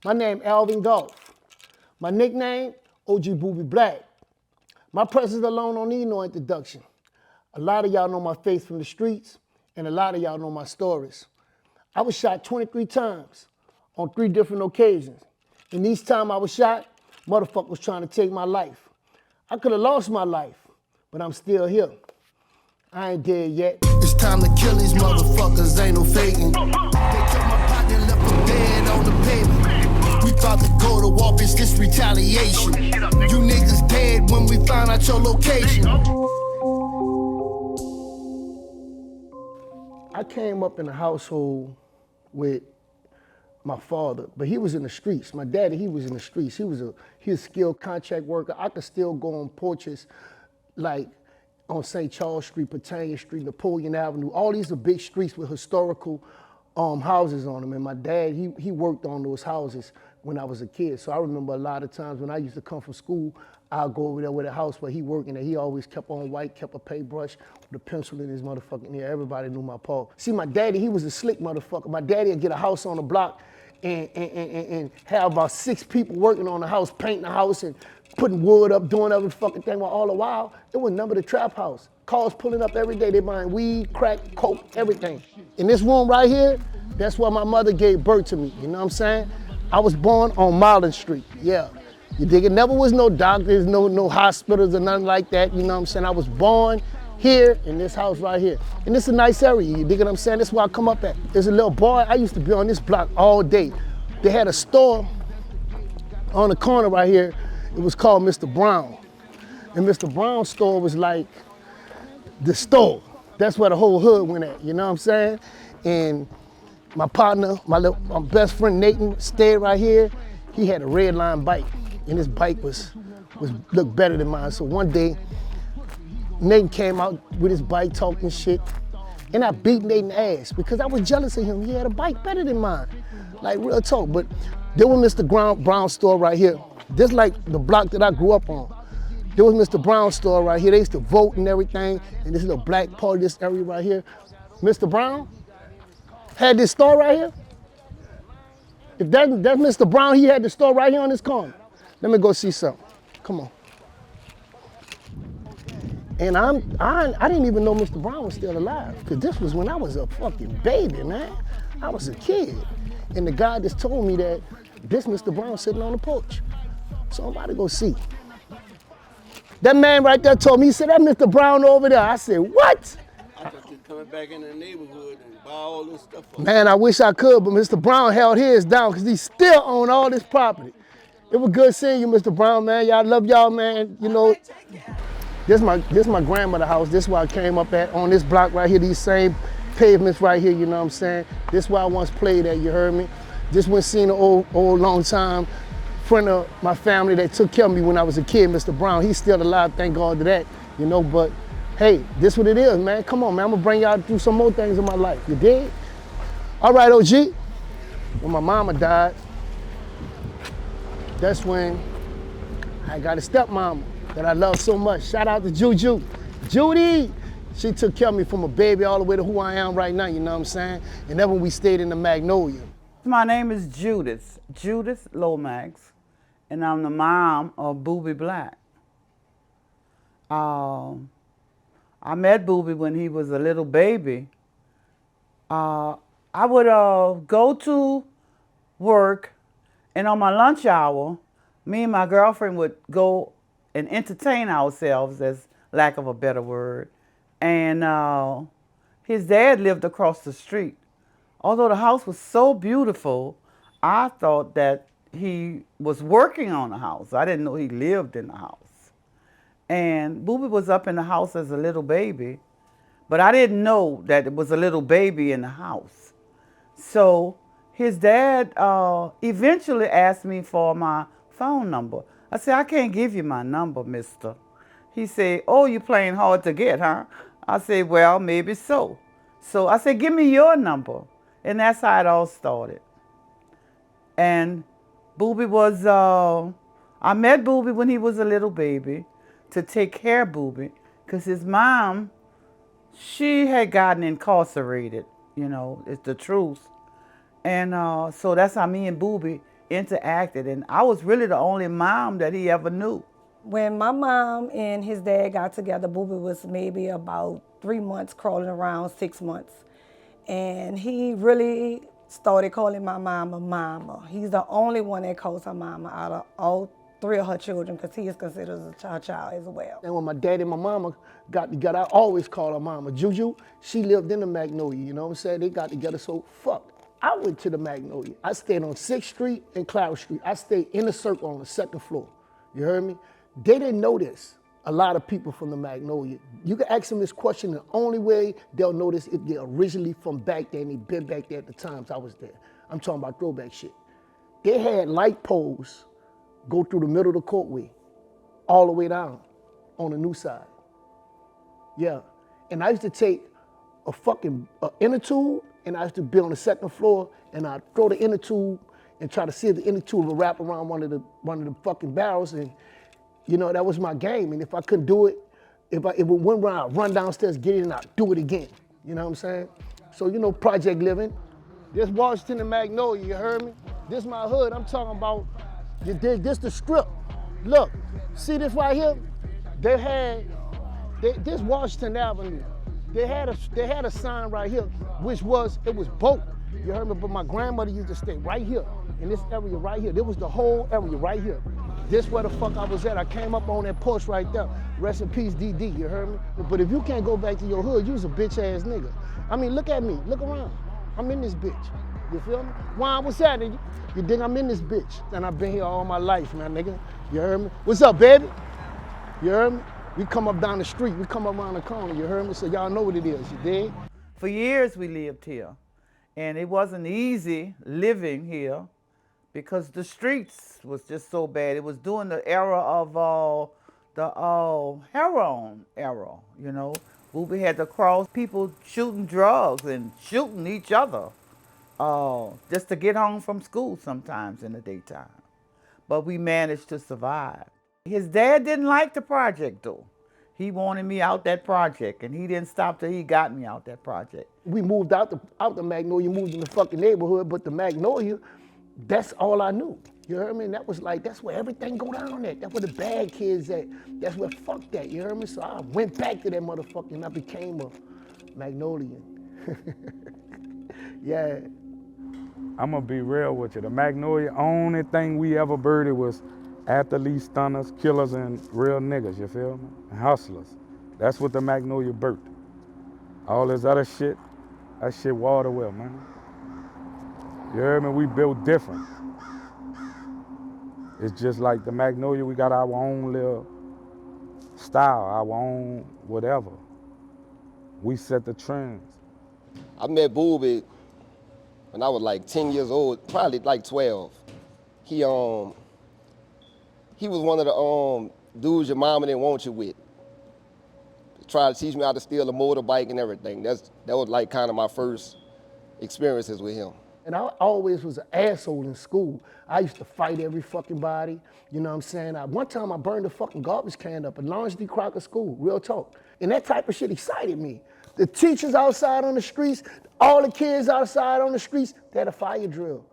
My name Alvin Golf. My nickname, OG Boobie Black. My presence alone don't need no introduction. A lot of y'all know my face from the streets, and a lot of y'all know my stories. I was shot 23 times on 3 different occasions. And each time I was shot, motherfucker was trying to take my life. I could have lost my life, but I'm still here. I ain't dead yet. It's time to kill these motherfuckers, ain't no faking. They took my partner, left him dead on the pavement. We about to go to war, bitch, this retaliation. You niggas dead when we find out your location. I came up in a household with my father, but he was in the streets. My daddy, he was in the streets. He was a skilled contract worker. I could still go on porches like on St. Charles Street, Patania Street, Napoleon Avenue. All these are big streets with historical houses on them. And my dad, he worked on those houses when I was a kid. So I remember a lot of times when I used to come from school, I'll go over there with a house where he worked and he always kept on white, kept a paintbrush with a pencil in his motherfucking ear. Everybody knew my pa. See, my daddy, he was a slick motherfucker. My daddy would get a house on the block and have about 6 people working on the house, painting the house and putting wood up, doing every fucking thing. While all the while, it was number the trap house. Cars pulling up every day. They buying weed, crack, coke, everything. In this room right here, that's where my mother gave birth to me. You know what I'm saying? I was born on Marlin Street. Yeah. You dig it? Never was no doctors, no hospitals or nothing like that. You know what I'm saying? I was born here in this house right here. And this is a nice area. You dig what I'm saying? That's where I come up at. There's a little boy. I used to be on this block all day. They had a store on the corner right here. It was called Mr. Brown. And Mr. Brown's store was like the store. That's where the whole hood went at, you know what I'm saying? And my partner, my best friend Nathan, stayed right here. He had a red line bike, and his bike looked better than mine. So one day, Nathan came out with his bike talking shit, and I beat Nathan's ass because I was jealous of him. He had a bike better than mine, like real talk. But there was Mr. Brown's store right here. This like the block that I grew up on. There was Mr. Brown's store right here. They used to vote and everything, and this little black part of this area right here. Mr. Brown had this store right here. If that's Mr. Brown, he had the store right here on this corner. Let me go see something. Come on. And I didn't even know Mr. Brown was still alive, because this was when I was a fucking baby, man. I was a kid. And the guy just told me that this Mr. Brown sitting on the porch. So I'm about to go see. That man right there told me, he said, that Mr. Brown over there. I said, what? I thought you coming back in the neighborhood and buy all this stuff up. Man, I wish I could, but Mr. Brown held his down because he still owned all this property. It was good seeing you, Mr. Brown, man. Y'all love y'all, man. You know, this my grandmother's house. This is where I came up at, on this block right here, these same pavements right here, you know what I'm saying? This is where I once played at, you heard me? Just went seen an old long time friend of my family that took care of me when I was a kid, Mr. Brown. He's still alive, thank God to that, you know, but hey, this what it is, man. Come on, man, I'm gonna bring y'all through some more things in my life, you dig? All right, OG, when my mama died, that's when I got a stepmama that I love so much. Shout out to Juju. Judy, she took care of me from a baby all the way to who I am right now, you know what I'm saying? And then when we stayed in the Magnolia. My name is Judith Lomax, and I'm the mom of Boobie Black. I met Boobie when he was a little baby. I would go to work, and on my lunch hour, me and my girlfriend would go and entertain ourselves, as lack of a better word. And his dad lived across the street. Although the house was so beautiful, I thought that he was working on the house. I didn't know he lived in the house. And Boobie was up in the house as a little baby, but I didn't know that it was a little baby in the house. So his dad eventually asked me for my phone number. I said, I can't give you my number, mister. He said, oh, you playing hard to get, huh? I said, well, maybe so. So I said, give me your number. And that's how it all started. And Boobie was, I met Boobie when he was a little baby to take care of Boobie, because his mom, she had gotten incarcerated, you know, it's the truth. And so that's how me and Boobie interacted, and I was really the only mom that he ever knew. When my mom and his dad got together, Boobie was maybe about 3 months, crawling around 6 months. And he really started calling my mama mama. He's the only one that calls her mama out of all 3 of her children, because he is considered a child as well. And when my dad and my mama got together, I always called her mama. Juju, she lived in the Magnolia, you know what I'm saying? They got together, so fuck. I went to the Magnolia. I stayed on 6th Street and Cloud Street. I stayed in the circle on the 2nd floor. You heard me? They didn't know this. A lot of people from the Magnolia. You can ask them this question, the only way they'll know this if they're originally from back there and they've been back there at the times I was there. I'm talking about throwback shit. They had light poles go through the middle of the courtway, all the way down on the new side. Yeah. And I used to take a fucking inner tube, and I used to be on the 2nd floor, and I'd throw the inner tube and try to see if the inner tube would wrap around one of the fucking barrels, and you know, that was my game. And if I couldn't do it, if it went around, I'd run downstairs, get it, and I'd do it again. You know what I'm saying? So, you know, project living. This Washington and Magnolia, you heard me? This my hood, I'm talking about, this the strip. Look, see this right here? This Washington Avenue. They had a sign right here, which was boat. You heard me? But my grandmother used to stay right here, in this area right here. There was the whole area right here. This where the fuck I was at. I came up on that porch right there. Rest in peace, DD, you heard me? But if you can't go back to your hood, you's a bitch ass nigga. I mean, look at me, look around. I'm in this bitch, you feel me? Why, what's that, nigga? You think I'm in this bitch? And I've been here all my life, man, nigga. You heard me? What's up, baby? You heard me? We come up down the street, we come up around the corner, you heard me? So y'all know what it is, you dig? For years we lived here, and it wasn't easy living here because the streets was just so bad. It was during the era of the heroin era, you know. Boobie had to cross people shooting drugs and shooting each other just to get home from school sometimes in the daytime. But we managed to survive. His dad didn't like the project though. He wanted me out that project, and he didn't stop till he got me out that project. We moved out the Magnolia, moved in the fucking neighborhood, but the Magnolia, that's all I knew. You heard me? And that was like, that's where everything go down at. That's where the bad kids at. That's where fuck that, you heard me? So I went back to that motherfucker and I became a Magnolian. Yeah. I'm gonna be real with you. The Magnolia, only thing we ever birded was athletes, stunners, killers, and real niggas, you feel me? And hustlers. That's what the Magnolia birthed. All this other shit, that shit water well, man. You heard me? We built different. It's just like the Magnolia, we got our own little style, our own whatever. We set the trends. I met Boobie when I was like 10 years old, probably like 12. He was one of the dudes your mama didn't want you with. Tried to teach me how to steal a motorbike and everything. That was like kind of my first experiences with him. And I always was an asshole in school. I used to fight every fucking body, you know what I'm saying? One time I burned a fucking garbage can up at Lawrence D. Crocker School, real talk. And that type of shit excited me. The teachers outside on the streets, all the kids outside on the streets, they had a fire drill.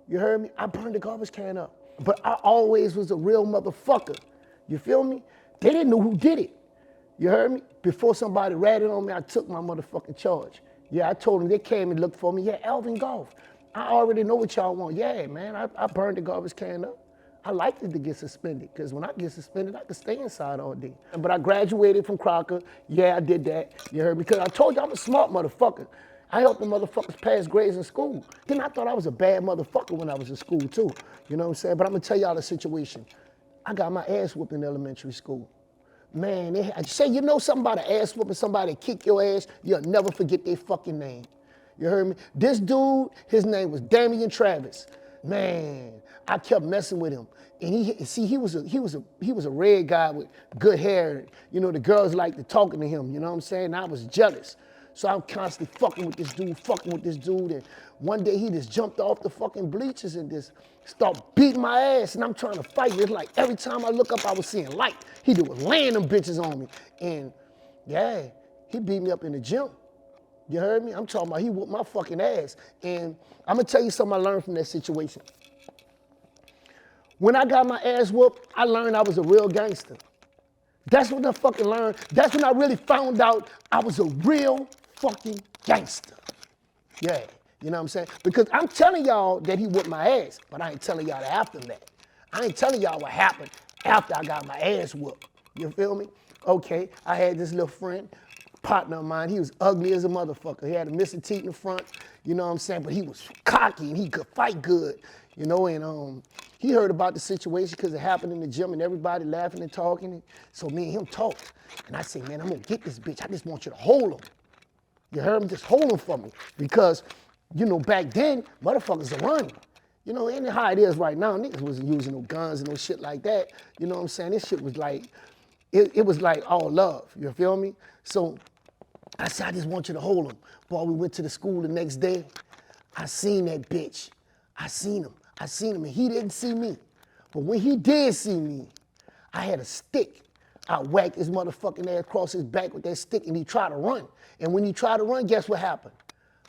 You heard me? I burned the garbage can up. But I always was a real motherfucker. You feel me? They didn't know who did it. You heard me? Before somebody ratted on me, I took my motherfucking charge. Yeah, I told them, they came and looked for me. Yeah, Alvin Golf. I already know what y'all want. Yeah, man, I burned the garbage can up. I liked it to get suspended, because when I get suspended, I could stay inside all day. But I graduated from Crocker. Yeah, I did that. You heard me? Because I told you I'm a smart motherfucker. I helped the motherfuckers pass grades in school. Then I thought I was a bad motherfucker when I was in school too. You know what I'm saying? But I'm gonna tell y'all the situation. I got my ass whooped in elementary school. Man, say you know something about an ass whooping, somebody kick your ass, you'll never forget their fucking name. You heard me? This dude, his name was Damian Travis. Man, I kept messing with him. And he was a red guy with good hair. You know, the girls liked to talking to him, you know what I'm saying? And I was jealous. So I'm constantly fucking with this dude. And one day he just jumped off the fucking bleachers and just started beating my ass. And I'm trying to fight. It's like every time I look up, I was seeing light. He was laying them bitches on me. And yeah, he beat me up in the gym. You heard me? I'm talking about he whooped my fucking ass. And I'm gonna tell you something I learned from that situation. When I got my ass whooped, I learned I was a real gangster. That's when I fucking learned. That's when I really found out I was a real fucking gangster. Yeah, you know what I'm saying? Because I'm telling y'all that he whooped my ass, but I ain't telling y'all the aftermath. I ain't telling y'all what happened after I got my ass whooped. You feel me? Okay, I had this little friend, partner of mine. He was ugly as a motherfucker. He had a missing teeth in the front, you know what I'm saying? But he was cocky and he could fight good, you know, and he heard about the situation because it happened in the gym and everybody laughing and talking. So me and him talked. And I said, man, I'm gonna get this bitch. I just want you to hold him. You heard him? Just hold him for me. Because, you know, back then, motherfuckers are running. You know, ain't how it is right now. Niggas wasn't using no guns and no shit like that. You know what I'm saying? This shit was like, it was like all love. You feel me? So I said, I just want you to hold him. Boy, we went to the school the next day. I seen that bitch. I seen him, and he didn't see me. But when he did see me, I had a stick. I whacked his motherfucking ass across his back with that stick, and he tried to run. And when he tried to run, guess what happened?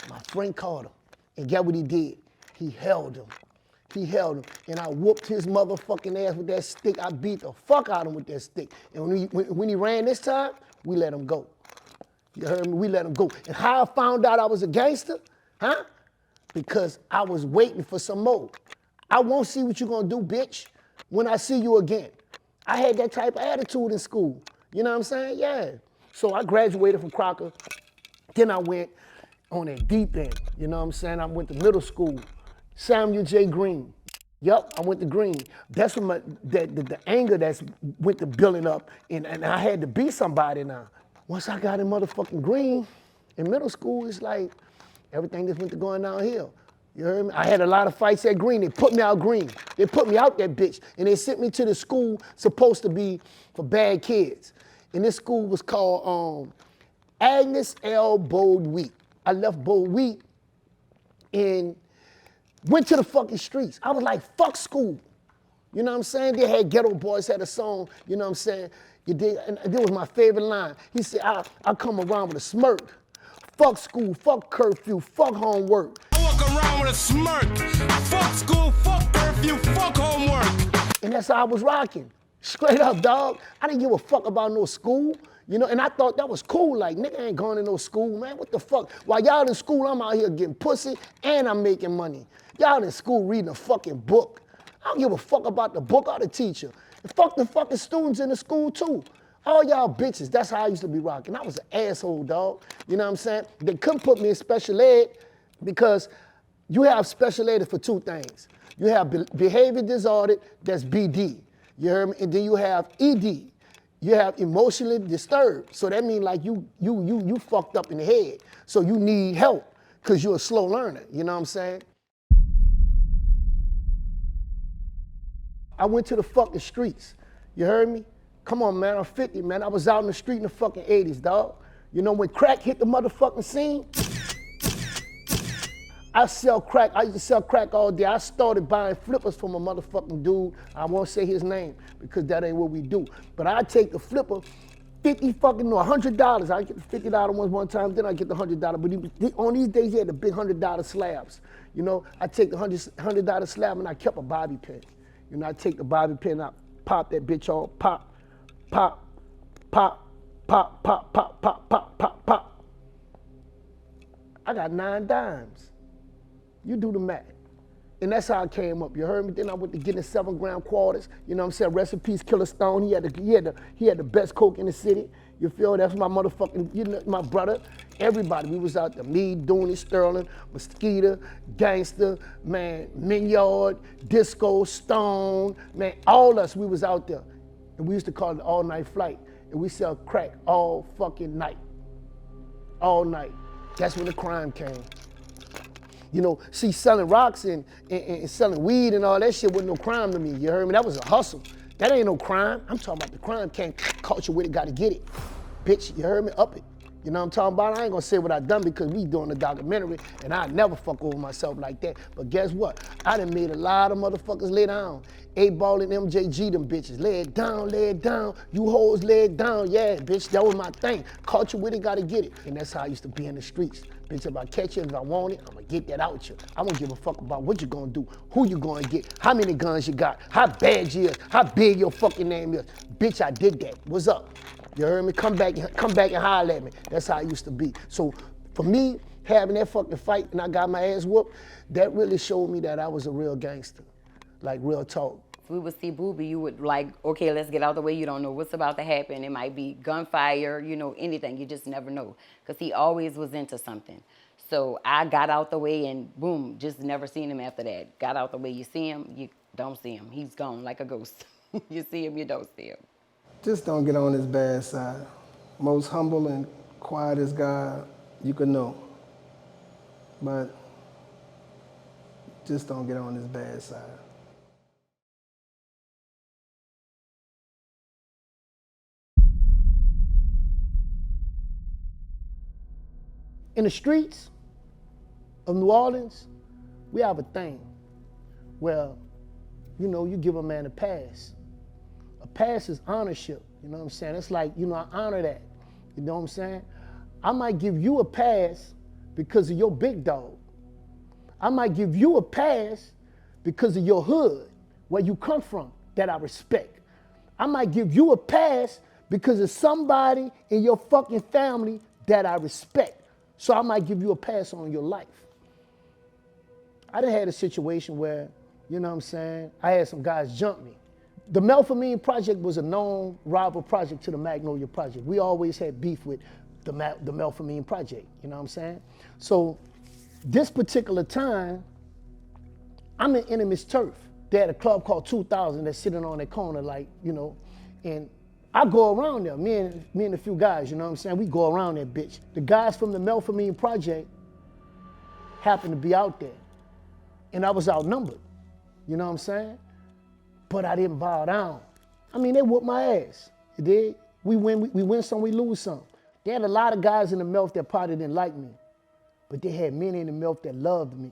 My friend caught him, and guess what he did? He held him. He held him, and I whooped his motherfucking ass with that stick. I beat the fuck out of him with that stick. And when he ran this time, we let him go. You heard me? We let him go. And how I found out I was a gangster, huh? Because I was waiting for some more. I won't see what you're gonna do, bitch, when I see you again. I had that type of attitude in school. You know what I'm saying? Yeah. So I graduated from Crocker. Then I went on a deep end. You know what I'm saying? I went to middle school. Samuel J. Green. Yup, I went to Green. That's when the anger that's went to building up, and I had to be somebody now. Once I got in motherfucking Green, in middle school, it's like everything just went to going downhill. You heard me? I had a lot of fights at Green. They put me out Green. They put me out that bitch, and they sent me to the school supposed to be for bad kids. And this school was called Agnes L. Bold Wheat. I left Bold Wheat and went to the fucking streets. I was like, fuck school. You know what I'm saying? They had Ghetto Boys had a song, you know what I'm saying? You dig? And that was my favorite line. He said, I come around with a smirk. Fuck school, fuck curfew, fuck homework. I walk around with a smirk. Fuck school, fuck curfew, fuck homework. And that's how I was rocking. Straight up, dog. I didn't give a fuck about no school. You know, and I thought that was cool. Like, nigga ain't going to no school, man. What the fuck? While y'all in school, I'm out here getting pussy and I'm making money. Y'all in school reading a fucking book. I don't give a fuck about the book or the teacher. And fuck the fucking students in the school too. All y'all bitches, that's how I used to be rocking. I was an asshole, dog. You know what I'm saying? They couldn't put me in special ed because you have special ed for two things. You have behavior disorder, that's BD. You heard me? And then you have ED. You have emotionally disturbed. So that means like you fucked up in the head. So you need help because you're a slow learner. You know what I'm saying? I went to the fucking streets. You heard me? Come on, man, I'm 50, man. I was out in the street in the fucking 80s, dog. You know, when crack hit the motherfucking scene, I sell crack. I used to sell crack all day. I started buying flippers from a motherfucking dude. I won't say his name because that ain't what we do. But I take the flipper, $100. I get the $50 ones one time, then I get the $100. But on these days, he had the big $100 slabs. You know, I take the $100 slab and I kept a bobby pin. You know, I take the bobby pin, I pop that bitch on, pop, pop, pop, pop, pop, pop, pop, pop, pop, pop. I got 9 dimes. You do the math. And that's how I came up, you heard me? Then I went to getting 7-gram quarters, you know what I'm saying? Rest in peace, Killer Stone. He had the best coke in the city. You feel? That's my motherfucking, you know, my brother. Everybody, we was out there. Me, Dooney, Sterling, Mosquito, Gangster, man, Minyard, Disco, Stone, man, all us, we was out there. And we used to call it all-night flight. And we sell crack all fucking night. All night. That's when the crime came. You know, see, selling rocks and selling weed and all that shit wasn't no crime to me, you heard me? That was a hustle. That ain't no crime. I'm talking about the crime came, caught you with it, gotta get it. Bitch, you heard me? Up it. You know what I'm talking about? I ain't gonna say what I done because we doing a documentary and I never fuck over myself like that. But guess what? I done made a lot of motherfuckers lay down. 8-Ball and MJG, them bitches. Lay it down, lay it down. You hoes lay it down. Yeah, bitch, that was my thing. Caught you with it, gotta get it. And that's how I used to be in the streets. Bitch, if I catch you, if I want it, I'm gonna get that out you. I don't give a fuck about what you gonna do, who you gonna get, how many guns you got, how bad you is, how big your fucking name is. Bitch, I did that. What's up? You heard me? Come back and holler at me. That's how I used to be. So for me, having that fucking fight and I got my ass whooped, that really showed me that I was a real gangster. Like real talk. If we would see Boobie, you would like, okay, let's get out the way. You don't know what's about to happen. It might be gunfire, you know, anything. You just never know. Because he always was into something. So I got out the way and boom, just never seen him after that. Got out the way. You see him, you don't see him. He's gone like a ghost. You see him, you don't see him. Just don't get on his bad side. Most humble and quietest guy you could know. But just don't get on his bad side. In the streets of New Orleans, we have a thing where, you know, you give a man a pass. A pass is ownership, you know what I'm saying? It's like, you know, I honor that, you know what I'm saying? I might give you a pass because of your big dog. I might give you a pass because of your hood, where you come from, that I respect. I might give you a pass because of somebody in your fucking family that I respect. So I might give you a pass on your life. I done had a situation where, you know what I'm saying, I had some guys jump me. The Melphamine Project was a known rival project to the Magnolia Project. We always had beef with the Melphamine Project, you know what I'm saying? So this particular time, I'm in enemy's turf. They had a club called 2000 that's sitting on that corner like, you know, and I go around there, me and a few guys, you know what I'm saying? We go around that bitch. The guys from the Melphamine Project happened to be out there. And I was outnumbered, you know what I'm saying? But I didn't bow down. I mean, they whooped my ass, you dig? We win some, we lose some. They had a lot of guys in the Melf that probably didn't like me, but they had many in the Melf that loved me.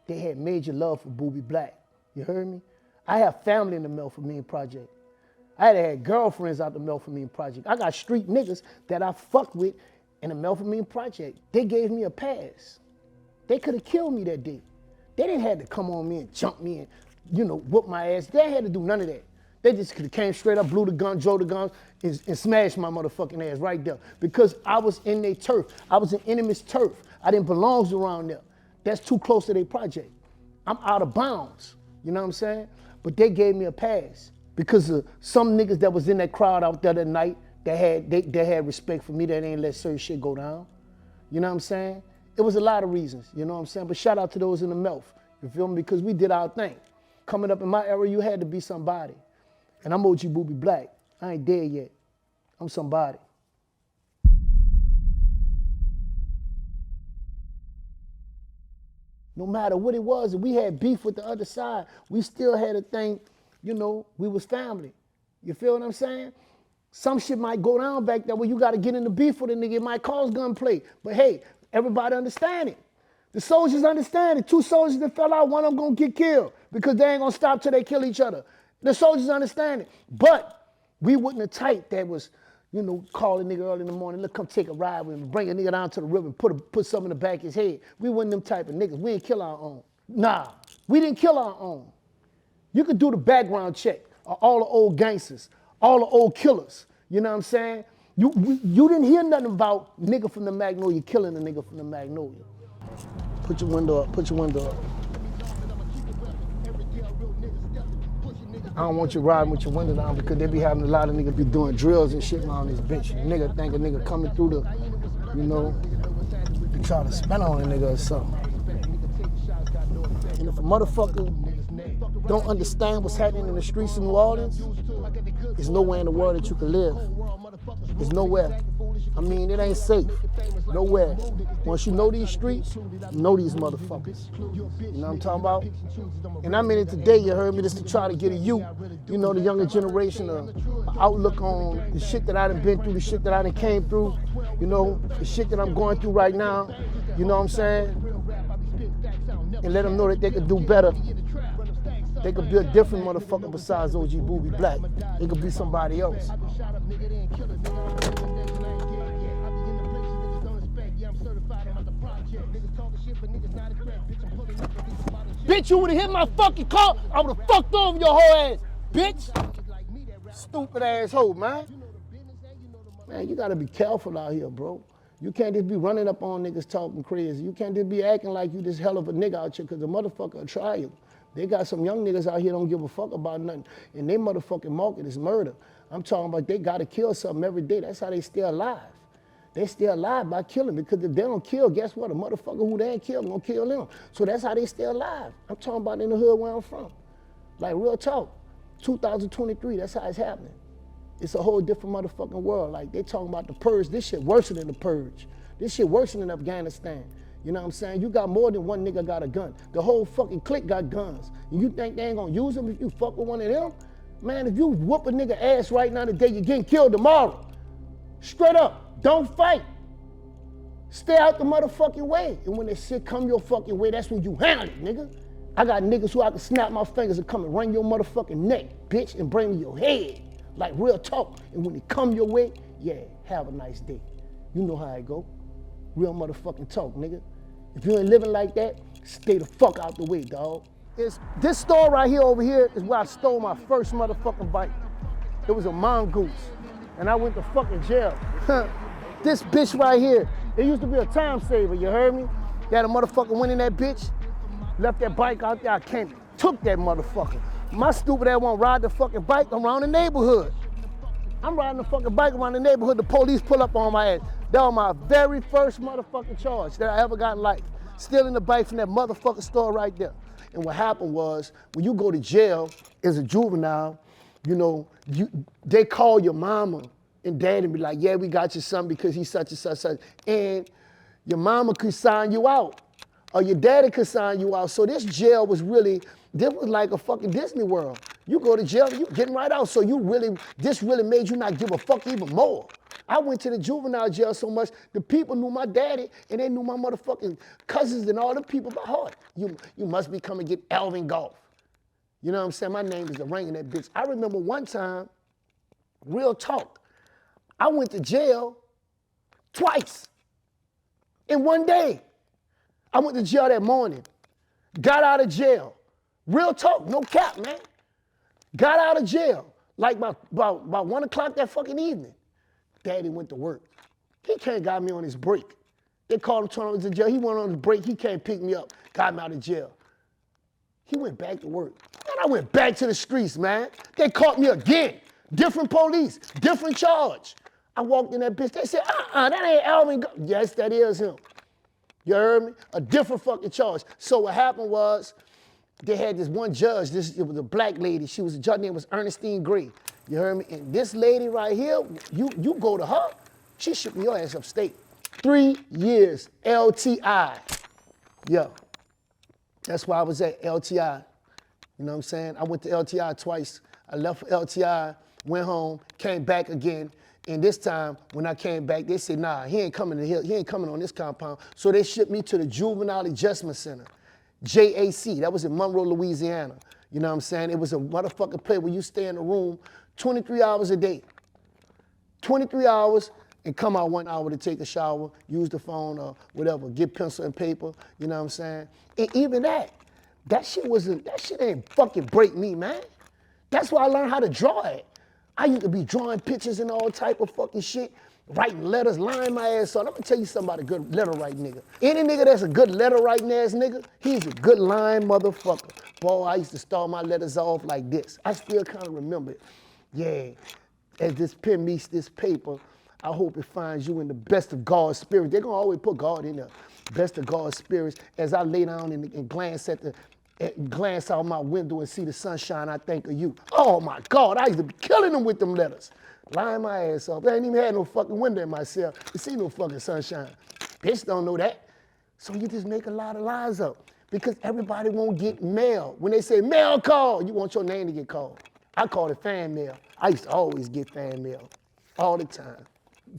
They had major love for Boobie Black, you heard me? I have family in the Melphamine Project. I had girlfriends out the Melphamine Project. I got street niggas that I fuck with in the Melphamine Project. They gave me a pass. They could have killed me that day. They didn't have to come on me and jump me and, you know, whoop my ass. They ain't had to do none of that. They just could have came straight up, blew the gun, drove the guns, and smashed my motherfucking ass right there. Because I was in their turf. I was in enemy's turf. I didn't belong around there. That's too close to their project. I'm out of bounds, you know what I'm saying? But they gave me a pass. Because of some niggas that was in that crowd out there that night, they had respect for me, that ain't let certain shit go down. You know what I'm saying? It was a lot of reasons, you know what I'm saying? But shout out to those in the Melf, you feel me? Because we did our thing. Coming up in my era, you had to be somebody. And I'm OG Boobie Black. I ain't dead yet. I'm somebody. No matter what it was, if we had beef with the other side, we still had a thing. You know, we was family. You feel what I'm saying? Some shit might go down back there where you got to get in the beef with a nigga. It might cause gunplay. But hey, everybody understand it. The soldiers understand it. 2 soldiers that fell out, one of them gonna get killed because they ain't gonna stop till they kill each other. The soldiers understand it. But we wasn't the type that was, you know, call a nigga early in the morning, look, come take a ride with him, bring a nigga down to the river and put something in the back of his head. We wasn't them type of niggas. We didn't kill our own. Nah, we didn't kill our own. You could do the background check of all the old gangsters, all the old killers. You know what I'm saying? You didn't hear nothing about nigga from the Magnolia killing a nigga from the Magnolia. Put your window up, put your window up. I don't want you riding with your window down because they be having a lot of niggas be doing drills and shit around this bitch. Nigga think a nigga coming through the, you know, to try to spin on a nigga or something. And if a motherfucker don't understand what's happening in the streets of New Orleans, there's nowhere in the world that you can live. It's nowhere. I mean, it ain't safe. Nowhere. Once you know these streets, know these motherfuckers. You know what I'm talking about? And I'm in it today, you heard me, just to try to get a youth, you know, the younger generation, an outlook on the shit that I done been through, the shit that I done came through, you know, the shit that I'm going through right now, you know what I'm saying? And let them know that they could do better. They could be a different motherfucker besides OG Boobie Black. They could be somebody else. Bitch, you would've hit my fucking car, I would've fucked over your whole ass, bitch. Stupid asshole, man. Man, you gotta be careful out here, bro. You can't just be running up on niggas talking crazy. You can't just be acting like you this hell of a nigga out here, cause the motherfucker will try you. They got some young niggas out here don't give a fuck about nothing, and they motherfucking market is murder. I'm talking about they gotta kill something every day. That's how they stay alive. They stay alive by killing, because if they don't kill, guess what? A motherfucker who they ain't killed gonna kill them. So that's how they stay alive. I'm talking about in the hood where I'm from. Like real talk, 2023, that's how it's happening. It's a whole different motherfucking world. Like they talking about the purge, this shit worse than the purge. This shit worse than Afghanistan. You know what I'm saying? You got more than one nigga got a gun. The whole fucking clique got guns. And you think they ain't gonna use them if you fuck with one of them? Man, if you whoop a nigga ass right now today, you're getting killed tomorrow. Straight up, don't fight. Stay out the motherfucking way. And when that shit come your fucking way, that's when you handle it, nigga. I got niggas who I can snap my fingers and come and run your motherfucking neck, bitch, and bring me your head. Like real talk. And when it come your way, yeah, have a nice day. You know how it go. Real motherfucking talk, nigga. If you ain't living like that, stay the fuck out the way, dog. This store right here over here is where I stole my first motherfucking bike. It was a mongoose, and I went to fucking jail. This bitch right here, it used to be a time saver, you heard me? They had a motherfucker went in that bitch, left that bike out there, I came, took that motherfucker. My stupid ass won't ride the fucking bike around the neighborhood. I'm riding the fucking bike around the neighborhood, the police pull up on my ass. That was my very first motherfucking charge that I ever got in life. Stealing the bike from that motherfucking store right there. And what happened was, when you go to jail as a juvenile, you know, they call your mama and dad and be like, yeah, we got your son because he's such and such. And your mama could sign you out, or your daddy could sign you out. So this jail was really, this was like a fucking Disney World. You go to jail, you getting right out. So this really made you not give a fuck even more. I went to the juvenile jail so much, the people knew my daddy and they knew my motherfucking cousins and all them people by heart. You must be coming to get Alvin Golf. You know what I'm saying? My name is the ring in that bitch. I remember one time, real talk, I went to jail twice in one day. I went to jail that morning, got out of jail. Real talk, no cap, man. Got out of jail, like about 1 o'clock that fucking evening. Daddy went to work. He can't got me on his break. They called him, turned him to jail. He went on his break. He can't pick me up. Got him out of jail. He went back to work. And I went back to the streets, man. They caught me again. Different police, different charge. I walked in that bitch. They said, that ain't Alvin. Yes, that is him. You heard me? A different fucking charge. So what happened was, they had this one judge, it was a black lady. She was a judge, name was Ernestine Gray. You heard me? And this lady right here, you go to her, she shipped your ass upstate. 3 years, LTI. Yeah, that's why I was at LTI. You know what I'm saying? I went to LTI twice. I left for LTI, went home, came back again. And this time, when I came back, they said, nah, he ain't coming on this compound. So they shipped me to the Juvenile Adjustment Center. JAC, that was in Monroe, Louisiana. You know what I'm saying? It was a motherfucking place where you stay in a room 23 hours a day. 23 hours and come out 1 hour to take a shower, use the phone or whatever, get pencil and paper, you know what I'm saying? And even that shit ain't fucking break me, man. That's why I learned how to draw it. I used to be drawing pictures and all type of fucking shit, writing letters, lying my ass on. I'm gonna tell you something about a good letter writing nigga. Any nigga that's a good letter writing ass nigga, he's a good lying motherfucker. Boy, I used to start my letters off like this. I still kind of remember it. Yeah, as this pen meets this paper, I hope it finds you in the best of God's spirit. They're gonna always put God in there. Best of God's spirits. As I lay down and glance out my window and see the sunshine, I think of you. Oh my God, I used to be killing them with them letters. Lying my ass off. I ain't even had no fucking window in my cell to see no fucking sunshine. Bitch don't know that. So you just make a lot of lies up because everybody won't get mail. When they say mail call, you want your name to get called. I call it fan mail. I used to always get fan mail all the time.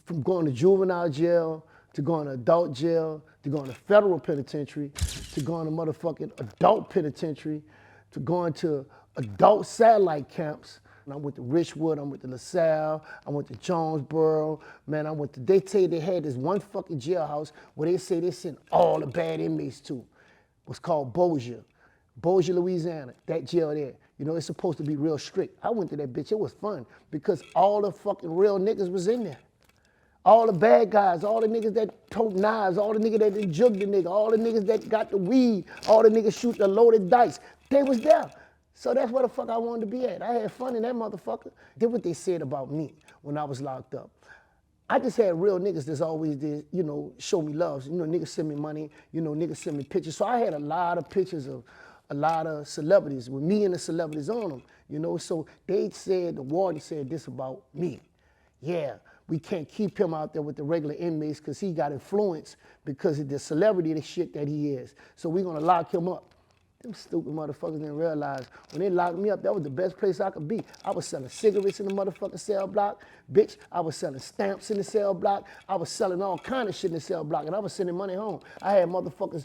From going to juvenile jail, to going to adult jail, to going to federal penitentiary, to going to motherfucking adult penitentiary, to going to adult satellite camps. And I went to Richwood, I went to LaSalle, I went to Jonesboro. Man, they say they had this one fucking jailhouse where they say they sent all the bad inmates to. It was called Bossier, Louisiana, that jail there. You know, it's supposed to be real strict. I went to that bitch, it was fun because all the fucking real niggas was in there. All the bad guys, all the niggas that tote knives, all the niggas that jugged the nigga, all the niggas that got the weed, all the niggas shoot the loaded dice, they was there. So that's where the fuck I wanted to be at. I had fun in that motherfucker. Did what they said about me when I was locked up. I just had real niggas that's always did, you know, show me love. You know, niggas send me money, you know, niggas send me pictures. So I had a lot of pictures of a lot of celebrities with me and the celebrities on them, you know. So they said, the warden said this about me. Yeah, we can't keep him out there with the regular inmates because he got influence because of the celebrity, the shit that he is. So we're gonna lock him up. Them stupid motherfuckers didn't realize when they locked me up, that was the best place I could be. I was selling cigarettes in the motherfucking cell block, bitch. I was selling stamps in the cell block. I was selling all kind of shit in the cell block, and I was sending money home. I had motherfuckers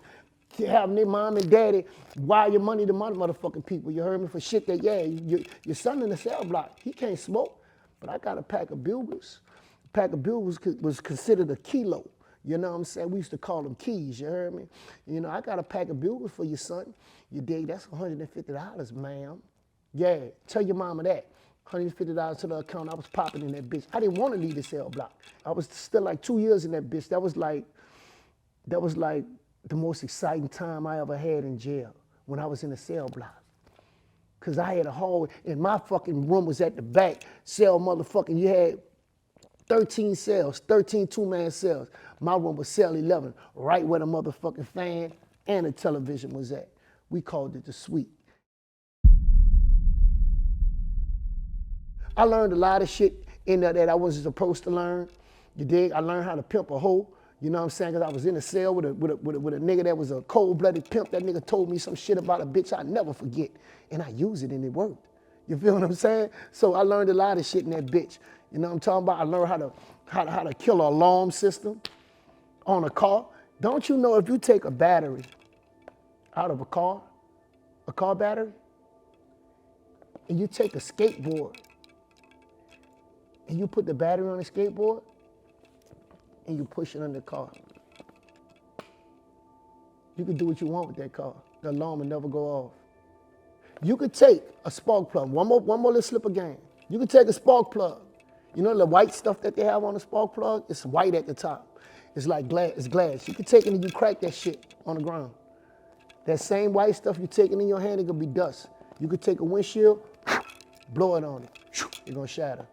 having their mom and daddy wire your money to my motherfucking people. You heard me? For shit that, yeah, your son in the cell block, he can't smoke, but I got a pack of bugles. A pack of bugles was considered a kilo. You know what I'm saying? We used to call them keys, you heard me? You know, I got a pack of bugles for your son. You dig? That's $150, ma'am. Yeah, tell your mama that. $150 to the account. I was popping in that bitch. I didn't want to leave the cell block. I was still like 2 years in that bitch. That was like the most exciting time I ever had in jail when I was in the cell block. Cause I had a hallway, and my fucking room was at the back. Cell motherfucking, you had 13 cells, 13 two-man cells. My room was cell 11, right where the motherfucking fan and the television was at. We called it the suite. I learned a lot of shit in there that I wasn't supposed to learn. You dig? I learned how to pimp a hoe. You know what I'm saying? Because I was in a cell with a nigga that was a cold-blooded pimp. That nigga told me some shit about a bitch I never forget. And I used it and it worked. You feel what I'm saying? So I learned a lot of shit in that bitch. You know what I'm talking about? I learned how to kill an alarm system on a car. Don't you know if you take a battery out of a car battery, and you take a skateboard, and you put the battery on the skateboard, and you push it under the car, you can do what you want with that car. The alarm will never go off. You could take a spark plug, one more little slip of game. You could take a spark plug. You know the white stuff that they have on the spark plug? It's white at the top. It's like glass, it's glass. You could take it and you crack that shit on the ground. That same white stuff you're taking in your hand, it could be dust. You could take a windshield, blow it on it, it's gonna shatter.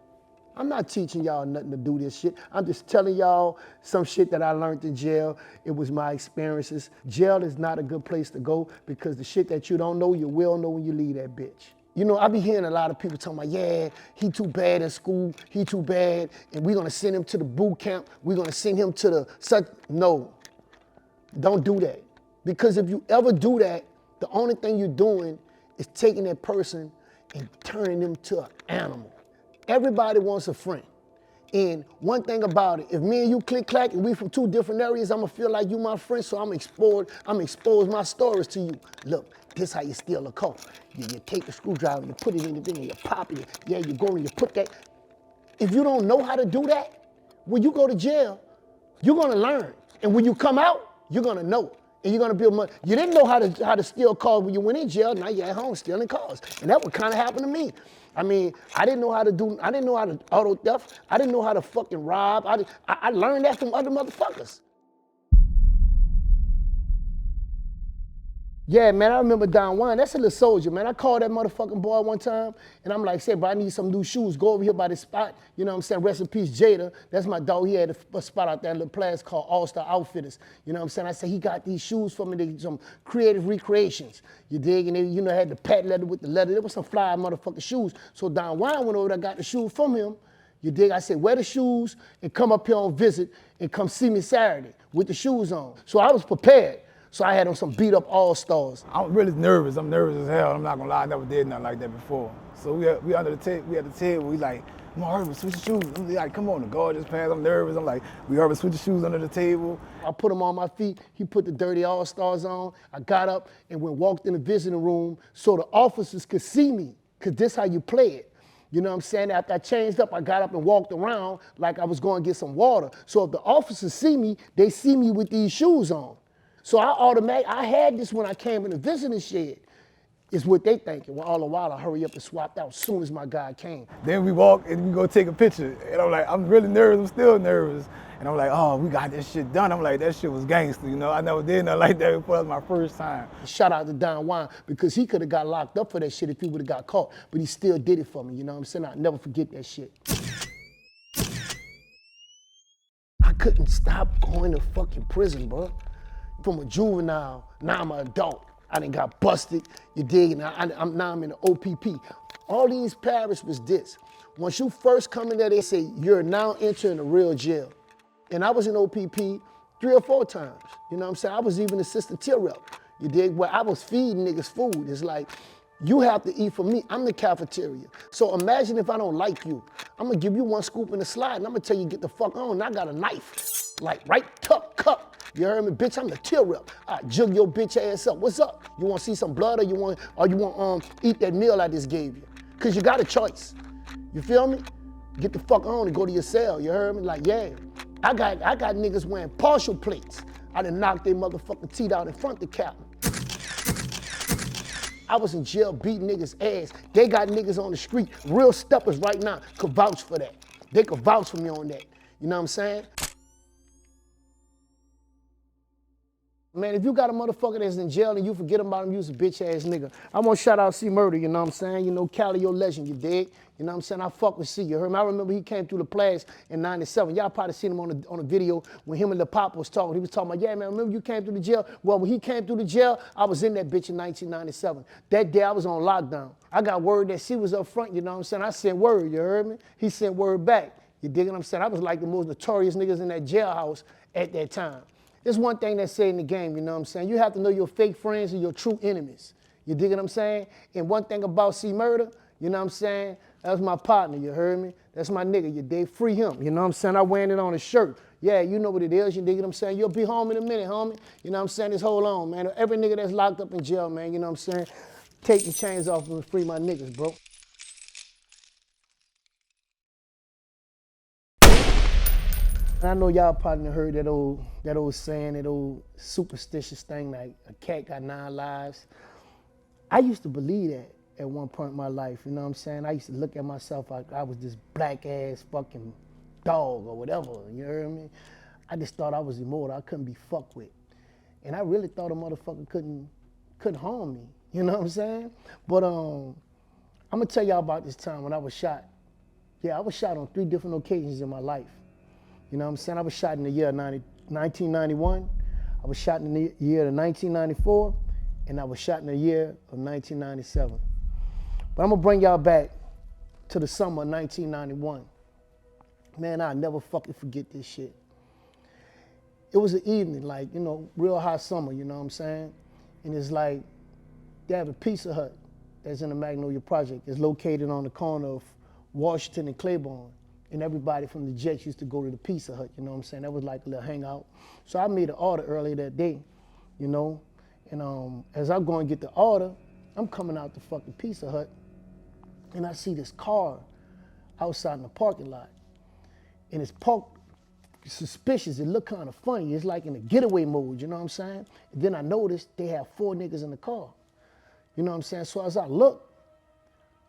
I'm not teaching y'all nothing to do this shit. I'm just telling y'all some shit that I learned in jail. It was my experiences. Jail is not a good place to go because the shit that you don't know, you will know when you leave that bitch. You know, I be hearing a lot of people talking about, yeah, he too bad in school, he too bad, and we're gonna send him to the boot camp, we're gonna send him to the such. No, don't do that. Because if you ever do that, the only thing you're doing is taking that person and turning them to an animal. Everybody wants a friend. And one thing about it, if me and you click-clack and we from two different areas, I'm gonna feel like you my friend, so I'm expose my stories to you. Look, this how you steal a car. You take the screwdriver and you put it in the thing and you pop it. Yeah, you go and you put that. If you don't know how to do that, when you go to jail, you're gonna learn. And when you come out, you're gonna know. And you're gonna build money. You didn't know how to steal cars when you went in jail, now you're at home stealing cars. And that would kind of happen to me. I mean, I didn't know how to auto theft. I didn't know how to fucking rob. I learned that from other motherfuckers. Yeah, man, I remember Don Juan. That's a little soldier, man. I called that motherfucking boy one time, and I'm like, say, bro, I need some new shoes. Go over here by this spot. You know what I'm saying? Rest in peace, Jada. That's my dog. He had a spot out there in little place called All-Star Outfitters. You know what I'm saying? I said, he got these shoes for me. They some creative recreations. You dig? And they, you know, had the patent leather with the leather. There was some fly motherfucking shoes. So Don Juan went over there, got the shoes from him. You dig? I said, wear the shoes and come up here on visit and come see me Saturday with the shoes on. So I was prepared. So I had on some beat up All-Stars. I'm really nervous. I'm nervous as hell. I'm not gonna lie. I never did nothing like that before. So we under the table. We at the table. We like, come on, hurry, switch the shoes. I'm like, come on, the guard just passed. I'm nervous. I'm like, we hurry, switch the shoes under the table. I put them on my feet. He put the dirty All-Stars on. I got up and walked in the visiting room so the officers could see me, because this how you play it. You know what I'm saying? After I changed up, I got up and walked around like I was going to get some water. So if the officers see me, they see me with these shoes on. So I had this when I came in the visiting shed. It's what they thinking. Well, all the while I hurry up and swapped out as soon as my guy came. Then we walk and we go take a picture. And I'm like, I'm really nervous. I'm still nervous. And I'm like, oh, we got this shit done. I'm like, that shit was gangster, you know? I never did nothing like that before. That was my first time. Shout out to Don Juan, because he could have got locked up for that shit if he would have got caught. But he still did it for me, you know what I'm saying? I'll never forget that shit. I couldn't stop going to fucking prison, bro. From a juvenile, now I'm an adult. I done got busted, you dig? Now I'm in the OPP. All these parish was this. Once you first come in there, they say, you're now entering a real jail. And I was in OPP 3 or 4 times. You know what I'm saying? I was even assistant tier rep. You dig? Where I was feeding niggas food. It's like, you have to eat from me. I'm the cafeteria. So imagine if I don't like you. I'm gonna give you one scoop in the slide and I'm gonna tell you get the fuck on. And I got a knife, like right tuck cup. You heard me, bitch? I'm the tier rep. I jug your bitch ass up. What's up? You want to see some blood, or you want eat that meal I just gave you? Cause you got a choice. You feel me? Get the fuck on and go to your cell. You heard me? Like, yeah. I got niggas wearing partial plates. I done knocked their motherfucking teeth out in front of the captain. I was in jail beating niggas' ass. They got niggas on the street, real steppers right now, could vouch for that. They could vouch for me on that. You know what I'm saying? Man, if you got a motherfucker that's in jail and you forget about him, you's a bitch ass nigga. I want to shout out C Murder, you know what I'm saying? You know, Cali, your legend, you dig? You know what I'm saying? I fuck with C, you heard me? I remember he came through the Plaza in '97. Y'all probably seen him on the video when him and the Pop was talking. He was talking about, yeah, man, remember you came through the jail? Well, when he came through the jail, I was in that bitch in 1997. That day I was on lockdown. I got word that C was up front, you know what I'm saying? I sent word, you heard me? He sent word back. You dig what I'm saying? I was like the most notorious niggas in that jailhouse at that time. There's one thing they say in the game, you know what I'm saying? You have to know your fake friends and your true enemies. You dig what I'm saying? And one thing about C Murder, you know what I'm saying? That's my partner, you heard me? That's my nigga, you dig? Free him, you know what I'm saying? I wearing it on a shirt. Yeah, you know what it is, you dig what I'm saying? You'll be home in a minute, homie. You know what I'm saying? Just hold on, man. Every nigga that's locked up in jail, man, you know what I'm saying? Take the chains off and free my niggas, bro. I know y'all probably heard that old saying, that old superstitious thing like a cat got 9 lives. I used to believe that at one point in my life, you know what I'm saying? I used to look at myself like I was this black ass fucking dog or whatever, you heard me? I just thought I was immortal, I couldn't be fucked with. And I really thought a motherfucker couldn't harm me, you know what I'm saying? But I'm gonna tell y'all about this time when I was shot. Yeah, I was shot on 3 different occasions in my life. You know what I'm saying? I was shot in the year 1991, I was shot in the year of 1994, and I was shot in the year of 1997. But I'm gonna bring y'all back to the summer of 1991. Man, I'll never fucking forget this shit. It was an evening, like, you know, real hot summer, you know what I'm saying? And it's like, they have a Pizza Hut that's in the Magnolia project. It's located on the corner of Washington and Claiborne. And everybody from the Jets used to go to the Pizza Hut, you know what I'm saying? That was like a little hangout. So I made an order earlier that day, you know? And as I'm going to get the order, I'm coming out the fucking Pizza Hut, and I see this car outside in the parking lot. And it's parked suspicious. It looked kind of funny. It's like in a getaway mode, you know what I'm saying? And then I noticed they have 4 niggas in the car. You know what I'm saying? So as I look,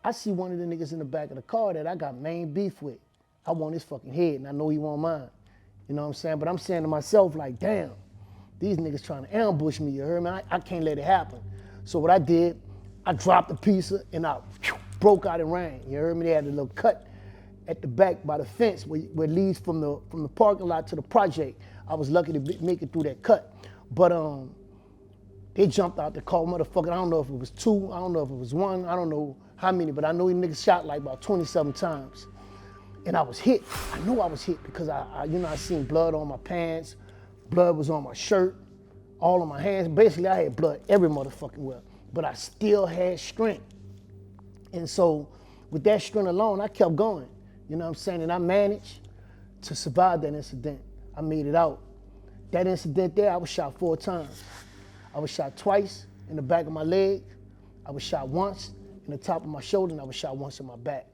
I see one of the niggas in the back of the car that I got main beef with. I want his fucking head, and I know he want mine. You know what I'm saying? But I'm saying to myself, like, damn, these niggas trying to ambush me, you heard me? I can't let it happen. So what I did, I dropped the pizza, and I broke out and ran. You heard me? They had a little cut at the back by the fence where it leads from the parking lot to the project. I was lucky to make it through that cut. But they jumped out the car, motherfucker. I don't know if it was 2, I don't know if it was 1, I don't know how many, but I know these niggas shot like about 27 times. and I was hit. I know I was hit because I seen blood on my pants, blood was on my shirt, all on my hands. Basically, I had blood every motherfucking where, but I still had strength. And so with that strength alone, I kept going, you know what I'm saying? And I managed to survive that incident. I made it out. That incident there, I was shot 4 times. I was shot twice in the back of my leg. I was shot once in the top of my shoulder, and I was shot once in my back.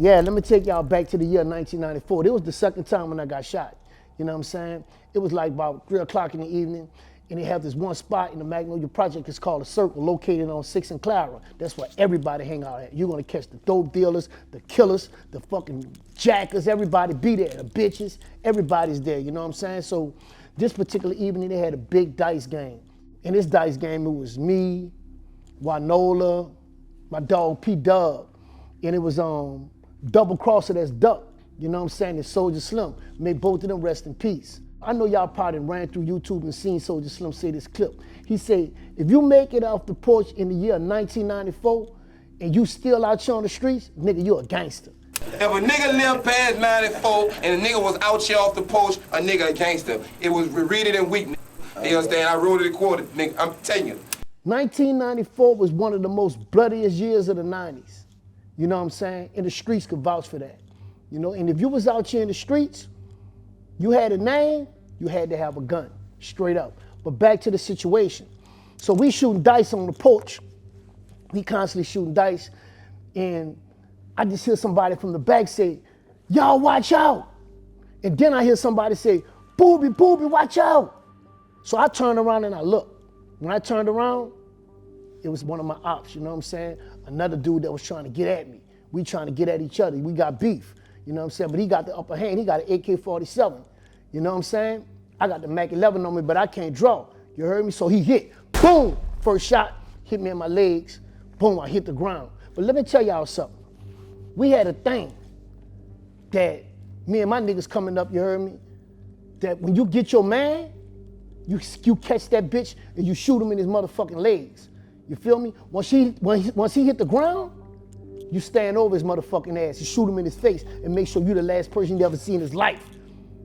Yeah, let me take y'all back to the year 1994. It was the second time when I got shot. You know what I'm saying? It was like about 3 o'clock in the evening, and they have this one spot in the Magnolia project. It's called a Circle, located on 6th and Clara. That's where everybody hang out at. You're gonna catch the dope dealers, the killers, the fucking jackers, everybody be there, the bitches, everybody's there, you know what I'm saying? So this particular evening, they had a big dice game. In this dice game, it was me, Magnolia, my dog P-Dub, and it was Double Crosser, that's Duck. You know what I'm saying? It's Soldier Slim. May both of them rest in peace. I know y'all probably ran through YouTube and seen Soldier Slim say this clip. He said, if you make it off the porch in the year 1994 and you still out here on the streets, nigga, you a gangster. If a nigga lived past 94 and a nigga was out here off the porch, a nigga a gangster. It was read it in weak. You understand? I wrote it and quoted, nigga. I'm telling you. 1994 was one of the most bloodiest years of the 90s. You know what I'm saying? And the streets could vouch for that. You know, and if you was out here in the streets, you had a name, you had to have a gun, straight up. But back to the situation. So we shooting dice on the porch. We constantly shooting dice, and I just hear somebody from the back say, y'all watch out. And then I hear somebody say, Boobie, Boobie, watch out. So I turned around and I looked. When I turned around, it was one of my ops, you know what I'm saying? Another dude that was trying to get at me. We trying to get at each other. We got beef, you know what I'm saying? But he got the upper hand. He got an AK-47, you know what I'm saying? I got the Mac 11 on me, but I can't draw. You heard me? So he hit, boom, first shot, hit me in my legs, boom, I hit the ground. But let me tell y'all something. We had a thing that me and my niggas coming up, you heard me? That when you get your man, you catch that bitch and you shoot him in his motherfucking legs. You feel me? Once he hit the ground, you stand over his motherfucking ass. You shoot him in his face and make sure you the last person you ever see in his life.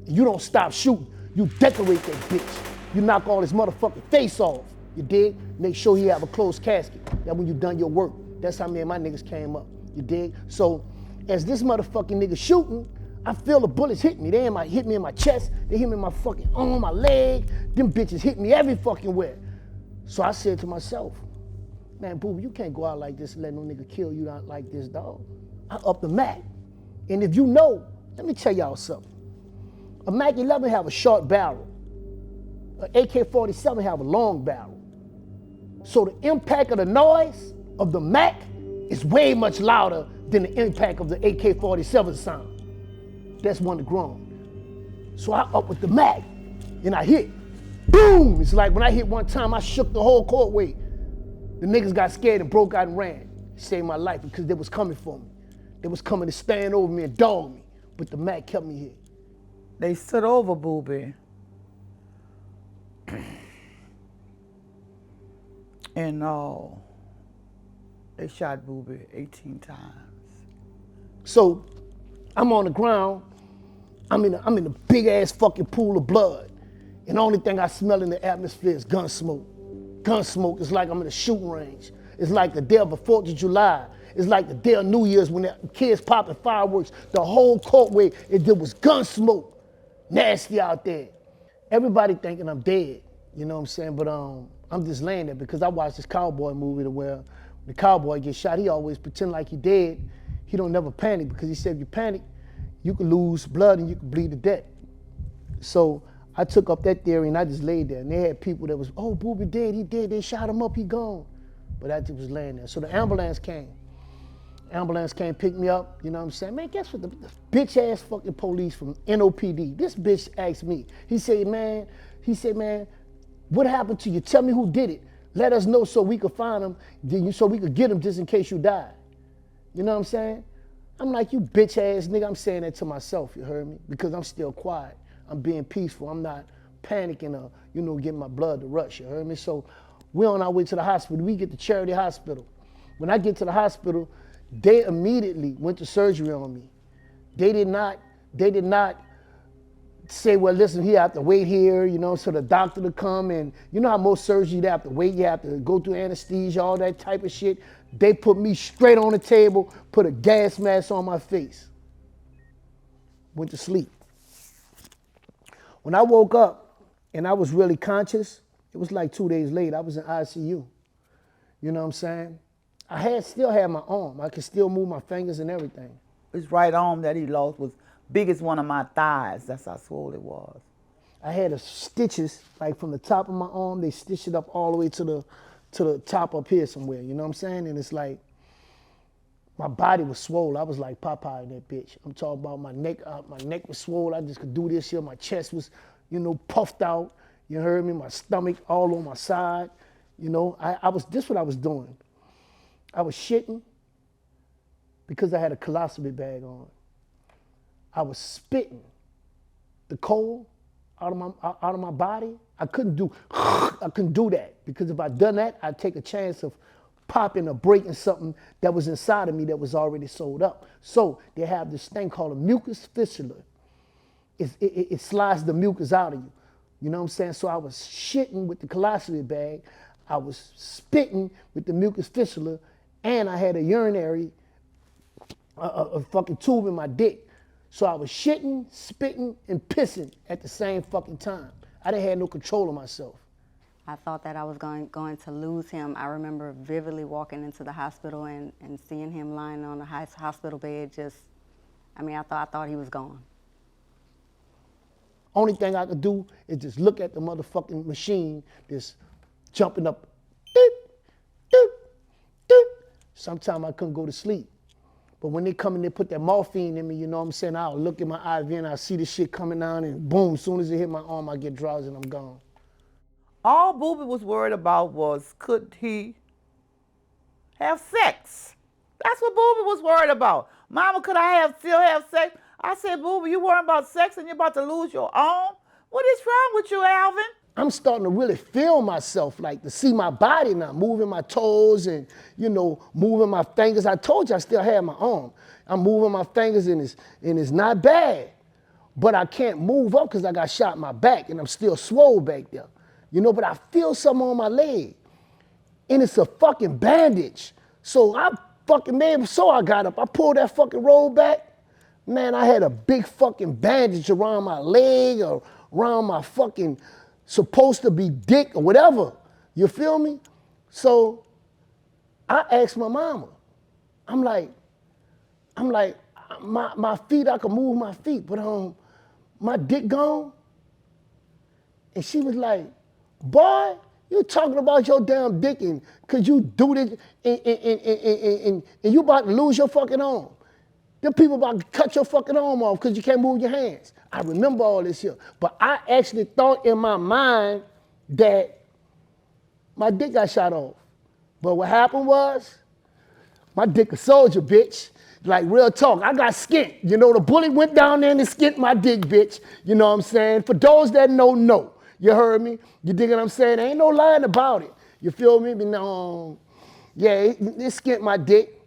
You don't stop shooting. You decorate that bitch. You knock all his motherfucking face off. You dig? Make sure he have a closed casket. That when you done your work. That's how me and my niggas came up. You dig? So as this motherfucking nigga shooting, I feel the bullets hit me. They hit me in my chest. They hit me in my fucking arm, my leg. Them bitches hit me every fucking where. So I said to myself, man, Boobie, you can't go out like this and let no nigga kill you out like this, dog. I up the Mac. And if you know, let me tell y'all something. A Mac 11 have a short barrel. An AK-47 have a long barrel. So the impact of the noise of the Mac is way much louder than the impact of the AK-47 sound. That's one to grown. So I up with the Mac and I hit. Boom! It's like when I hit one time, I shook the whole courtway. The niggas got scared and broke out and ran. Saved my life because they was coming for me. They was coming to stand over me and dog me. But the Mac kept me here. They stood over Boobie. And they shot Boobie 18 times. So I'm on the ground. I'm in a big ass fucking pool of blood. And the only thing I smell in the atmosphere is gun smoke. Gun smoke is like I'm in a shooting range. It's like the day of the 4th of July. It's like the day of New Year's when the kids popping fireworks. The whole courtway, there was gun smoke. Nasty out there. Everybody thinking I'm dead, you know what I'm saying? But I'm just laying there because I watched this cowboy movie where when the cowboy gets shot, he always pretend like he dead. He don't never panic because he said if you panic, you can lose blood and you can bleed to death. So I took up that theory and I just laid there. And they had people that was, oh, Boobie dead, he dead, they shot him up, he gone. But I just was laying there. So the ambulance came. Ambulance came, pick me up, you know what I'm saying? Man, guess what? The bitch ass fucking police from NOPD, this bitch asked me. He said, man, what happened to you? Tell me who did it. Let us know so we could find him, so we could get him just in case you died. You know what I'm saying? I'm like, you bitch ass nigga, I'm saying that to myself, you heard me? Because I'm still quiet. I'm being peaceful. I'm not panicking or, getting my blood to rush, you heard me? So we're on our way to the hospital. We get to Charity Hospital. When I get to the hospital, They immediately went to surgery on me. They did not say, well, listen, he have to wait here, you know, so the doctor to come. And you know how most surgery, they have to wait, you have to go through anesthesia, all that type of shit. They put me straight on the table, put a gas mask on my face. Went to sleep. When I woke up and I was really conscious, it was like 2 days later, I was in ICU. You know what I'm saying? I still had my arm. I could still move my fingers and everything. His right arm that he lost was big as one of my thighs. That's how swole it was. I had stitches, like from the top of my arm, they stitched it up all the way to the top up here somewhere, you know what I'm saying? And it's like, my body was swole. I was like Popeye in that bitch. I'm talking about my neck was swole. I just could do this here. My chest was, you know, puffed out. You heard me? My stomach all on my side. You know, this what I was doing. I was shitting because I had a colostomy bag on. I was spitting the cold out of my body. I couldn't do that because if I'd done that, I'd take a chance of popping or breaking something that was inside of me that was already sewed up. So they have this thing called a mucus fistula. It slides the mucus out of you. You know what I'm saying? So I was shitting with the colostomy bag. I was spitting with the mucus fistula, and I had a urinary, a fucking tube in my dick. So I was shitting, spitting, and pissing at the same fucking time. I didn't have no control of myself. I thought that I was going to lose him. I remember vividly walking into the hospital and seeing him lying on the hospital bed. I thought he was gone. Only thing I could do is just look at the motherfucking machine, just jumping up. Doop, doop, doop. Sometimes I couldn't go to sleep. But when they come and they put that morphine in me, you know what I'm saying? I'll look at my IV and I'll see the shit coming down and boom, as soon as it hit my arm, I get drowsy and I'm gone. All Boobie was worried about was, could he have sex? That's what Boobie was worried about. Mama, could I still have sex? I said, Boobie, you worrying about sex and you're about to lose your arm? What is wrong with you, Alvin? I'm starting to really feel myself, like to see my body now, moving my toes and, you know, moving my fingers. I told you I still had my arm. I'm moving my fingers and it's not bad. But I can't move up because I got shot in my back and I'm still swole back there. You know, but I feel something on my leg. And it's a fucking bandage. So I fucking made, so I got up. I pulled that fucking roll back. Man, I had a big fucking bandage around my leg or around my fucking supposed to be dick or whatever. You feel me? So I asked my mama. I'm like, my feet, I can move my feet, but my dick gone. And she was like, boy, you talking about your damn dick and cause you do this and you about to lose your fucking arm. Them people about to cut your fucking arm off because you can't move your hands. I remember all this here. But I actually thought in my mind that my dick got shot off. But what happened was, my dick a soldier, bitch. Like real talk, I got skint. You know, the bullet went down there and it skint my dick, bitch. You know what I'm saying? For those that know. You heard me? You dig what I'm saying? There ain't no lying about it. You feel me? Yeah, it skint my dick.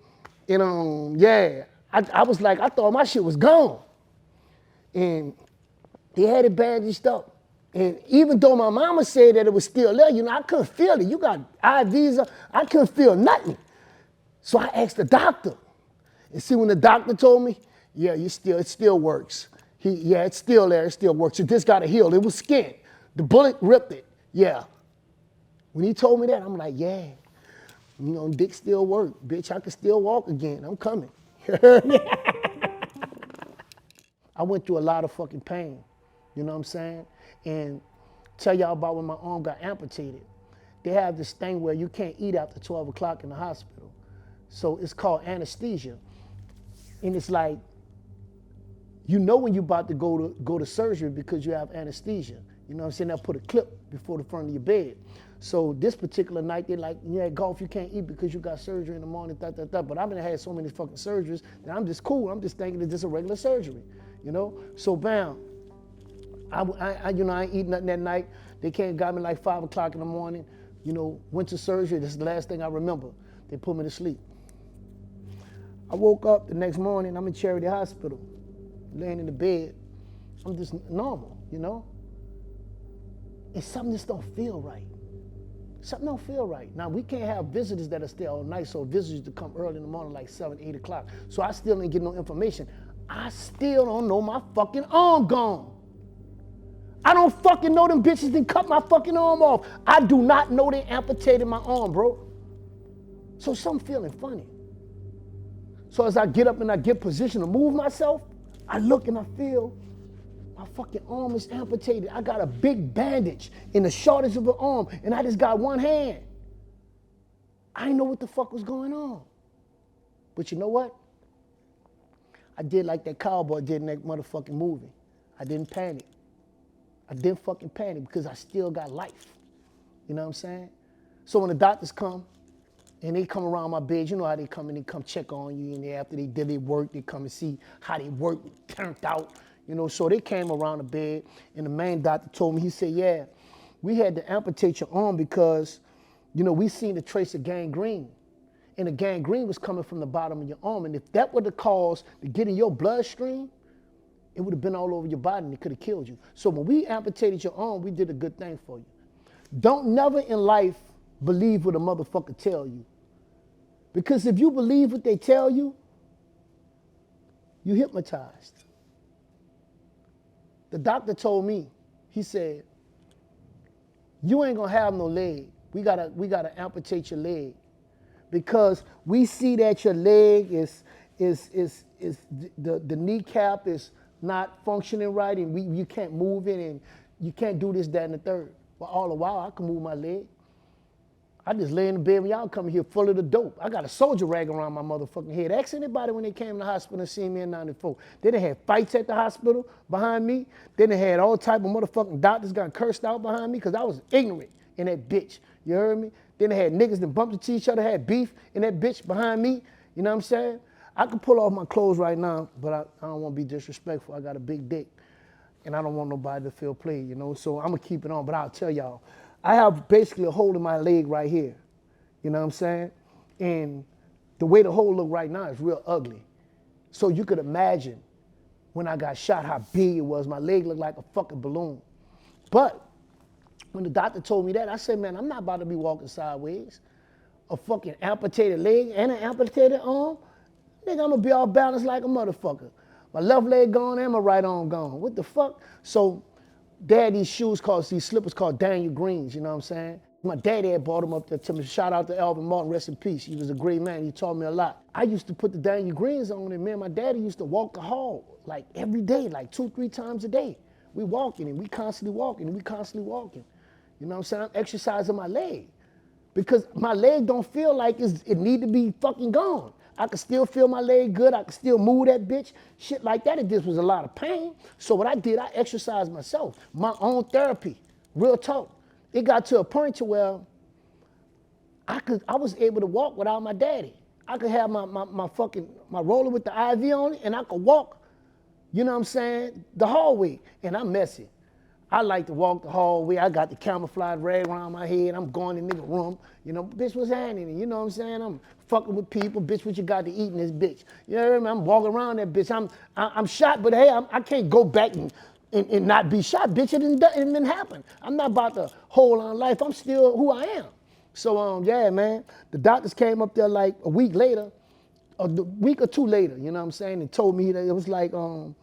And yeah. I was like, I thought my shit was gone. And he had it bandaged up. And even though my mama said that it was still there, you know, I couldn't feel it. You got IVs, I couldn't feel nothing. So I asked the doctor. And see, when the doctor told me, yeah, it still works. It's still there, it still works. It just got to heal. It was skin. The bullet ripped it, yeah. When he told me that, I'm like, yeah, you know, dick still work. Bitch, I can still walk again. I'm coming. I went through a lot of fucking pain, you know what I'm saying? And tell y'all about when my arm got amputated. They have this thing where you can't eat after 12 o'clock in the hospital. So it's called anesthesia. And it's like, you know when you're about to go to surgery because you have anesthesia. You know what I'm saying? They'll put a clip before the front of your bed. So this particular night, they're like, yeah, golf, you can't eat because you got surgery in the morning, But I've been had so many fucking surgeries that I'm just cool. I'm just thinking it's just a regular surgery, you know? So bam, I ain't eating nothing that night. They got me like 5 o'clock in the morning, you know, went to surgery. This is the last thing I remember. They put me to sleep. I woke up the next morning, I'm in Charity Hospital, laying in the bed. I'm just normal, you know? And something just don't feel right. Something don't feel right. Now, we can't have visitors that are stay all night, so visitors to come early in the morning, like 7, 8 o'clock. So I still ain't get no information. I still don't know my fucking arm gone. I don't fucking know them bitches didn't cut my fucking arm off. I do not know they amputated my arm, bro. So something feeling funny. So as I get up and I get position to move myself, I look and I feel my fucking arm is amputated. I got a big bandage in the shortest of the arm, and I just got one hand. I didn't know what the fuck was going on. But you know what? I did like that cowboy did in that motherfucking movie. I didn't panic. I didn't fucking panic because I still got life. You know what I'm saying? So when the doctors come, and they come around my bed, you know how they come and they come check on you, and after they did their work, they come and see how they work turned out. You know, so they came around the bed, and the main doctor told me, he said, yeah, we had to amputate your arm because, you know, we seen the trace of gangrene. And the gangrene was coming from the bottom of your arm. And if that were the cause to get in your bloodstream, it would have been all over your body and it could have killed you. So when we amputated your arm, we did a good thing for you. Don't never in life believe what a motherfucker tell you. Because if you believe what they tell you, you're hypnotized. The doctor told me, he said, you ain't gonna have no leg. We gotta amputate your leg. Because we see that your leg is the kneecap is not functioning right, and you can't move it, and you can't do this, that, and the third. But all the while, I can move my leg. I just lay in the bed when y'all come here full of the dope. I got a soldier rag around my motherfucking head. Ask anybody when they came to the hospital and seen me in 94. They done had fights at the hospital behind me. They done had all type of motherfucking doctors got cursed out behind me because I was ignorant in that bitch. You heard me? Then they had niggas that bumped into each other, had beef in that bitch behind me. You know what I'm saying? I can pull off my clothes right now, but I don't want to be disrespectful. I got a big dick, and I don't want nobody to feel played, you know? So I'm going to keep it on, but I'll tell y'all. I have basically a hole in my leg right here. You know what I'm saying? And the way the hole look right now is real ugly. So you could imagine when I got shot how big it was. My leg looked like a fucking balloon. But when the doctor told me that, I said, man, I'm not about to be walking sideways. A fucking amputated leg and an amputated arm? Nigga, I'm gonna be all balanced like a motherfucker. My left leg gone and my right arm gone. What the fuck? So they had these shoes these slippers called Daniel Greens, you know what I'm saying? My daddy had brought them up there to me. Shout out to Alvin Martin, rest in peace. He was a great man. He taught me a lot. I used to put the Daniel Greens on, and me and my daddy used to walk the hall like every day, like 2-3 times a day. We walking and we constantly walking and we constantly walking. You know what I'm saying? I'm exercising my leg because my leg don't feel like it need to be fucking gone. I can still feel my leg good. I can still move that bitch. Shit like that. It just was a lot of pain. So what I did, I exercised myself. My own therapy. Real talk. It got to a point to where I was able to walk without my daddy. I could have my roller with the IV on it, and I could walk, you know what I'm saying, the hallway. And I'm messy. I like to walk the hallway. I got the camouflage rag around my head. I'm going in the nigga room. You know, bitch, what's happening? You know what I'm saying? I'm fucking with people. Bitch, what you got to eat in this bitch? You know what I mean? I'm walking around that bitch. I'm shot, but hey, I can't go back and not be shot. Bitch, it didn't happen. I'm not about to hold on life. I'm still who I am. So, yeah, man. The doctors came up there like a week later, or the week or two later, you know what I'm saying, and told me that it was like, your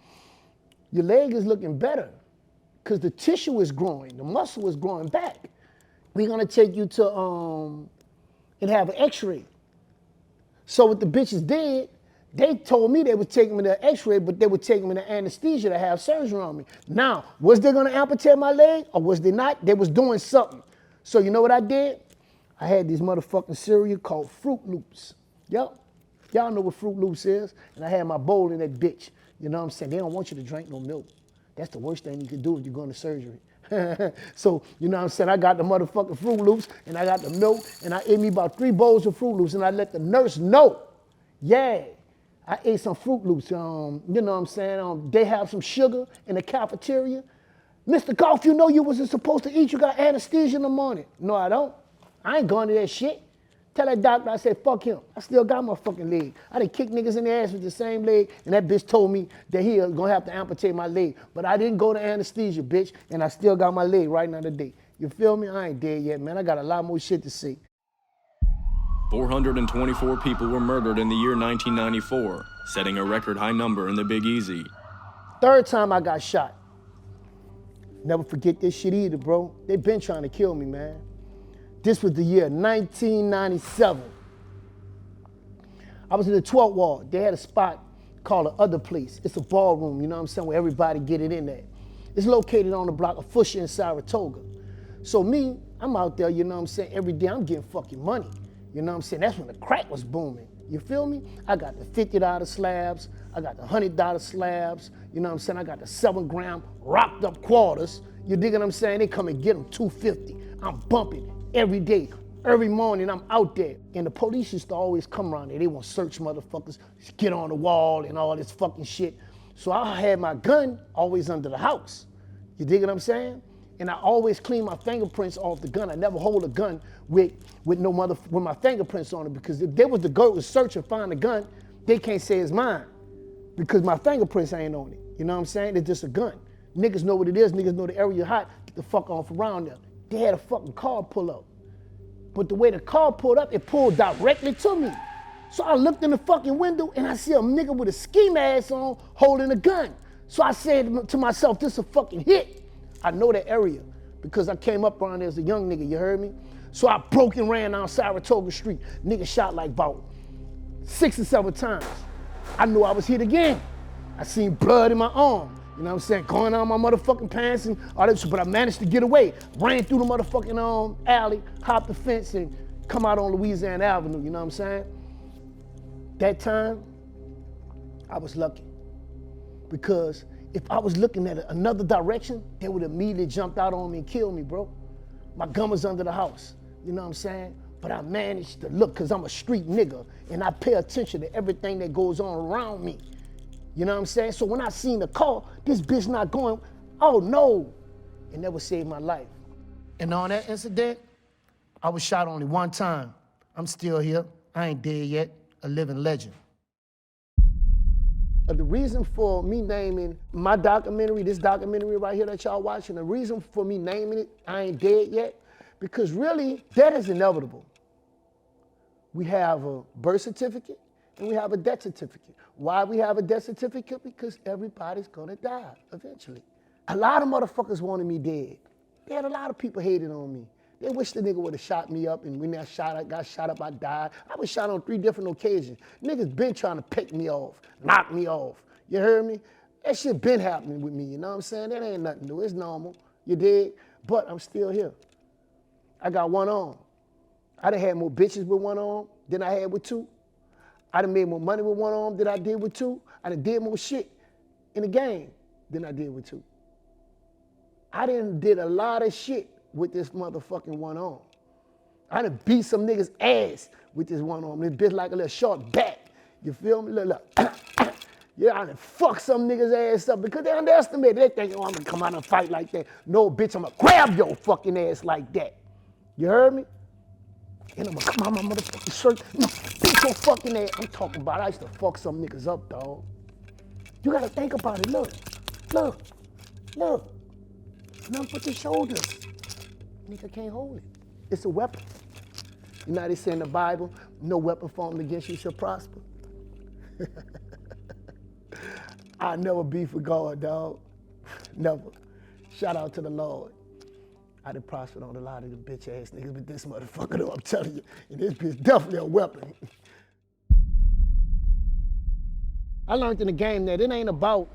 leg is looking better. Because the tissue is growing, the muscle is growing back. We're gonna take you to and have an x-ray. So what the bitches did, they told me they would take me to x-ray, but they would take me to anesthesia to have surgery on me. Now, was they gonna amputate my leg or was they not? They was doing something. So you know what I did? I had these motherfucking cereal called Fruit Loops. Yep, y'all know what Fruit Loops is. And I had my bowl in that bitch. You know what I'm saying? They don't want you to drink no milk. That's the worst thing you can do if you're going to surgery. So, you know what I'm saying? I got the motherfucking Fruit Loops, and I got the milk, and I ate me about 3 bowls of Fruit Loops, and I let the nurse know, yeah, I ate some Fruit Loops. You know what I'm saying? They have some sugar in the cafeteria. Mr. Goff, you know you wasn't supposed to eat. You got anesthesia in the morning. No, I don't. I ain't going to that shit. Tell that doctor I said, fuck him. I still got my fucking leg. I done kicked niggas in the ass with the same leg, and that bitch told me that he was gonna have to amputate my leg. But I didn't go to anesthesia, bitch, and I still got my leg right now today. You feel me? I ain't dead yet, man. I got a lot more shit to say. 424 people were murdered in the year 1994, setting a record high number in the Big Easy. Third time I got shot. Never forget this shit either, bro. They been trying to kill me, man. This was the year 1997. I was in the 12th ward. They had a spot called the Other Place. It's a ballroom, you know what I'm saying, where everybody get it in there. It's located on the block of Fusha in Saratoga. So me, I'm out there, you know what I'm saying, every day I'm getting fucking money. You know what I'm saying? That's when the crack was booming. You feel me? I got the $50 slabs. I got the $100 slabs. You know what I'm saying? I got the 7-gram rocked up quarters. You dig what I'm saying? They come and get them $250. I'm bumping every day. Every morning I'm out there. And the police used to always come around there. They want to search motherfuckers, get on the wall and all this fucking shit. So I had my gun always under the house. You dig what I'm saying? And I always clean my fingerprints off the gun. I never hold a gun with my fingerprints on it, because if they was the girl was search and find the gun, they can't say it's mine because my fingerprints ain't on it. You know what I'm saying? It's just a gun. Niggas know what it is. Niggas know the area hot. Get the fuck off around there. They had a fucking car pull up. But the way the car pulled up, it pulled directly to me. So I looked in the fucking window and I see a nigga with a ski mask on holding a gun. So I said to myself, this is a fucking hit. I know that area because I came up around there as a young nigga, you heard me? So I broke and ran down Saratoga Street. Nigga shot like about 6 or 7 times. I knew I was hit again. I seen blood in my arm, you know what I'm saying? Going down my motherfucking pants and all that shit, but I managed to get away. Ran through the motherfucking alley, hopped the fence and come out on Louisiana Avenue, you know what I'm saying? That time, I was lucky because if I was looking at another direction, they would immediately jumped out on me and killed me, bro. My gun was under the house, you know what I'm saying? But I managed to look, because I'm a street nigga, and I pay attention to everything that goes on around me. You know what I'm saying? So when I seen the car, this bitch not going, oh no, it never saved my life. And on that incident, I was shot only one time. I'm still here, I ain't dead yet, a living legend. The reason for me naming my documentary, this documentary right here that y'all watching, the reason for me naming it, I Ain't Dead Yet, because really, death is inevitable. We have a birth certificate and we have a death certificate. Why we have a death certificate? Because everybody's gonna die eventually. A lot of motherfuckers wanted me dead. They had a lot of people hating on me. They wish the nigga would have shot me up, and when I got shot up, I died. I was shot on 3 different occasions. Niggas been trying to pick me off, knock me off. You heard me? That shit been happening with me, you know what I'm saying? That ain't nothing new, it's normal, you dig? But I'm still here. I got one arm. I done had more bitches with one arm than I had with 2. I done made more money with one arm than I did with 2. I done did more shit in the game than I did with 2. I done did a lot of shit with this motherfucking one arm. I done beat some niggas' ass with this one arm. This bitch like a little short bat. You feel me? Look. Yeah, I done fuck some niggas' ass up because they underestimate. They think, oh, I'm gonna come out and fight like that. No, bitch, I'm gonna grab your fucking ass like that. You heard me? And I'm gonna come out my motherfucking shirt, beat your fucking ass. I'm talking about I used to fuck some niggas up, dog. You gotta think about it. Look. Nothing but the shoulders. Nigga can't hold it. It's a weapon. You know how they say in the Bible, no weapon formed against you shall prosper. I'll never be for God, dog. Never. Shout out to the Lord. I done prospered on a lot of the bitch ass niggas, but this motherfucker though, I'm telling you, and this bitch definitely a weapon. I learned in the game that it ain't about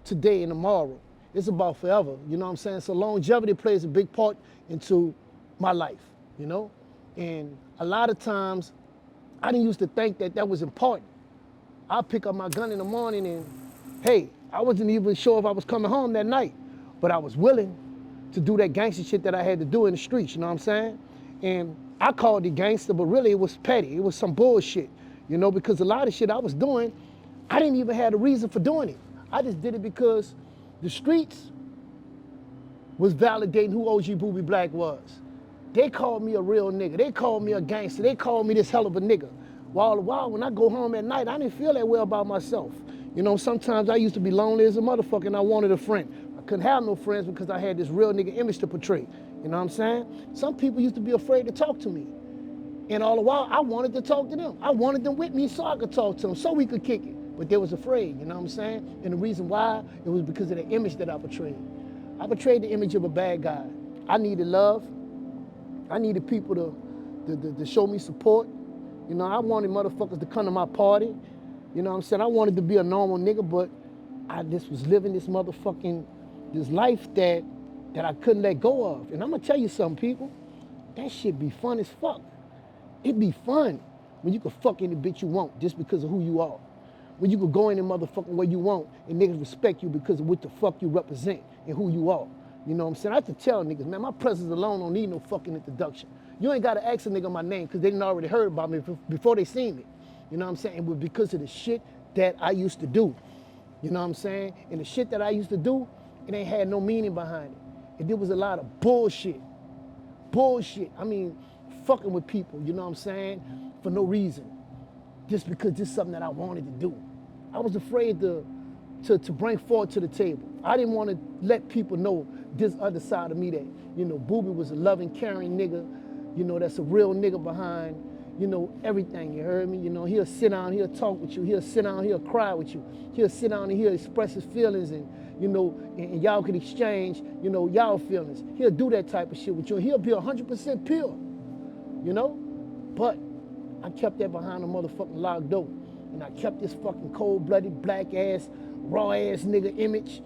today and tomorrow. It's about forever, you know what I'm saying? So longevity plays a big part into my life, you know? And a lot of times, I didn't used to think that that was important. I'd pick up my gun in the morning and, hey, I wasn't even sure if I was coming home that night, but I was willing to do that gangster shit that I had to do in the streets, you know what I'm saying? And I called it gangster, but really it was petty. It was some bullshit, you know, because a lot of shit I was doing, I didn't even have a reason for doing it. I just did it because the streets was validating who OG Boobie Black was. They called me a real nigga. They called me a gangster. They called me this hell of a nigga. Well, all the while, when I go home at night, I didn't feel that way about myself. You know, sometimes I used to be lonely as a motherfucker and I wanted a friend. I couldn't have no friends because I had this real nigga image to portray. You know what I'm saying? Some people used to be afraid to talk to me. And all the while, I wanted to talk to them. I wanted them with me so I could talk to them, so we could kick it. But they was afraid, you know what I'm saying? And the reason why, it was because of the image that I portrayed. I portrayed the image of a bad guy. I needed love. I needed people to show me support. You know, I wanted motherfuckers to come to my party. You know what I'm saying? I wanted to be a normal nigga, but I just was living this motherfucking, this life that I couldn't let go of. And I'm gonna tell you something, people. That shit be fun as fuck. It be fun when you can fuck any bitch you want just because of who you are. When you can go in the motherfucking way you want and niggas respect you because of what the fuck you represent and who you are. You know what I'm saying? I have to tell niggas, man, my presence alone don't need no fucking introduction. You ain't gotta ask a nigga my name because they done already heard about me before they seen me. You know what I'm saying? It was because of the shit that I used to do. You know what I'm saying? And the shit that I used to do, it ain't had no meaning behind it. And there was a lot of bullshit. Bullshit. I mean, fucking with people, you know what I'm saying? For no reason. Just because this is something that I wanted to do. I was afraid to bring forward to the table. I didn't want to let people know this other side of me that, you know, Boobie was a loving, caring nigga, you know, that's a real nigga behind, you know, everything, you heard me? You know, he'll sit down, he'll talk with you, he'll sit down, he'll cry with you, he'll sit down and he'll express his feelings and, you know, and y'all could exchange, you know, y'all feelings. He'll do that type of shit with you and he'll be 100% pure, you know? But I kept that behind a motherfucking locked door. And I kept this fucking cold-blooded, black-ass, raw-ass nigga image.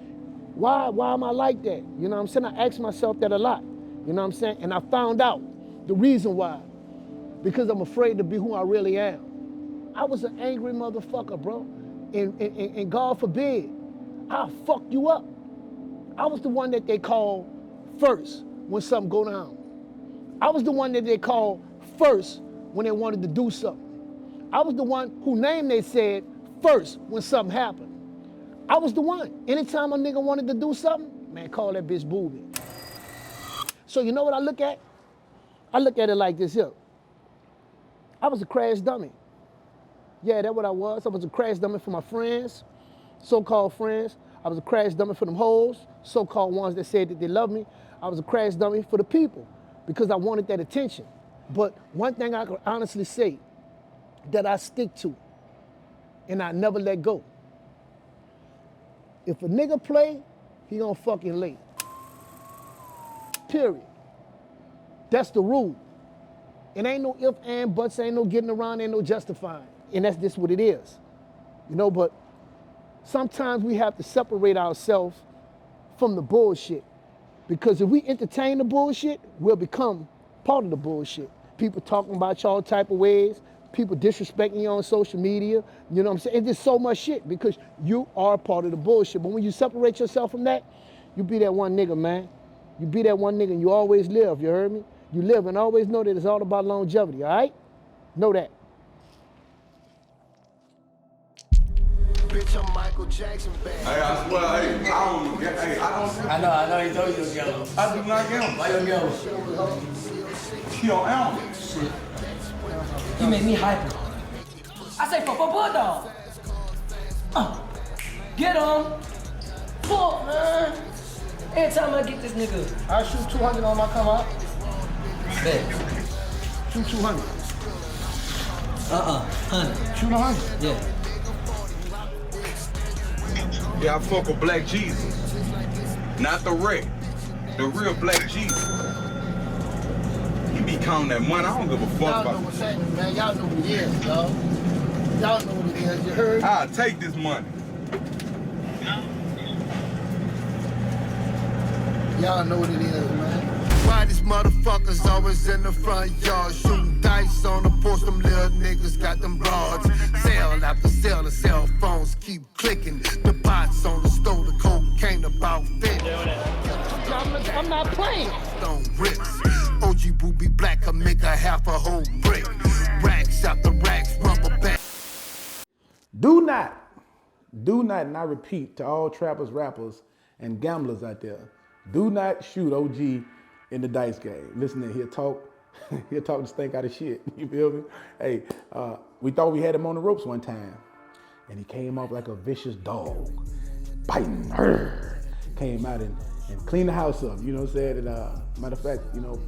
Why am I like that? You know what I'm saying? I asked myself that a lot. You know what I'm saying? And I found out the reason why. Because I'm afraid to be who I really am. I was an angry motherfucker, bro. And God forbid, I'll fuck you up. I was the one that they call first when something go down. I was the one that they call first when they wanted to do something. I was the one whose name they said first when something happened. I was the one. Anytime a nigga wanted to do something, man, call that bitch Boobie. So you know what I look at? I look at it like this here. I was a crash dummy. Yeah, that's what I was. I was a crash dummy for my friends, so-called friends. I was a crash dummy for them hoes, so-called ones that said that they love me. I was a crash dummy for the people because I wanted that attention. But one thing I can honestly say that I stick to and I never let go. If a nigga play, he gonna fucking lay. Period. That's the rule. It ain't no if and buts, ain't no getting around, ain't no justifying. And that's just what it is. You know, but sometimes we have to separate ourselves from the bullshit. Because if we entertain the bullshit, we'll become part of the bullshit. People talking about y'all type of ways, people disrespecting you on social media, you know what I'm saying? It's just so much shit because you are part of the bullshit. But when you separate yourself from that, you be that one nigga, man. You be that one nigga and you always live, you heard me? You live and always know that it's all about longevity, all right? Know that. Bitch, I'm Michael Jackson, bad. Hey, I swear, I don't. I know, he told you to gamble. I do not gamble. Why you gamble? He don't gamble. Shit. You make me hyper. I say for Bulldog. Get him. Fuck, man. Every time I get this nigga. I shoot 200 on my come out. Bet. Shoot 200. 100. Shoot 100. Yeah. Yeah, I fuck with Black Jesus. Not the wreck. The real Black Jesus. He be counting that money. I don't give a fuck Y'all about know what's happening, man. Y'all know what it is, y'all. Y'all know what it is, you heard? I'll take this money. Y'all know what it is, man. Why these motherfuckers always in the front yard shooting dice on the porch? Them little niggas got them broads. Sale after sale, the cell phones keep clicking. The pots on the stove, the cocaine about fit. I'm not playing. Stone rips. OG Boobie Black can make a half a whole brick. Racks after racks, rubber band. Do not, and I repeat to all trappers, rappers, and gamblers out there, do not shoot OG in the dice game. Listening, he'll talk the stink out of shit. You feel me? Hey, we thought we had him on the ropes one time, and he came off like a vicious dog, biting. Came out and cleaned the house up. You know what I'm saying? And matter of fact, you know,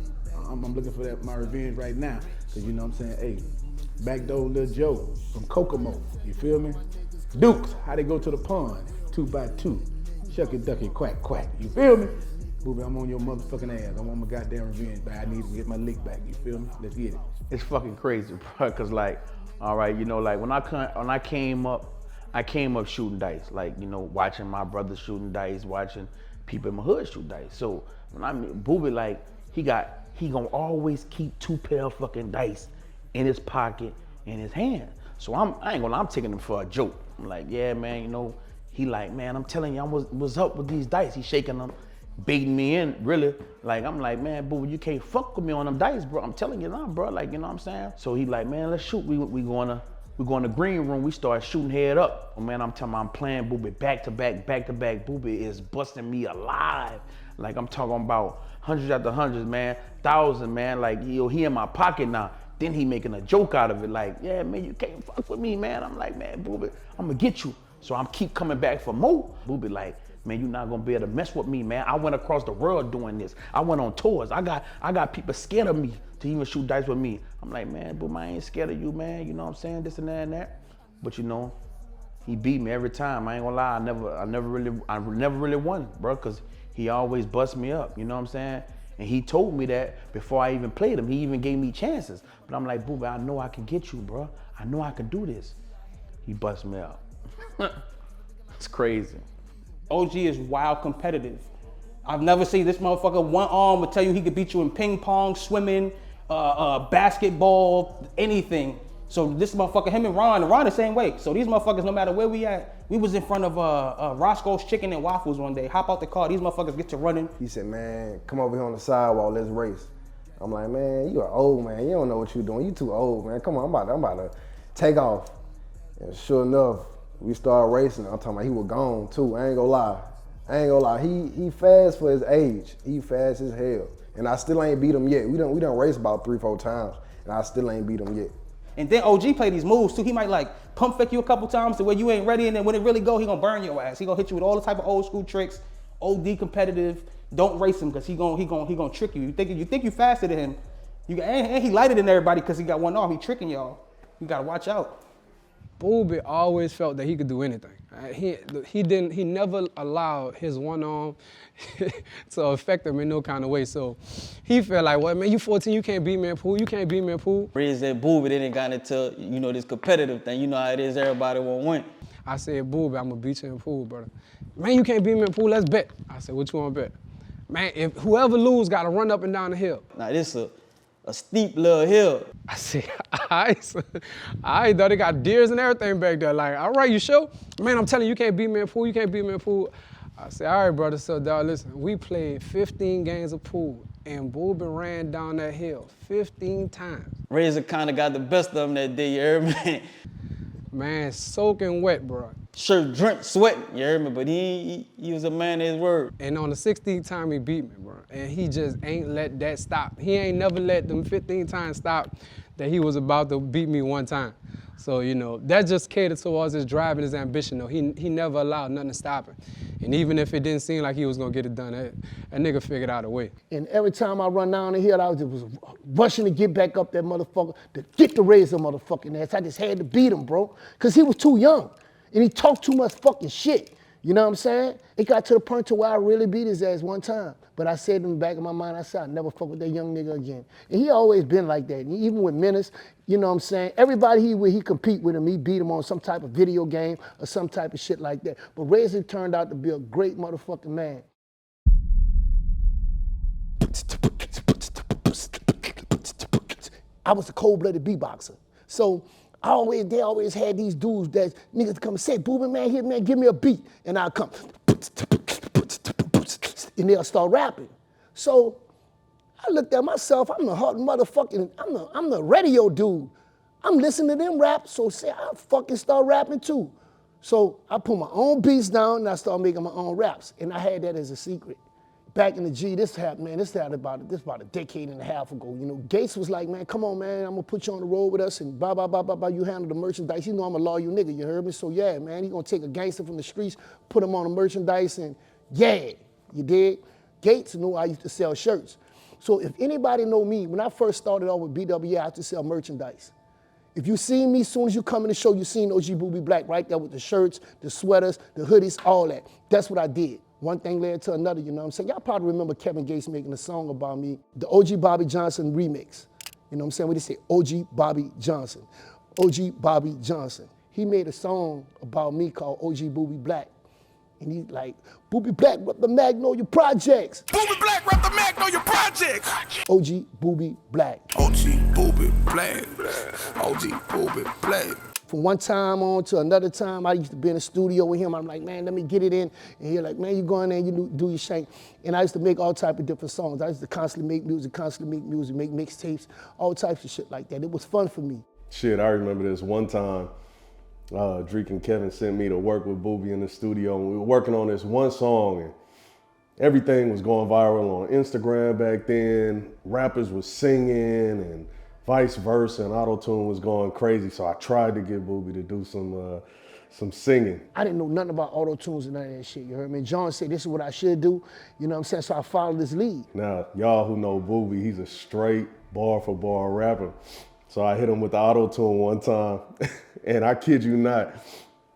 I'm looking for my revenge right now, cause you know what I'm saying. Hey, backdoor Lil Joe from Kokomo. You feel me? Dukes, how they go to the pond, 2 by 2. Shucky ducky quack quack. You feel me? Boobie, I'm on your motherfucking ass. I want my goddamn revenge back. I need to get my lick back. You feel me? Let's get it. It's fucking crazy, bro. Cause like, all right, you know, like when I came up shooting dice. Like, you know, watching my brother shooting dice, watching people in my hood shoot dice. So when I meet Boobie, like he gonna always keep 2 pair of fucking dice in his pocket, in his hand. So I'm taking him for a joke. I'm like, yeah, man, you know, he like, man, I'm telling you, what's up with these dice? He shaking them, baiting me in, really. Like, I'm like, man, boo, you can't fuck with me on them dice, bro. I'm telling you now, bro, like, you know what I'm saying? So he like, man, let's shoot. We going to green room. We start shooting head up. Oh, man, I'm telling you, I'm playing Boobie back to back. Boobie is busting me alive. Like, I'm talking about hundreds after hundreds, man, thousands, man. Like, he in my pocket now. Then he making a joke out of it, like, yeah, man, you can't fuck with me, man. I'm like, man, Boobie, I'm gonna get you. So I'm keep coming back for more. Boobie like, man, you're not gonna be able to mess with me, man. I went across the world doing this. I went on tours. I got people scared of me to even shoot dice with me. I'm like, man, Boobie, I ain't scared of you, man. You know what I'm saying? This and that and that. But you know, he beat me every time. I ain't gonna lie, I never really won, bro, cause he always bust me up. You know what I'm saying? And he told me that before I even played him. He even gave me chances. But I'm like, Boobie, I know I can get you, bro. I know I can do this. He bust me out. It's crazy. OG is wild competitive. I've never seen this motherfucker, one arm would tell you he could beat you in ping pong, swimming, basketball, anything. So this motherfucker, him and Ron the same way. So these motherfuckers, no matter where we at, we was in front of Roscoe's Chicken and Waffles one day. Hop out the car, these motherfuckers get to running. He said, man, come over here on the sidewalk, let's race. I'm like, man, you are old, man. You don't know what you're doing. You too old, man. Come on, I'm about to take off. And sure enough, we started racing. I'm talking about he was gone too. I ain't gonna lie. He fast for his age. He fast as hell. And I still ain't beat him yet. We done raced about 3-4 times, and I still ain't beat him yet. And then OG play these moves too. He might like pump fake you a couple times to where you ain't ready, and then when it really go, he gonna burn your ass. He gonna hit you with all the type of old school tricks, OD competitive. Don't race him because he gonna trick you. You think you faster than him. And he lighter than everybody because he got one arm. He tricking y'all. You gotta watch out. Boobie always felt that he could do anything. He never allowed his one arm to affect him in no kind of way. So he felt like, well, man, you 14, you can't beat me in pool, you can't beat me in pool. Raised that Boobie, they didn't got into, you know, this competitive thing. You know how it is, everybody won't win. I said, Boobie, I'm gonna beat you in pool, brother. Man, you can't beat me in pool, let's bet. I said, what you wanna bet? Man, if whoever lose gotta run up and down the hill. Now this a steep little hill. I said, I thought they got deers and everything back there. Like, all right, you sure? Man, I'm telling you, you can't beat me in pool, you can't beat me in pool. I said, all right, brother, so dog, listen, we played 15 games of pool and Boobie ran down that hill 15 times. Razor kind of got the best of him that day, you heard me? Man, soaking wet, bro. Shirt drenched, sweating, you heard me? But he was a man of his word. And on the 16th time, he beat me, bro. And he just ain't let that stop. He ain't never let them 15 times stop that he was about to beat me one time. So, you know, that just catered towards his drive and his ambition, though. He never allowed nothing to stop him. And even if it didn't seem like he was gonna get it done, that nigga figured out a way. And every time I run down the hill, I was rushing to get back up that motherfucker, to get the Razor motherfucking ass. I just had to beat him, bro, because he was too young. And he talked too much fucking shit. You know what I'm saying? It got to the point to where I really beat his ass one time. But I said in the back of my mind, I said, I'll never fuck with that young nigga again. And he always been like that. And even with Menace, you know what I'm saying? Everybody he compete with him, he beat him on some type of video game or some type of shit like that. But Razor turned out to be a great motherfucking man. I was a cold-blooded beatboxer. So they always had these dudes that niggas come and say, Boobie, man, here, man, give me a beat. And I'll come, and they'll start rapping. So I looked at myself, I'm the hot motherfucking, I'm the radio dude. I'm listening to them rap, so say I fucking start rapping too. So I put my own beats down and I started making my own raps. And I had that as a secret. back in the G, this happened about a decade and a half ago. You know, Gates was like, man, come on, man, I'm gonna put you on the road with us and blah, blah, blah, blah, blah, you handle the merchandise. You know I'm a loyal nigga, you heard me? So yeah, man, he gonna take a gangster from the streets, put him on the merchandise and yeah, you dig? Gates knew I used to sell shirts. So if anybody know me, when I first started off with BWA, I used to sell merchandise. If you seen me, as soon as you come in the show, you seen OG Boobie Black right there with the shirts, the sweaters, the hoodies, all that. That's what I did. One thing led to another, you know what I'm saying? Y'all probably remember Kevin Gates making a song about me, the OG Bobby Johnson remix. You know what I'm saying? What they say, OG Bobby Johnson. OG Bobby Johnson. He made a song about me called OG Boobie Black. And he's like, Boobie Black rep the Magnolia Projects. Boobie Black rep the Magnolia Projects. OG Boobie Black. OG Boobie Black. OG Boobie Black. From one time on to another time, I used to be in the studio with him. I'm like, man, let me get it in. And he's like, man, you go in there and you do your shank. And I used to make all type of different songs. I used to constantly make music, make mixtapes, all types of shit like that. It was fun for me. Shit, I remember this one time, Drake and Kevin sent me to work with Boobie in the studio, and we were working on this one song, and everything was going viral on Instagram back then. Rappers was singing and vice versa, and auto-tune was going crazy. So I tried to get Boobie to do some singing. I didn't know nothing about auto-tunes and none of that shit, you heard me? John said this is what I should do, you know what I'm saying? So I followed this lead. Now, y'all who know Boobie, he's a straight bar for bar rapper. So I hit him with the auto-tune one time, and I kid you not,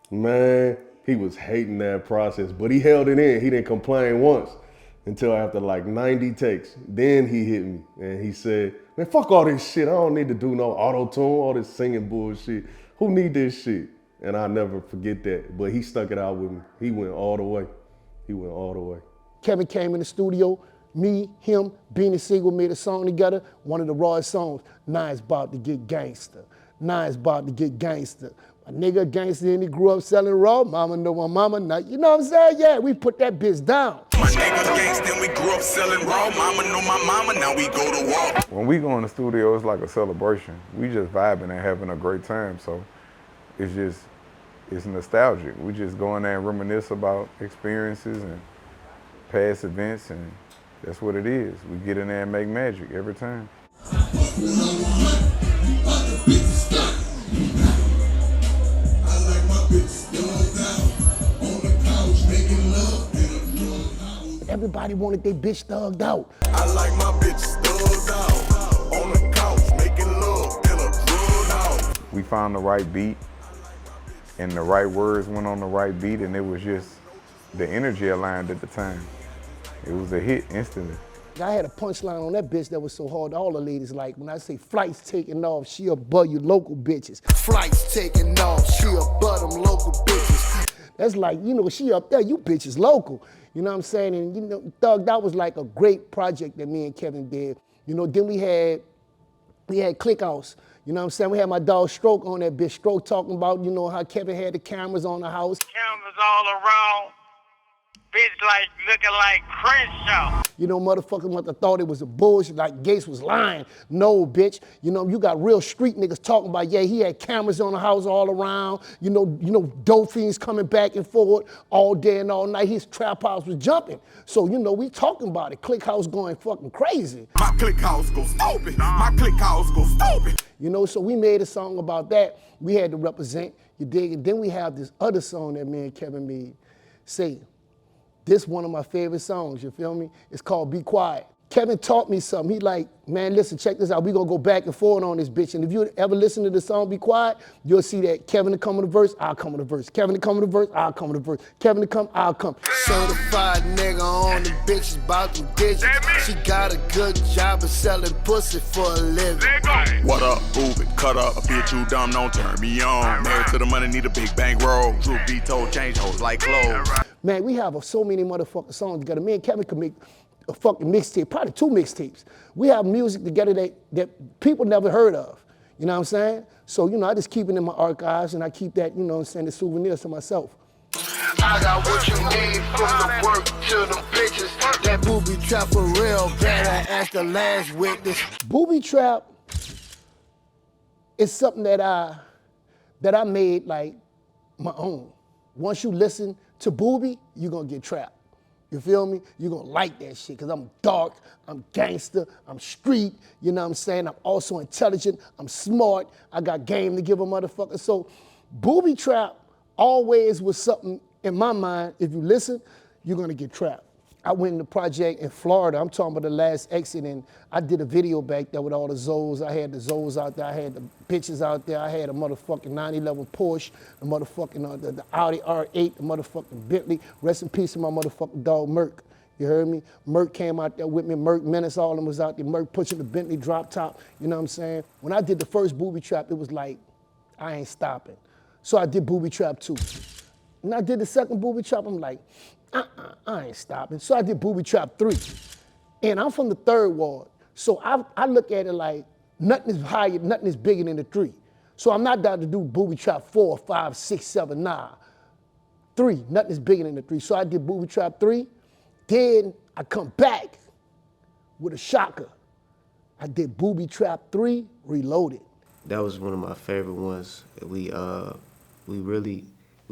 man, he was hating that process, but he held it in. He didn't complain once until after like 90 takes. Then he hit me, and he said, man, fuck all this shit. I don't need to do no auto-tune, all this singing bullshit. Who need this shit? And I'll never forget that, but he stuck it out with me. He went all the way. He went all the way. Kevin came in the studio, me, him, Beanie Siegel made a song together, one of the rawest songs. Now it's about to get gangster. Now it's about to get gangster. A nigga gangster and he grew up selling raw. Mama know my mama not. You know what I'm saying? Yeah, we put that bitch down. My nigga gangster and we grew up selling raw. Mama know my mama, now we go to war. When we go in the studio, it's like a celebration. We just vibing and having a great time. So it's nostalgic. We just go in there and reminisce about experiences and past events, and that's what it is. We get in there and make magic every time. Everybody wanted their bitch thugged out. I like my bitch thugged out. On the couch, making love in a drug house. We found the right beat, and the right words went on the right beat, and it was just, the energy aligned at the time. It was a hit instantly. I had a punchline on that bitch that was so hard. All the ladies like, when I say flights taking off, she'll butt you local bitches. Flights taking off, she'll butt them local bitches. That's like, you know, she up there, you bitches local. You know what I'm saying? And you know, Thugged Out was like a great project that me and Kevin did. You know, then we had Click House. You know what I'm saying? We had my dog Stroke on that bitch. Stroke talking about, you know, how Kevin had the cameras on the house. Cameras all around. Bitch like looking like Crenshaw. You know, motherfuckers must have thought it was a bullshit, like Gates was lying. No, bitch. You know, you got real street niggas talking about, yeah, he had cameras on the house all around. You know, dope fiends coming back and forward all day and all night. His trap house was jumping. So, you know, we talking about it. Click House going fucking crazy. My Click House goes stupid. My Click House goes stupid. You know, so we made a song about that. We had to represent, you dig? And then we have this other song that me and Kevin made, Say. This one of my favorite songs, you feel me? It's called Be Quiet. Kevin taught me something. He like, man, listen, check this out. We gonna go back and forth on this bitch. And if you ever listen to the song Be Quiet, you'll see that Kevin to come with the verse, I'll come with the verse. Kevin to come with the verse, I'll come with the verse. Kevin to come, I'll come. Certified nigga on the bitches about them digits. She got a good job of selling pussy for a living. What up, Boobie? Cut up, a bitch you dumb, don't turn me on. Married to the money, need a big bang roll. Drew be told change hoes like clothes. Man, we have so many motherfucking songs together. Me and Kevin could make a fucking mixtape, probably 2 mixtapes. We have music together that people never heard of. You know what I'm saying? So, you know, I just keep it in my archives and I keep that, you know what I'm saying, the souvenirs to myself. I got what you need from the work to them bitches. That Boobie Trap for real, better ask the last witness. Boobie Trap is something that I made like my own. Once you listen to Boobie, you're gonna get trapped. You feel me? You're gonna like that shit, cause I'm dark, I'm gangster, I'm street, you know what I'm saying? I'm also intelligent, I'm smart, I got game to give a motherfucker. So Boobie Trap always was something in my mind, if you listen, you're gonna get trapped. I went in the project in Florida, I'm talking about the last exit, and I did a video back there with all the Zoes. I had the Zoes out there, I had the bitches out there, I had a motherfucking 911 Porsche, the motherfucking the Audi R8, the motherfucking Bentley. Rest in peace to my motherfucking dog Merc. You heard me? Merc came out there with me, Merc Menace, all of them was out there, Merc pushing the Bentley drop top, you know what I'm saying? When I did the first Boobie Trap, it was like, I ain't stopping. So I did Boobie Trap 2. When I did the second Boobie Trap, I'm like, I ain't stopping. So I did Boobie Trap 3. And I'm from the 3rd ward. So I look at it like nothing is higher, nothing is bigger than the 3. So I'm not down to do Boobie Trap 4, 5, 6, 7, nah. 3, nothing is bigger than the 3. So I did Boobie Trap 3. Then I come back with a shocker. I did Boobie Trap 3 Reloaded. That was one of my favorite ones. We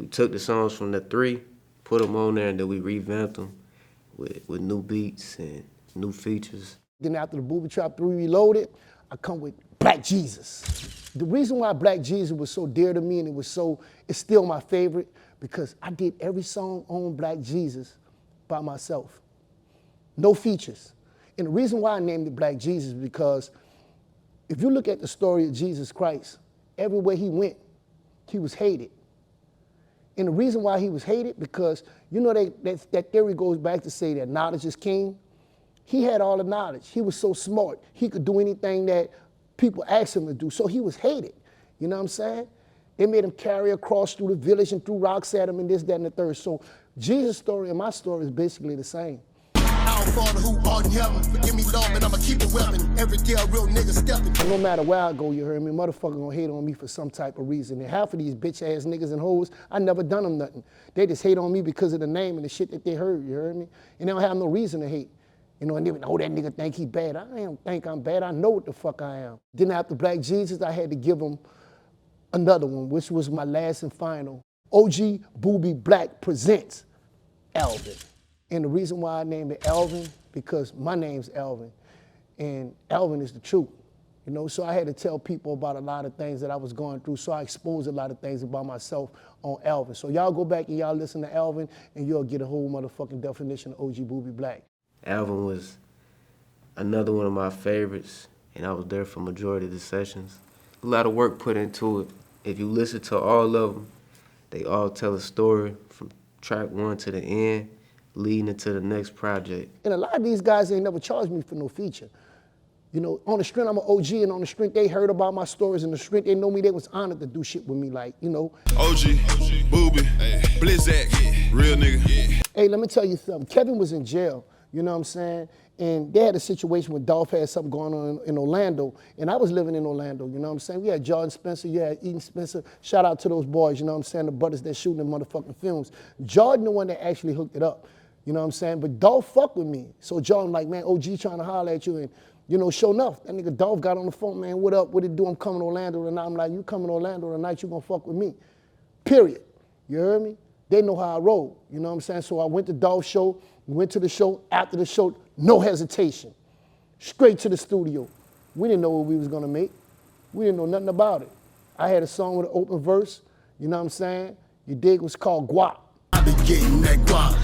took the songs from the 3, put them on there, and then we revamped them with new beats and new features. Then after the Boobie Trap 3 Reloaded, I come with Black Jesus. The reason why Black Jesus was so dear to me and it's still my favorite, because I did every song on Black Jesus by myself. No features. And the reason why I named it Black Jesus is because if you look at the story of Jesus Christ, everywhere he went, he was hated. And the reason why he was hated, because you know that theory goes back to say that knowledge is king. He had all the knowledge. He was so smart. He could do anything that people asked him to do. So he was hated. You know what I'm saying? They made him carry a cross through the village and threw rocks at him and this, that, and the third. So Jesus' story and my story is basically the same. Our Father who art in heaven, forgive me, Lord, but I'ma keep it weapon. Every day a real nigga stepping. No matter where I go, you heard me, motherfucker gonna hate on me for some type of reason. And half of these bitch ass niggas and hoes, I never done them nothing. They just hate on me because of the name and the shit that they heard, you heard me? And they don't have no reason to hate. You know, and they would, oh, that nigga think he bad. I don't think I'm bad, I know what the fuck I am. Then after Black Jesus, I had to give him another one, which was my last and final. OG Boobie Black presents Alvin. And the reason why I named it Alvin, because my name's Alvin, and Alvin is the truth. You know, so I had to tell people about a lot of things that I was going through, so I exposed a lot of things about myself on Alvin. So y'all go back and y'all listen to Alvin, and you'll get a whole motherfucking definition of OG Boobie Black. Alvin was another one of my favorites, and I was there for majority of the sessions. A lot of work put into it. If you listen to all of them, they all tell a story from track 1 to the end, leading into the next project. And a lot of these guys ain't never charged me for no feature. You know, on the strength I'm an OG, and on the strength they heard about my stories, and the strength they know me, they was honored to do shit with me, like, you know. OG, Boobie, Blizzak, real nigga. Hey, let me tell you something. Kevin was in jail, you know what I'm saying? And they had a situation where Dolph had something going on in Orlando, and I was living in Orlando, you know what I'm saying? We had Jordan Spencer, you had Eden Spencer. Shout out to those boys, you know what I'm saying? The brothers that shooting the motherfucking films. Jordan the one that actually hooked it up, you know what I'm saying? But Dolph fucked with me. So Jordan like, man, OG trying to holler at you, and you know, sure enough, that nigga Dolph got on the phone, man, what up, what it do? I'm coming to Orlando tonight. I'm like, you coming to Orlando tonight, you gonna fuck with me, period. You heard me? They know how I roll, you know what I'm saying? So I went to Dolph's show, went to the show, after the show, no hesitation, straight to the studio. We didn't know what we was gonna make. We didn't know nothing about it. I had a song with an open verse, you know what I'm saying? You dig, it was called Guap. I be getting that guap.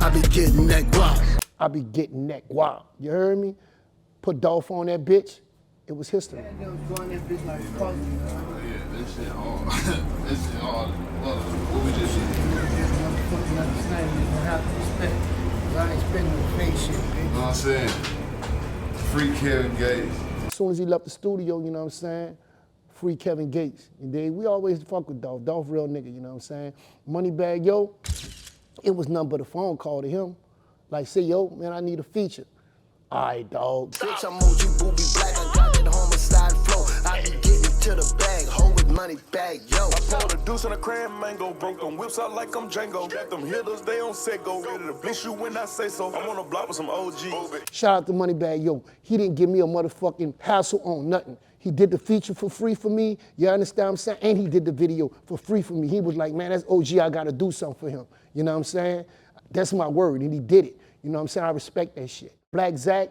I be getting that guap. I be getting that guap, you heard me? Put Dolph on that bitch, it was history. Yeah, this shit hard. This shit hard. What we just I ain't spending no fake shit. You know what I'm saying? Free Kevin Gates. As soon as he left the studio, you know what I'm saying? Free Kevin Gates. And we always fuck with Dolph. Dolph real nigga, you know what I'm saying? Moneybag Yo, it was nothing but a phone call to him. Like, say, yo, man, I need a feature. All right, dog. Bitch, I'm OG Boobie Black. I got that homicide flow. I be getting to the bag, hold with money bag, yo. I poured a deuce in a cran mango, broke them whips out like I'm Django. Got them hitters, they on set, go ready to blitz you when I say so. I'm on a block with some OGs. Shout out to Moneybag Yo. He didn't give me a motherfucking hassle on nothing. He did the feature for free for me, you understand what I'm saying? And he did the video for free for me. He was like, man, that's OG, I gotta do something for him. You know what I'm saying? That's my word, and he did it. You know what I'm saying? I respect that shit. Black Zach,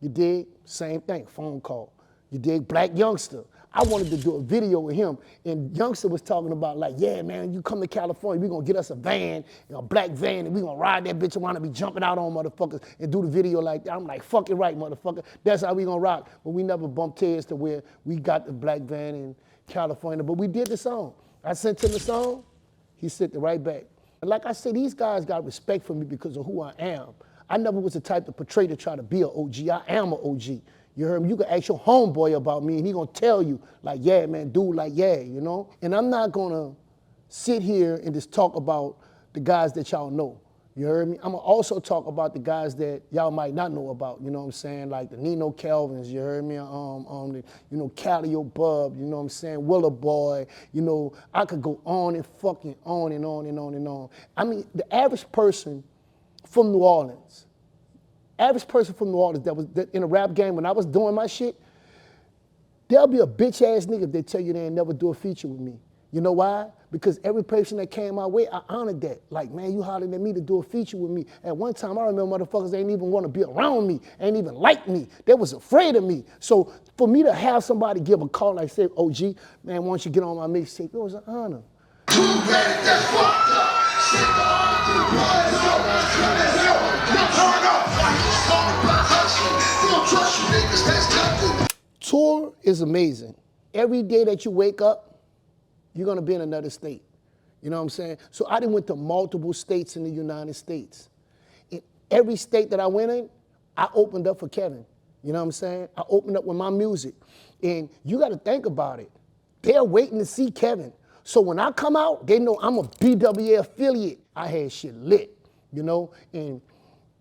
you dig? Same thing, phone call. You dig? Black Youngster. I wanted to do a video with him, and Youngster was talking about like, yeah, man, you come to California, we gonna get us a van, a black van, and we gonna ride that bitch around and be jumping out on motherfuckers and do the video like that. I'm like, fuck it right, motherfucker. That's how we gonna rock. But we never bumped heads to where we got the black van in California, but we did the song. I sent him the song, he sent it right back. And like I said, these guys got respect for me because of who I am. I never was the type to portray to try to be an OG. I am an OG. You heard me? You can ask your homeboy about me and he gonna tell you, like, yeah, man, dude, like, yeah, you know? And I'm not gonna sit here and just talk about the guys that y'all know. You heard me? I'm gonna also talk about the guys that y'all might not know about, you know what I'm saying? Like the Nino Calvins, you heard me? Calio Bub, you know what I'm saying? Willa Boy, you know, I could go on and fucking on and on and on and on. I mean, the average person from New Orleans that was in a rap game when I was doing my shit, there'll be a bitch ass nigga if they tell you they ain't never do a feature with me. You know why? Because every person that came my way, I honored that. Like, man, you hollered at me to do a feature with me. At one time, I remember motherfuckers ain't even want to be around me, ain't even like me. They was afraid of me. So for me to have somebody give a call like, say, OG, man, why don't you get on my mixtape? It was an honor. Tour is amazing. Every day that you wake up, you're gonna be in another state. You know what I'm saying? So I done went to multiple states in the United States. In every state that I went in, I opened up for Kevin. You know what I'm saying? I opened up with my music. And you gotta think about it. They're waiting to see Kevin. So when I come out, they know I'm a BWA affiliate. I had shit lit, you know? And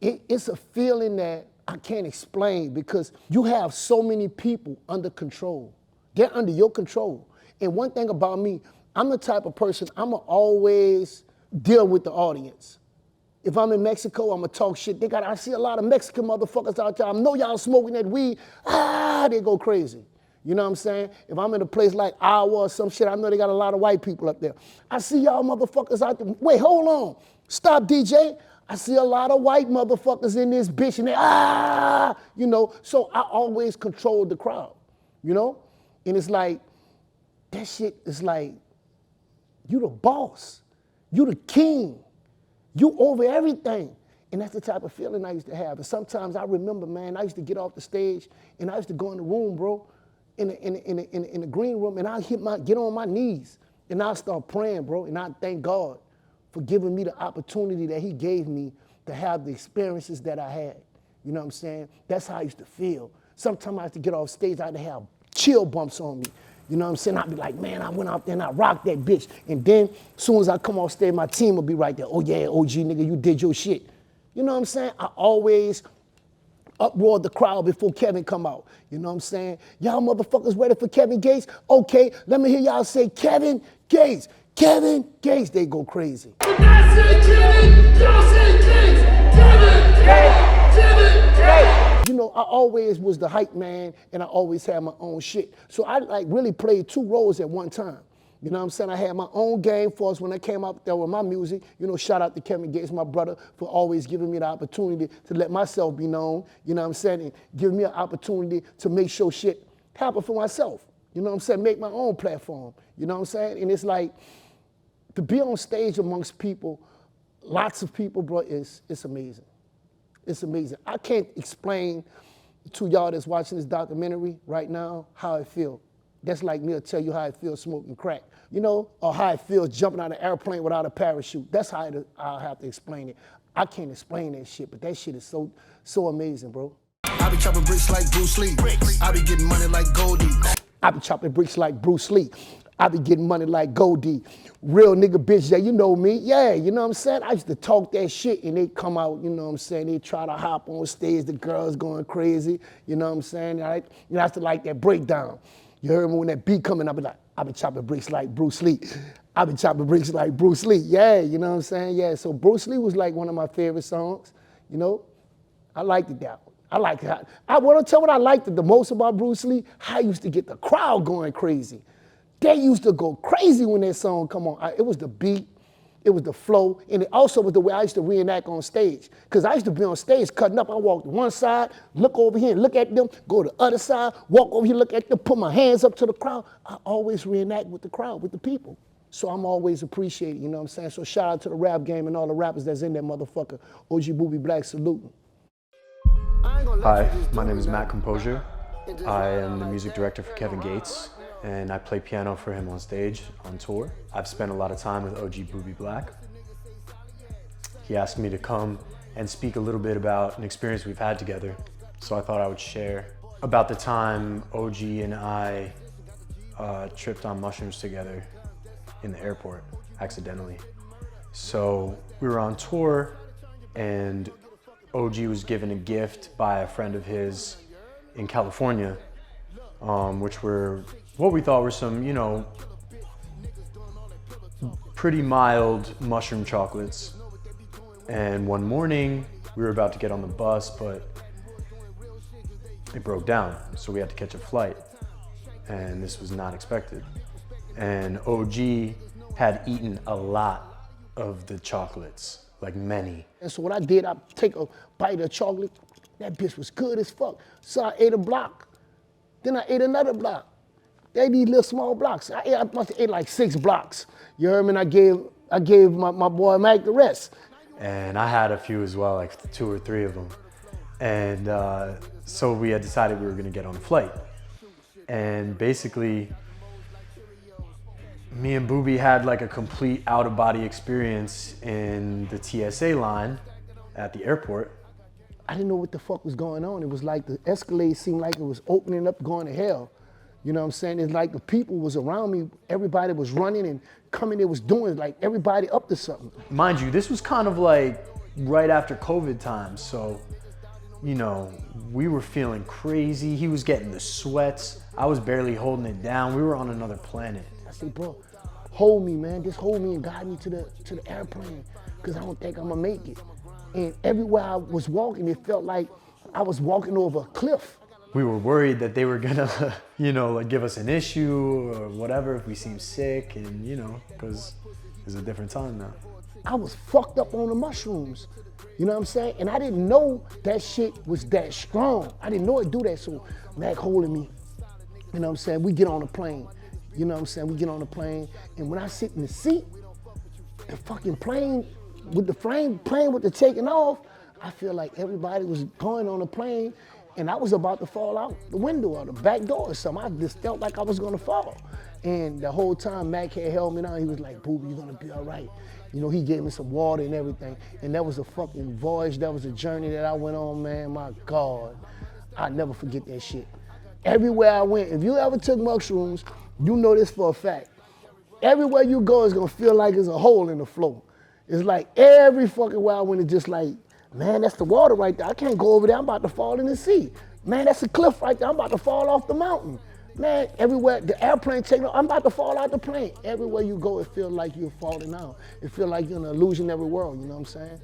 it's a feeling that I can't explain because you have so many people under control. They're under your control. And one thing about me, I'm the type of person, I'ma always deal with the audience. If I'm in Mexico, I'ma talk shit. I see a lot of Mexican motherfuckers out there. I know y'all smoking that weed. They go crazy. You know what I'm saying? If I'm in a place like Iowa or some shit, I know they got a lot of white people up there. I see y'all motherfuckers out there. Wait, hold on. Stop, DJ. I see a lot of white motherfuckers in this bitch and they, you know. So I always control the crowd, you know? And it's like, that shit is like, you the boss. You the king. You over everything. And that's the type of feeling I used to have. And sometimes I remember, man, I used to get off the stage and I used to go in the room, bro, in the green room, and I get on my knees and I start praying, bro, and I thank God for giving me the opportunity that he gave me to have the experiences that I had. You know what I'm saying? That's how I used to feel. Sometimes I used to get off stage, I had to have chill bumps on me. You know what I'm saying? I'd be like, man, I went out there and I rocked that bitch. And then as soon as I come off stage, my team will be right there. Oh yeah, OG nigga, you did your shit. You know what I'm saying? I always uproared the crowd before Kevin come out. You know what I'm saying? Y'all motherfuckers ready for Kevin Gates? Okay, let me hear y'all say Kevin Gates. Kevin Gates, they go crazy. You know, I always was the hype man and I always had my own shit. So I like really played two roles at one time. You know what I'm saying? I had my own game force when I came out there with my music. You know, shout out to Kevin Gates, my brother, for always giving me the opportunity to let myself be known. You know what I'm saying? And giving me an opportunity to make sure shit happen for myself. You know what I'm saying? Make my own platform. You know what I'm saying? And it's like, to be on stage amongst people, lots of people, bro, it's amazing. It's amazing. I can't explain to y'all that's watching this documentary right now how I feel. That's like me to tell you how I feel smoking crack, you know, or how I feel jumping out of an airplane without a parachute. That's how I'll have to explain it. I can't explain that shit, but that shit is so amazing, bro. I be chopping bricks like Bruce Lee. I be getting money like Goldie. I be chopping bricks like Bruce Lee. I be getting money like Goldie. Real nigga bitch, yeah, you know me. Yeah, you know what I'm saying? I used to talk that shit and they come out, you know what I'm saying? They try to hop on stage, the girls going crazy, you know what I'm saying? Right? You know, I used to like that breakdown. You heard me when that beat coming, I be chopping bricks like Bruce Lee. I be chopping bricks like Bruce Lee. Yeah, you know what I'm saying? Yeah, so Bruce Lee was like one of my favorite songs, you know? I liked it that one. I like it. I want to tell what I liked the most about Bruce Lee, how I used to get the crowd going crazy. They used to go crazy when that song come on. It was the beat, It was the flow, and it also was the way I used to reenact on stage. Because I used to be on stage cutting up. I walk to one side, look over here and look at them, go to the other side, walk over here, look at them, put my hands up to the crowd. I always reenact with the crowd, with the people. So I'm always appreciated, you know what I'm saying? So shout out to the rap game and all the rappers that's in that motherfucker. OG Boobie Black, salute. Hi, my name is Matt Composure. I am the music director for Kevin Gates, and I play piano for him on stage, on tour. I've spent a lot of time with OG Boobie Black. He asked me to come and speak a little bit about an experience we've had together, so I thought I would share about the time OG and I tripped on mushrooms together in the airport, accidentally. So we were on tour, and OG was given a gift by a friend of his in California, which were what we thought were some, you know, pretty mild mushroom chocolates. And one morning, we were about to get on the bus, but it broke down, so we had to catch a flight. And this was not expected. And OG had eaten a lot of the chocolates, like many. And so what I did, I take a bite of chocolate. That bitch was good as fuck. So I ate a block. Then I ate another block. They these little small blocks. I must have ate like 6 blocks. You heard me? And I gave my boy Mac the rest. And I had a few as well, like 2 or 3 of them. And so we had decided we were gonna get on a flight. And basically, me and Boobie had like a complete out-of-body experience in the TSA line at the airport. I didn't know what the fuck was going on. It was like the Escalade seemed like it was opening up, going to hell. You know what I'm saying? It's like the people was around me. Everybody was running and coming. It was doing like everybody up to something. Mind you, this was kind of like right after COVID times. So, you know, we were feeling crazy. He was getting the sweats. I was barely holding it down. We were on another planet. I said, bro, hold me, man. Just hold me and guide me to the airplane, because I don't think I'm gonna make it. And everywhere I was walking, it felt like I was walking over a cliff. We were worried that they were gonna, you know, like give us an issue or whatever if we seemed sick, and you know, because it's a different time now. I was fucked up on the mushrooms. You know what I'm saying? And I didn't know that shit was that strong. I didn't know it do that. So Mac holding me, you know what I'm saying? We get on the plane. You know what I'm saying? We get on the plane, and when I sit in the seat, the fucking plane, with the plane with the taking off, I feel like everybody was going on the plane, and I was about to fall out the window or the back door or something. I just felt like I was gonna fall. And the whole time Mac had held me down, he was like, Boobie, you're gonna be all right. You know, he gave me some water and everything. And that was a fucking voyage, that was a journey that I went on, man, my God. I'll never forget that shit. Everywhere I went, if you ever took mushrooms, you know this for a fact. Everywhere you go, it's gonna feel like there's a hole in the floor. It's like every fucking where I went, it's just like, man, that's the water right there. I can't go over there, I'm about to fall in the sea. Man, that's a cliff right there, I'm about to fall off the mountain. Man, everywhere, the airplane taking off, I'm about to fall out the plane. Everywhere you go, it feels like you're falling out. It feels like you're in an illusionary world, you know what I'm saying?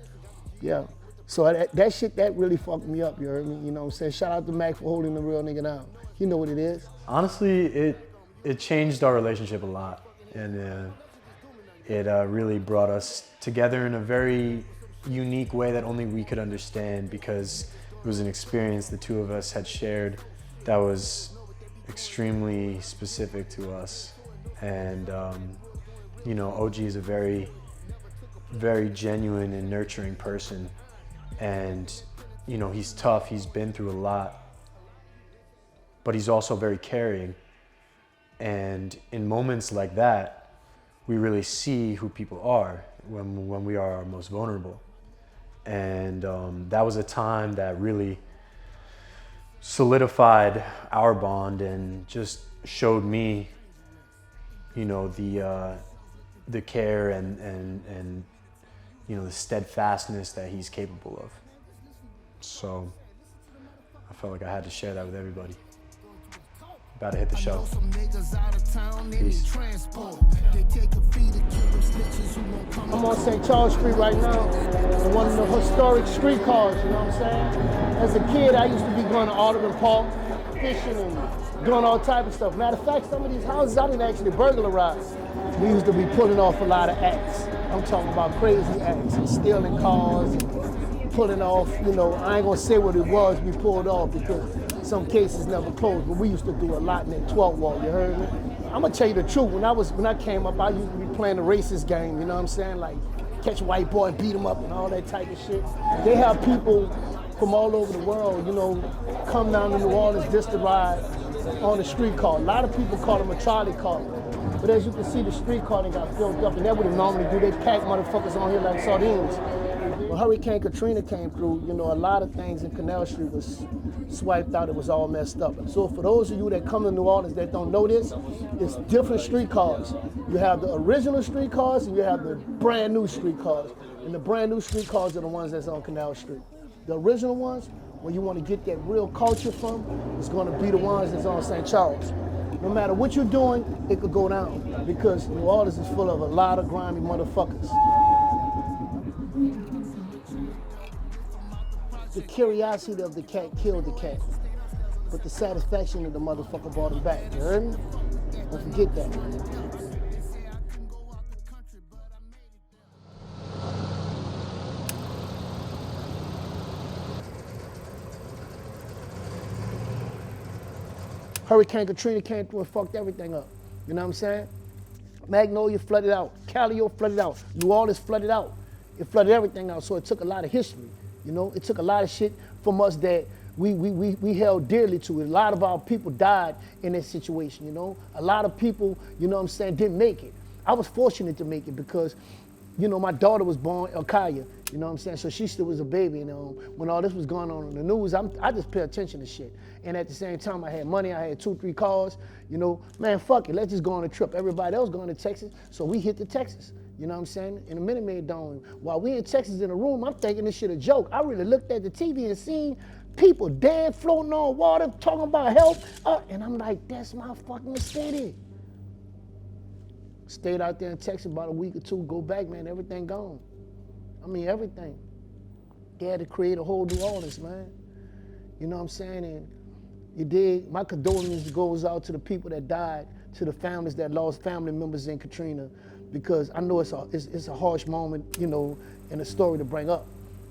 Yeah. So that shit, that really fucked me up, you heard me? You know what I'm saying? Shout out to Mac for holding the real nigga down. You know what it is. Honestly, it changed our relationship a lot. And it really brought us together in a very unique way that only we could understand, because it was an experience the two of us had shared that was extremely specific to us. And you know, OG is a very, very genuine and nurturing person. And you know, he's tough, he's been through a lot, but he's also very caring. And in moments like that, we really see who people are when we are our most vulnerable. And that was a time that really solidified our bond and just showed me, you know, the care and you know, the steadfastness that he's capable of. So I felt like I had to share that with everybody. About to hit the show. Peace. I'm on St. Charles Street right now, on one of the historic streetcars, you know what I'm saying? As a kid, I used to be going to Alderman Park, fishing and doing all type of stuff. Matter of fact, some of these houses I didn't actually burglarize. We used to be pulling off a lot of acts. I'm talking about crazy acts, stealing cars, pulling off, I ain't gonna say what it was we pulled off because some cases never closed, but we used to do a lot in that 12 wall, you heard me? I'm gonna tell you the truth, when I came up, I used to be playing the racist game, you know what I'm saying? Like, catch a white boy and beat him up and all that type of shit. They have people from all over the world, come down to New Orleans just to ride on the streetcar. A lot of people call them a trolley car. But as you can see, the streetcar, they got filled up, and that's what they normally do. They pack motherfuckers on here like sardines. When Hurricane Katrina came through, a lot of things in Canal Street was swiped out. It was all messed up. So for those of you that come to New Orleans that don't know this, it's different streetcars. You have the original streetcars and you have the brand new streetcars. And the brand new streetcars are the ones that's on Canal Street. The original ones, where you want to get that real culture from, is going to be the ones that's on St. Charles. No matter what you're doing, it could go down because New Orleans is full of a lot of grimy motherfuckers. The curiosity of the cat killed the cat, but the satisfaction of the motherfucker brought him back, you heard me? Don't forget that. Hurricane Katrina came through and fucked everything up. You know what I'm saying? Magnolia flooded out. Callio flooded out. New Orleans flooded out. It flooded everything out, so it took a lot of history. It took a lot of shit from us that we held dearly to. A lot of our people died in that situation, A lot of people, didn't make it. I was fortunate to make it because, my daughter was born, Elkaya, So she still was a baby, When all this was going on in the news, I just pay attention to shit. And at the same time, I had money, I had 2-3 cars, Man, fuck it, let's just go on a trip. Everybody else going to Texas, so we hit the Texas. You know what I'm saying? In the Minute Maid Dome, while we in Texas in a room, I'm thinking this shit a joke. I really looked at the TV and seen people dead, floating on water, talking about help. And I'm like, that's my fucking city. Stayed out there in Texas about a week or two, go back, man, everything gone. I mean, everything. They had to create a whole New Orleans, man. You know what I'm saying? And you dig? My condolences goes out to the people that died, to the families that lost family members in Katrina, because I know it's a harsh moment, and a story to bring up.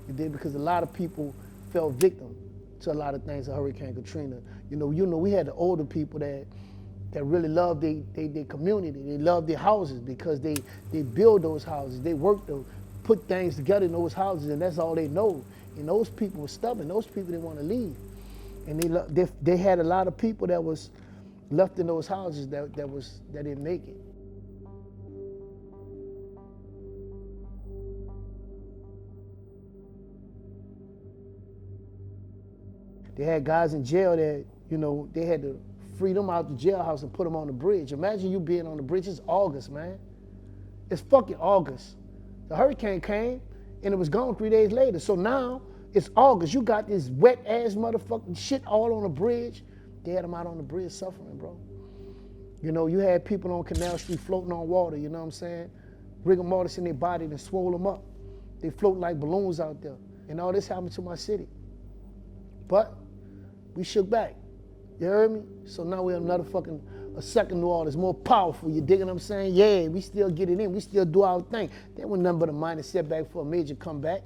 You dig? Because a lot of people fell victim to a lot of things in Hurricane Katrina. We had the older people that really loved their community. They loved their houses because they build those houses. They work to put things together in those houses, and that's all they know. And those people were stubborn. Those people didn't want to leave. And they had a lot of people that was left in those houses that didn't make it. They had guys in jail that, they had to free them out the jailhouse and put them on the bridge. Imagine you being on the bridge. It's August, man. It's fucking August. The hurricane came and it was gone 3 days later. So now it's August. You got this wet ass motherfucking shit all on the bridge. They had them out on the bridge suffering, bro. You had people on Canal Street floating on water, you know what I'm saying? Rigor mortis in their body and swole them up. They float like balloons out there. And all this happened to my city. But we shook back. You heard me? So now we have a second New Orleans, more powerful. You digging what I'm saying? Yeah, we still get it in. We still do our thing. That was nothing but a minor setback for a major comeback.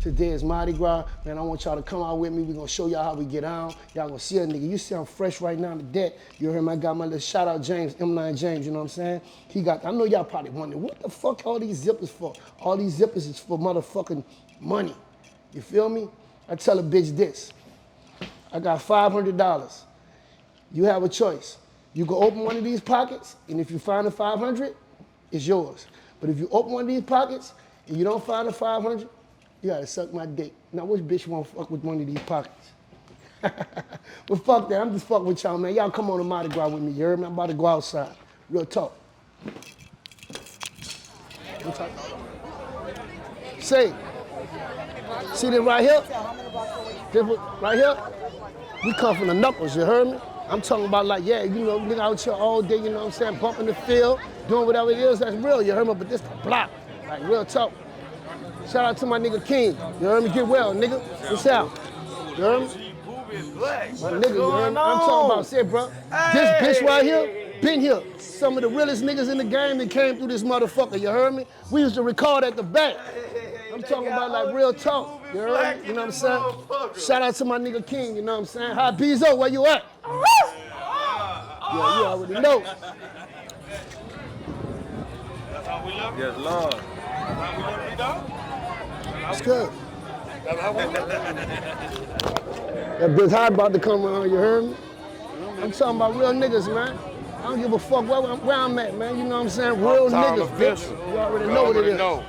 Today is Mardi Gras. Man, I want y'all to come out with me. We're gonna show y'all how we get on. Y'all gonna see a nigga. You see I'm fresh right now to death. You heard me? I got my little shout out James, M9 James, you know what I'm saying? I know y'all probably wondering, what the fuck all these zippers for? All these zippers is for motherfucking money. You feel me? I tell a bitch this. I got $500. You have a choice. You can open one of these pockets, and if you find the 500, it's yours. But if you open one of these pockets, and you don't find the 500, you gotta suck my dick. Now, which bitch wanna fuck with one of these pockets? Well, fuck that. I'm just fucking with y'all, man. Y'all come on to Mardi Gras with me. You heard me? I'm about to go outside. Real talk. Say, see this right here? This right here? We come from the knuckles, you heard me? I'm talking about like, yeah, nigga out here all day, you know what I'm saying? Bumping the field, doing whatever it is, that's real, you heard me? But this the block. Like, real talk. Shout out to my nigga King. You heard me? Get well, nigga. What's up? You heard me? My nigga, you heard me? I'm talking about shit, bro. This bitch right here, been here. Some of the realest niggas in the game that came through this motherfucker, you heard me? We used to record at the back. I'm talking about like real talk, you heard me? You know what I'm saying? Shout out to my nigga King, you know what I'm saying? Hi, Bezo, where you at? Yeah, you already know. That's how we love you. Yes, Lord. That's how we love you, dog. It's good. That's how we love That bitch hot about to come around, you heard me? I'm talking about real niggas, man. I don't give a fuck where I'm at, man. You know what I'm saying? Real niggas, bitch. You already know what it is. You know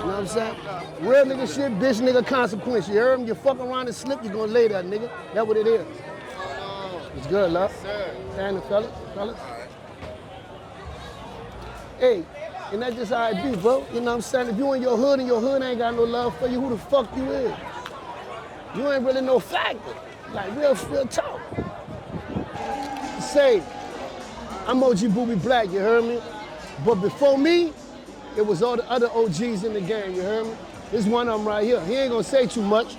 what I'm saying? Real nigga shit, bitch nigga consequence. You heard me? You fuck around and slip, you gonna lay there, nigga. That's what it is. It's good, love. Standing, fellas. Hey, and that's just how it be, bro. You know what I'm saying? If you in your hood and your hood ain't got no love for you, who the fuck you is? You ain't really no factor. Like real talk. Say, I'm OG Boobie Black, you heard me? But before me, it was all the other OGs in the game, you heard me? This one of them right here. He ain't gonna say too much.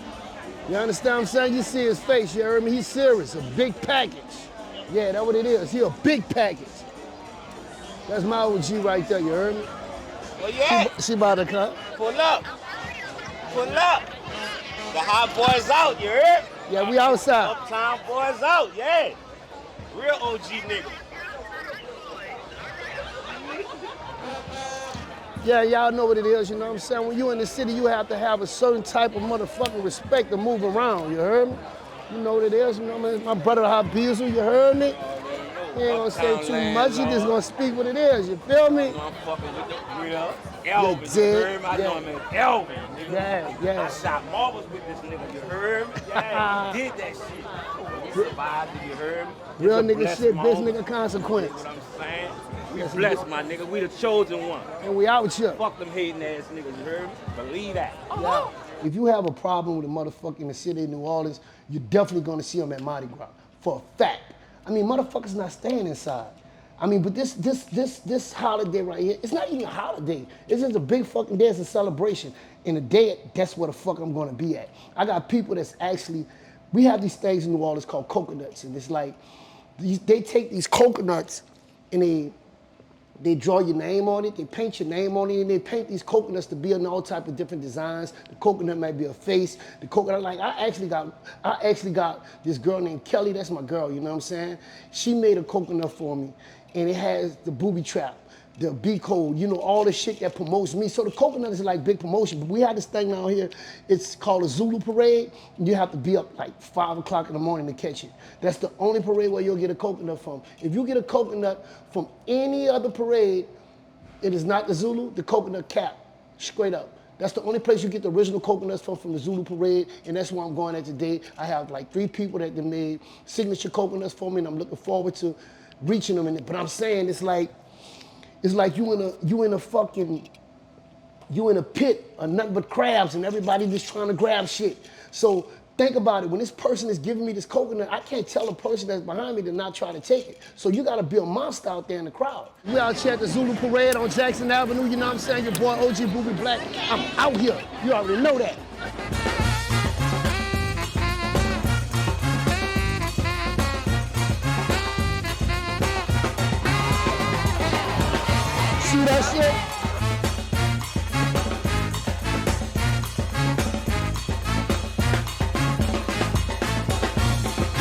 You understand what I'm saying? You see his face, you heard me? He's serious, a big package. Yeah, that's what it is. He a big package. That's my OG right there, you heard me? Where you at? She about to come. Pull up. Pull up. The hot boys out, you heard? Yeah, we outside. Uptown boys out, yeah. Real OG nigga. Yeah, y'all know what it is, you know what I'm saying? When you in the city, you have to have a certain type of motherfucking respect to move around, you heard me? You know what it is, you know what I mean? My brother Hot Beasley, you heard me? He ain't gonna say too much, he just gonna speak what it is, you feel me? I'm fucking with the real Elvin, you heard me? I know him as Elvin, nigga. Yeah. I shot marbles with this nigga, you heard me? Yeah, he did that shit. We survived it, you heard me? Real It's a nigga blessed shit, bitch moment. nigga consequence. You know what I'm saying? We blessed, my nigga. We the chosen one. And we out here. Fuck them hating ass niggas, you heard me? Believe that. Yeah. If you have a problem with a motherfucker in the city of New Orleans, you're definitely gonna see them at Mardi Gras, for a fact. I mean, motherfuckers not staying inside. I mean, but this holiday right here, it's not even a holiday. It's just a big fucking day, it's a celebration. And the day, that's where the fuck I'm gonna be at. I got people that's actually, we have these things in New Orleans called coconuts, and it's like, they take these coconuts and they draw your name on it, they paint your name on it, and they paint these coconuts to be in all type of different designs. The coconut might be a face. The coconut, like I actually got this girl named Kelly, that's my girl, you know what I'm saying? She made a coconut for me, and it has the booby trap, the B code, you know, all the shit that promotes me. So the coconut is like big promotion, but we have this thing down here, it's called a Zulu parade, and you have to be up like 5 o'clock in the morning to catch it. That's the only parade where you'll get a coconut from. If you get a coconut from any other parade, it is not the Zulu, the coconut cap, straight up. That's the only place you get the original coconuts from the Zulu parade, and that's where I'm going at today. I have like 3 people that made signature coconuts for me, and I'm looking forward to reaching them in it. But I'm saying it's like you in a pit of nothing but crabs and everybody just trying to grab shit. So think about it, when this person is giving me this coconut, I can't tell the person that's behind me to not try to take it. So you gotta be a monster out there in the crowd. We out here at the Zulu Parade on Jackson Avenue, you know what I'm saying? Your boy OG Boobie Black, I'm out here. You already know that. See that shit?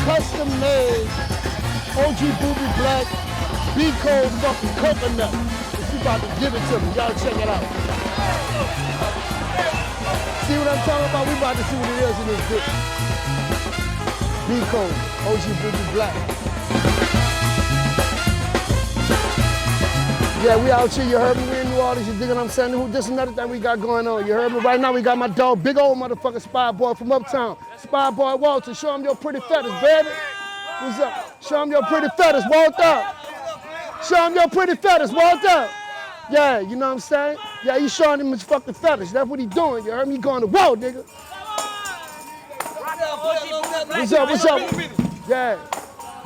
Custom made OG Boobie Black B-Code fucking coconut. She about to give it to me. Y'all check it out. See what I'm talking about? We about to see what it is in this bitch. B-Code, OG Boobie Black. Yeah, we out here, you heard me, we in New Orleans, you dig what I'm saying? This is another thing we got going on, you heard me? Right now we got my dog, big old motherfucking Spy Boy from Uptown. Spy Boy Walter, show him your pretty feathers, baby. What's up? Show him your pretty feathers, Walter. Show him your pretty feathers, Walter. Yeah, you know what I'm saying? Yeah, he's showing him his fucking feathers. That's what he doing, you heard me? He going to war, nigga. What's up, what's up? Yeah,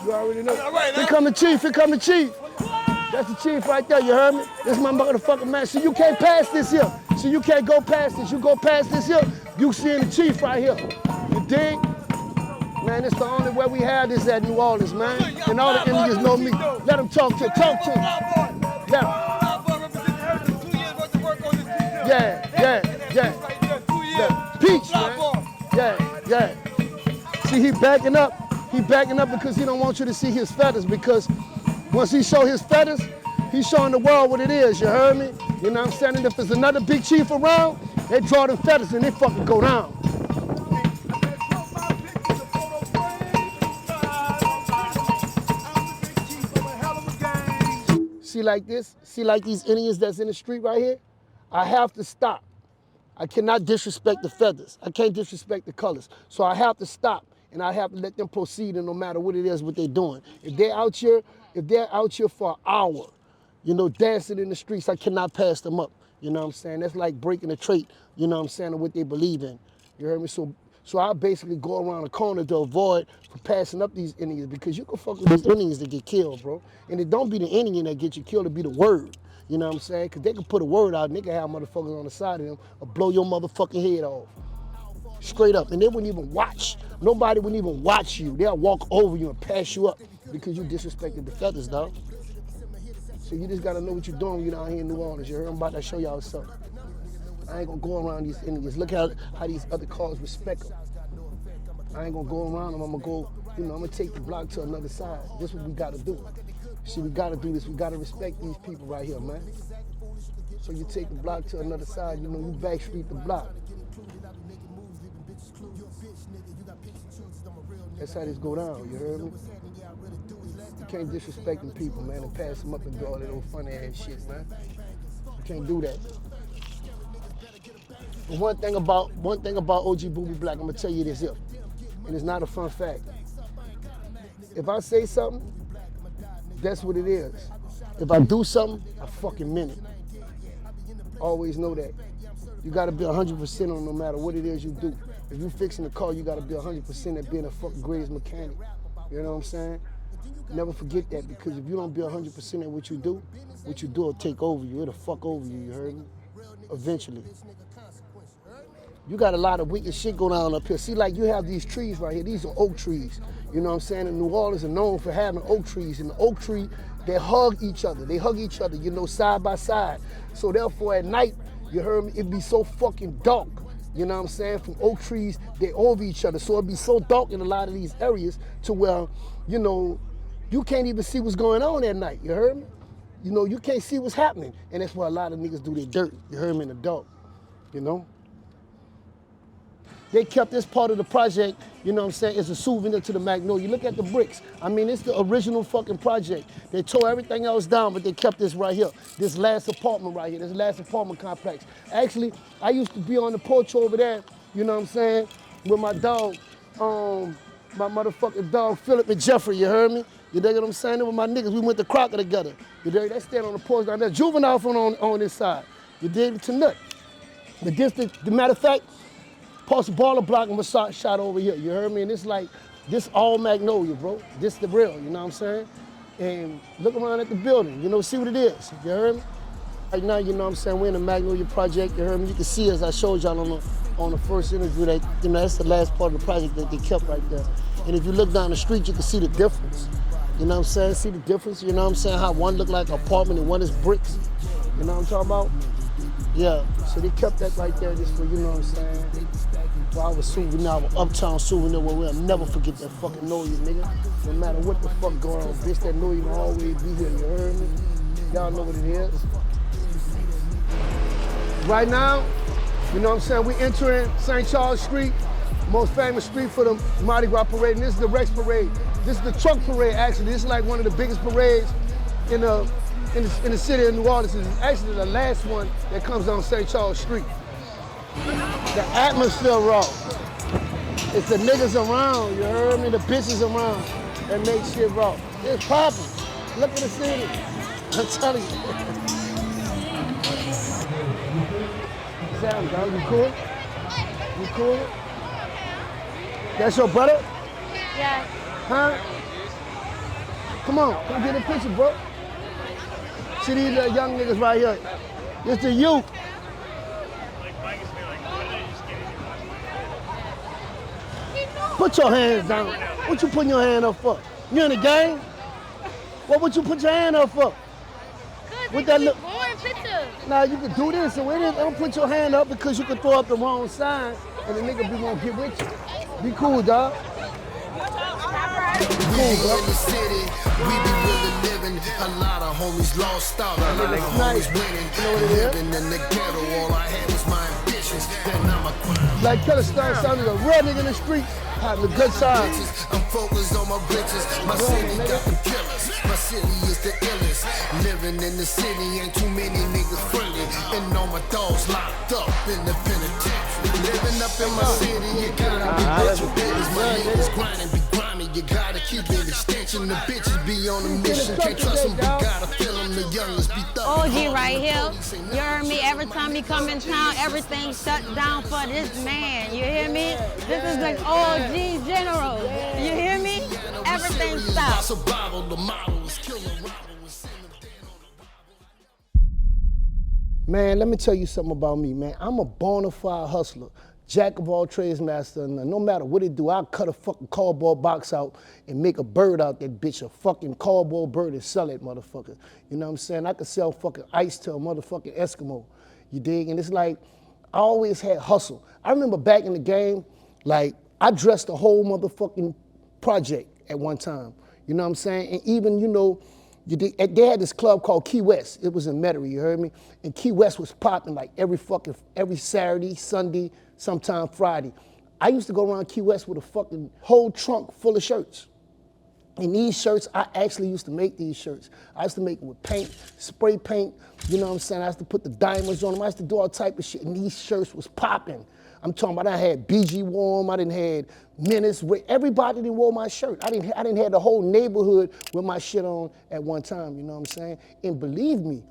you already know. Here come the chief, here come the chief. That's the chief right there, you heard me? This is my motherfucking man. So you can't pass this here. So See, you can't go past this. You go past this here, you seeing the chief right here. You dig? Man, it's the only way we have this at New Orleans, man. And all the Indians know me. Let them talk to him. Let them. Yeah. Peach, man. Yeah. See, he backing up. He backing up because he don't want you to see his feathers, because once he show his feathers, he's showing the world what it is, you heard me? You know what I'm saying? And if there's another big chief around, they draw them feathers and they fucking go down. See like this? See like these Indians that's in the street right here? I have to stop. I cannot disrespect the feathers. I can't disrespect the colors. So I have to stop and I have to let them proceed, and no matter what it is, what they're doing. If they're out here for an hour, you know, dancing in the streets, I cannot pass them up. You know what I'm saying? That's like breaking a trait, you know what I'm saying, of what they believe in. You heard me? So I basically go around the corner to avoid from passing up these Indians, because you can fuck with these Indians that get killed, bro. And it don't be the Indian that get you killed, it be the word. You know what I'm saying? Because they can put a word out and they can have motherfuckers on the side of them or blow your motherfucking head off. Straight up. And they wouldn't even watch. Nobody wouldn't even watch you. They'll walk over you and pass you up because you disrespected the feathers, dog. So you just got to know what you're doing when you're down here in New Orleans. You heard? I'm about to show y'all something. I ain't going to go around these Indians. Look how these other cars respect them. I ain't going to go around them. I'm going to go, I'm going to take the block to another side. This is what we got to do. See, we got to do this. We got to respect these people right here, man. So you take the block to another side, you backstreet the block. That's how this go down, you heard me? You can't disrespect them people, man, and pass them up and do all that old funny ass shit, man. You can't do that. But one thing about OG Boobie Black, I'm gonna tell you this here, and it's not a fun fact. If I say something, that's what it is. If I do something, I fucking mean it. Always know that. You gotta be 100% on no matter what it is you do. If you fixing a car, you gotta be 100% at being a fucking greatest mechanic. You know what I'm saying? Never forget that, because if you don't be 100% at what you do will take over you. It'll fuck over you, you heard me? Eventually. You got a lot of wicked shit going on up here. See, like you have these trees right here. These are oak trees. You know what I'm saying? And New Orleans is known for having oak trees. And the oak tree, they hug each other. They hug each other, side by side. So therefore at night, you heard me, it'd be so fucking dark. You know what I'm saying? From oak trees, they over each other. So it'd be so dark in a lot of these areas to where, you can't even see what's going on at night. You heard me? You can't see what's happening. And that's why a lot of niggas do their dirt. You heard me? In the dark, They kept this part of the project, it's a souvenir to the Magnolia. Look at the bricks. I mean, it's the original fucking project. They tore everything else down, but they kept this right here. This last apartment right here, this last apartment complex. Actually, I used to be on the porch over there, with my dog, my motherfucking dog, Philip and Jeffrey, you heard me? You dig what I'm saying? With my niggas, we went to Crocker together. You dig? They stand on the porch down there. Juvenile from on this side. You dig? To nut. But this, the matter of fact, Pulse Baller Block and was shot over here, you heard me? And it's like, this all Magnolia, bro. This the real, you know what I'm saying? And look around at the building, see what it is, you heard me? Right now, you know what I'm saying, we're in the Magnolia project, you heard me? You can see, as I showed y'all on the first interview, that, that's the last part of the project that they kept right there. And if you look down the street, you can see the difference. You know what I'm saying? See the difference, you know what I'm saying? How one look like an apartment and one is bricks. You know what I'm talking about? Yeah, so they kept that right there just for, you know what I'm saying? For our souvenir, our uptown souvenir, where we'll never forget that fucking noise, nigga. No matter what the fuck going on, bitch, that noise will always be here, you heard me? Y'all know what it is. Right now, you know what I'm saying, we entering St. Charles Street, most famous street for the Mardi Gras parade, and this is the Rex parade. This is the truck parade, actually. This is like one of the biggest parades in the city of New Orleans. It's actually the last one that comes on St. Charles Street. The atmosphere raw. It's the niggas around, you heard me? The bitches around that make shit raw. It's popping. Look at the city. I'm telling you. Sam, dog, you cool? You cool? That's your brother? Yeah. Huh? Come on, come get a picture, bro. See these young niggas right here. It's the youth. Put your hands down. What you putting your hand up for? You in the game? What would you put your hand up for? With that look. Now you can do this, so it is. Don't put your hand up because you can throw up the wrong sign, and the nigga be gonna get with you. Be cool, dog. Cool, bro. In the city, we be really living. A lot of homies lost out. A lot of homies winning. Living in the ghetto, all I had was my ambitions. Then I'm a like Killer Star sounded a real nigga in the street, having a good time. I'm focused on my bitches. My city got them killers. My city is the illest. Living in the city, ain't too many niggas friendly. And all my dogs locked up in the penitentiary. Living up in my city, you gotta be with your business. My niggas grinding, be grimy. You gotta keep it extension. The bitches be on a mission. Can't trust them, we gotta feel them. The youngest be thugging. OG right here. You heard me? Every time he come in town, everything shut down for this man. You hear me? This is an OG general. You hear me? Everything stops. Man, let me tell you something about me, man. I'm a bona fide hustler. Jack of all trades, master. And no matter what it do, I'll cut a fucking cardboard box out and make a bird out that bitch, a fucking cardboard bird, and sell it, motherfucker. You know what I'm saying? I could sell fucking ice to a motherfucking Eskimo. You dig? And it's like, I always had hustle. I remember back in the game, like, I dressed the whole motherfucking project at one time. You know what I'm saying? And even, you know, they had this club called Key West. It was in Metairie, you heard me? And Key West was popping like every Saturday, Sunday, sometime Friday. I used to go around Key West with a fucking whole trunk full of shirts. And these shirts, I actually used to make these shirts. I used to make them with paint, spray paint, you know what I'm saying? I used to put the diamonds on them. I used to do all type of shit, and these shirts was popping. I'm talking about I had BG Warm, I didn't had Menace, everybody didn't wore my shirt. I didn't have the whole neighborhood with my shit on at one time, you know what I'm saying? And believe me,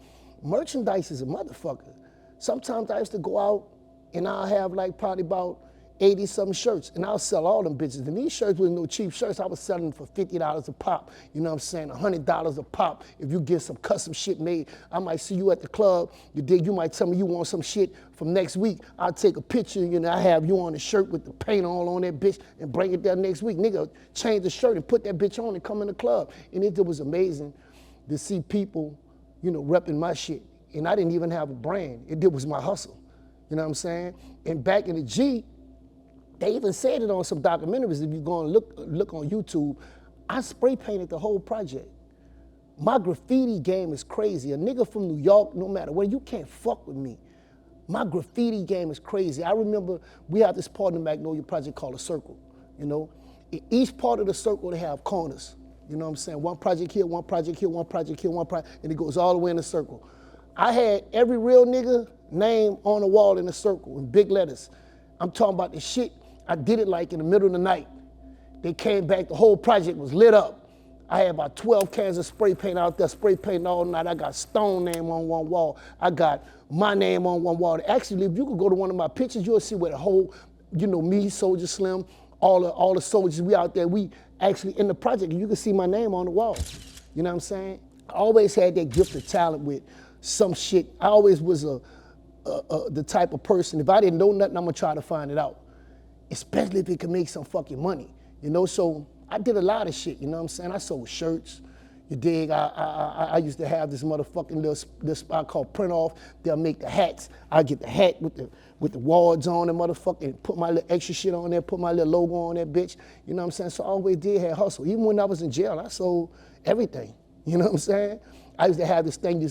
merchandise is a motherfucker. Sometimes I used to go out and I'll have like probably about 80-something shirts, and I'll sell all them bitches. And these shirts wasn't no cheap shirts. I was selling them for $50 a pop. You know what I'm saying? $100 a pop. If you get some custom shit made, I might see you at the club. You dig? You might tell me you want some shit from next week. I'll take a picture, you know, I have you on a shirt with the paint all on that bitch and bring it there next week. Nigga, change the shirt and put that bitch on and come in the club. And it was amazing to see people, you know, repping my shit. And I didn't even have a brand. It was my hustle. You know what I'm saying? And back in the G, they even said it on some documentaries. If you go and look on YouTube, I spray painted the whole project. My graffiti game is crazy. A nigga from New York, no matter where, you can't fuck with me. My graffiti game is crazy. I remember we had this part in the Magnolia project called a circle, you know? In each part of the circle, they have corners. You know what I'm saying? One project here, one project here, one project here, one project, and it goes all the way in the circle. I had every real nigga name on the wall in the circle in big letters. I'm talking about the shit. I did it like in the middle of the night. They came back, the whole project was lit up. I had about 12 cans of spray paint out there, spray painting all night. I got Stone name on one wall. I got my name on one wall. Actually, if you could go to one of my pictures, you'll see where the whole, you know, me, Soldier Slim, all the soldiers, we out there, we actually in the project, and you can see my name on the wall. You know what I'm saying? I always had that gift of talent with some shit. I always was the type of person, if I didn't know nothing, I'm gonna try to find it out. Especially if it can make some fucking money, you know? So I did a lot of shit, you know what I'm saying? I sold shirts, you dig? I used to have this motherfucking little spot called Print Off. They'll make the hats. I get the hat with the wards on and motherfucking put my little extra shit on there, put my little logo on that bitch, you know what I'm saying? So I always did have hustle. Even when I was in jail, I sold everything, you know what I'm saying? I used to have this thing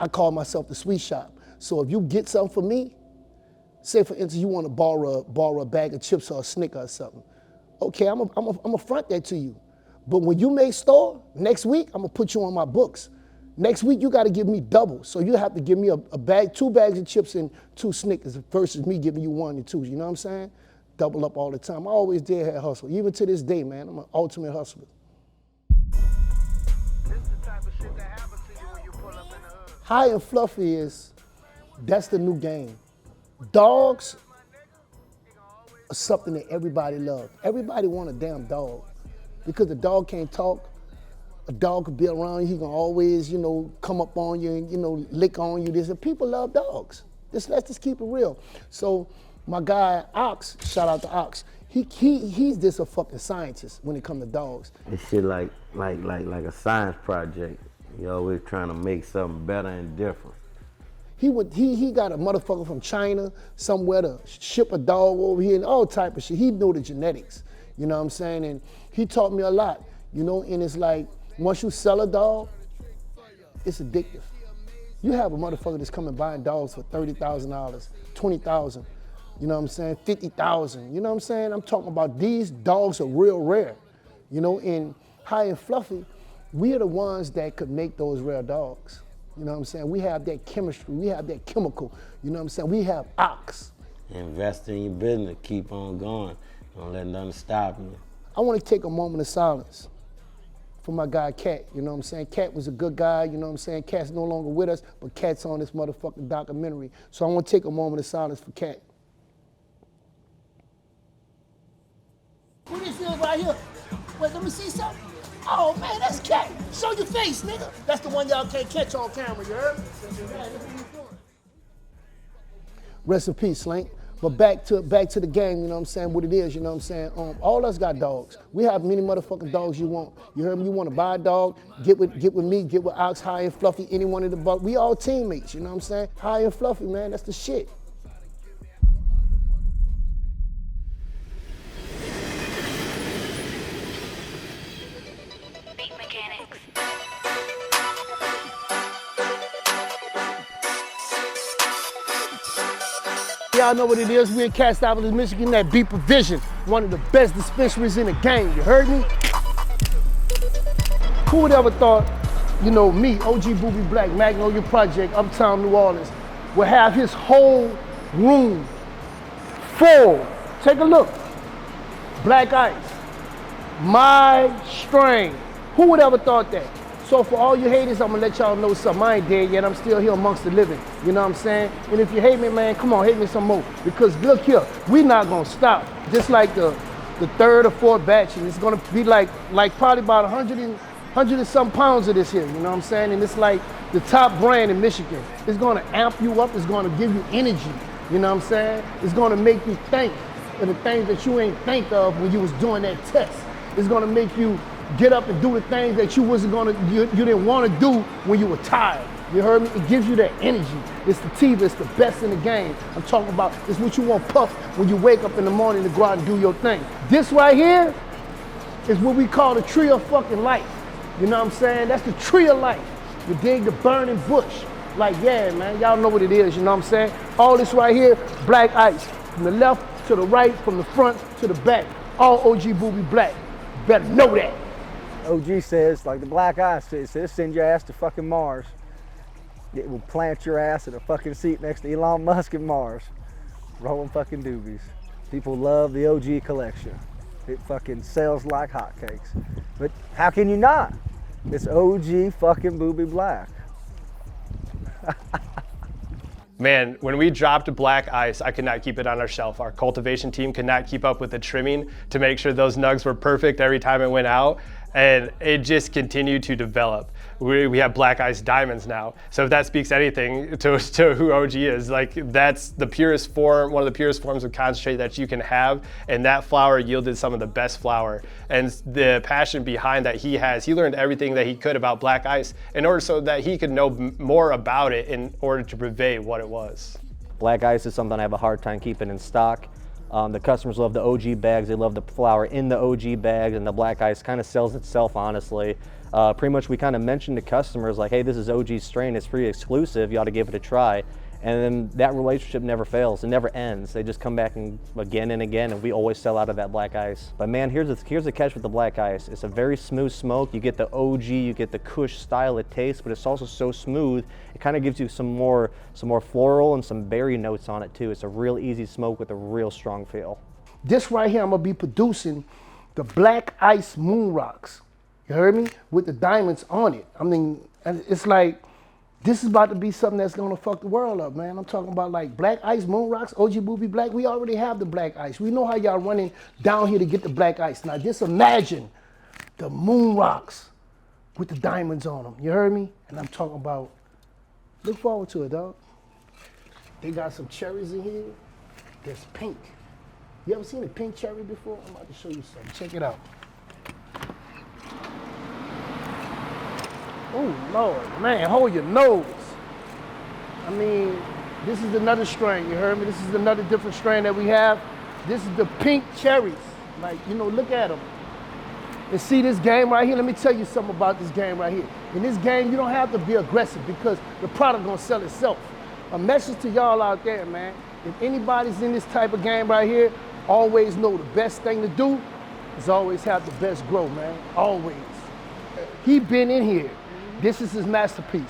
I call myself the sweet shop. So if you get something for me, say for instance, you want to borrow a bag of chips or a Snicker or something. Okay, I'm a front that to you. But when you make store, next week, I'm gonna put you on my books. Next week, you gotta give me double. So you have to give me a bag, 2 bags of chips and 2 Snickers versus me giving you 1 and 2, you know what I'm saying? Double up all the time. I always did have hustle. Even to this day, man, I'm an ultimate hustler. High and fluffy that's the new game. Dogs are something that everybody loves. Everybody want a damn dog. Because the dog can't talk, a dog could be around you, he can always, you know, come up on you and, you know, lick on you. And people love dogs. Let's just keep it real. So my guy, Ox, shout out to Ox, He's just a fucking scientist when it comes to dogs. It's shit like a science project. You always trying to make something better and different. He got a motherfucker from China somewhere to ship a dog over here and all type of shit. He knew the genetics, you know what I'm saying? And he taught me a lot, you know, and it's like, once you sell a dog, it's addictive. You have a motherfucker that's coming buying dogs for $30,000, $20,000, you know what I'm saying, $50,000, you know what I'm saying? I'm talking about these dogs are real rare, you know, and High and Fluffy, we are the ones that could make those rare dogs. You know what I'm saying? We have that chemistry, we have that chemical, you know what I'm saying? We have ox. Invest in your business, keep on going. Don't let nothing stop you. I want to take a moment of silence for my guy Cat, you know what I'm saying? Cat was a good guy, you know what I'm saying? Cat's no longer with us, but Cat's on this motherfucking documentary. So I want to take a moment of silence for Cat. Who this is right here? Wait, let me see something. Oh man, that's Cat. Show your face, nigga. That's the one y'all can't catch on camera, you heard? Rest in peace, Slank. But back to the game, you know what I'm saying, what it is, you know what I'm saying? All us got dogs. We have many motherfucking dogs you want. You heard me? You want to buy a dog, get with me, get with Ox, High and Fluffy, any one of the bugs. We all teammates, you know what I'm saying? High and Fluffy, man, that's the shit. Y'all know what it is. We in Casstopolis, Michigan, that Beat Provision, one of the best dispensaries in the game. You heard me? Who would ever thought, you know, me, OG Boobie Black, Magnolia Project, Uptown New Orleans, would have his whole room full. Take a look. Black Ice, my strain. Who would ever thought that? So for all you haters, I'm gonna let y'all know something. I ain't dead yet, I'm still here amongst the living. You know what I'm saying? And if you hate me, man, come on, hate me some more. Because look here, we not gonna stop. Just like the third or fourth batch, and it's gonna be like probably about 100 and some pounds of this here, you know what I'm saying? And it's like the top brand in Michigan. It's gonna amp you up, it's gonna give you energy, you know what I'm saying? It's gonna make you think of the things that you ain't think of when you was doing that test. It's gonna make you get up and do the things that you didn't want to do when you were tired. You heard me? It gives you that energy. It's the Tiva, it's the best in the game. I'm talking about, it's what you want puff when you wake up in the morning to go out and do your thing. This right here is what we call the tree of fucking life. You know what I'm saying? That's the tree of life. You dig the burning bush. Like, yeah, man, y'all know what it is, you know what I'm saying? All this right here, Black Ice. From the left to the right, from the front to the back. All OG Boobie Black. Better know that. OG says, like the Black Ice, it says send your ass to fucking Mars. It will plant your ass in a fucking seat next to Elon Musk and Mars. Rolling fucking doobies. People love the OG collection. It fucking sells like hotcakes. But how can you not? It's OG fucking Boobie Black. Man, when we dropped Black Ice, I could not keep it on our shelf. Our cultivation team could not keep up with the trimming to make sure those nugs were perfect every time it went out. And it just continued to develop. We have Black Ice Diamonds now. So if that speaks anything to who OG is, like that's the purest form, one of the purest forms of concentrate that you can have. And that flower yielded some of the best flower. And the passion behind that he has, he learned everything that he could about Black Ice in order so that he could know more about it in order to purvey what it was. Black Ice is something I have a hard time keeping in stock. The customers love the OG bags, they love the flower in the OG bags, and the Black Ice kind of sells itself, honestly. Pretty much we kind of mentioned to customers like, hey, this is OG strain, it's pretty exclusive, you ought to give it a try. And then that relationship never fails, it never ends. They just come back again and again, and we always sell out of that Black Ice. But man, here's the catch with the Black Ice. It's a very smooth smoke. You get the OG, you get the Kush style of taste, but it's also so smooth, it kind of gives you some more floral and some berry notes on it too. It's a real easy smoke with a real strong feel. This right here, I'm gonna be producing the Black Ice Moon Rocks. You heard me? With the diamonds on it. I mean, it's like, this is about to be something that's gonna fuck the world up, man. I'm talking about like Black Ice, Moon Rocks, OG Boobie Black. We already have the Black Ice. We know how y'all running down here to get the Black Ice. Now just imagine the Moon Rocks with the diamonds on them. You heard me? And I'm talking about, look forward to it, dog. They got some cherries in here that's pink. You ever seen a pink cherry before? I'm about to show you something. Check it out. Oh, Lord, man, hold your nose. I mean, this is another strain, you heard me? This is another different strain that we have. This is the pink cherries. Like, you know, look at them. And see this game right here? Let me tell you something about this game right here. In this game, you don't have to be aggressive because the product gonna sell itself. A message to y'all out there, man. If anybody's in this type of game right here, always know the best thing to do is always have the best grow, man. Always. He been in here. This is his masterpiece.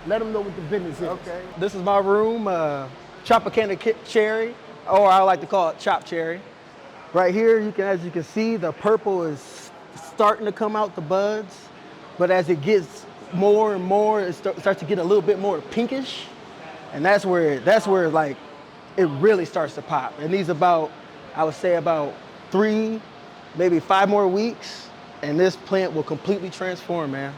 Let him know what the business is. Okay. This is my room, Tropicana cherry, or I like to call it chopped cherry. Right here, as you can see, the purple is starting to come out the buds, but as it gets more and more, it starts to get a little bit more pinkish, and that's where like it really starts to pop. It needs about, I would say about 3, maybe 5 more weeks, and this plant will completely transform, man.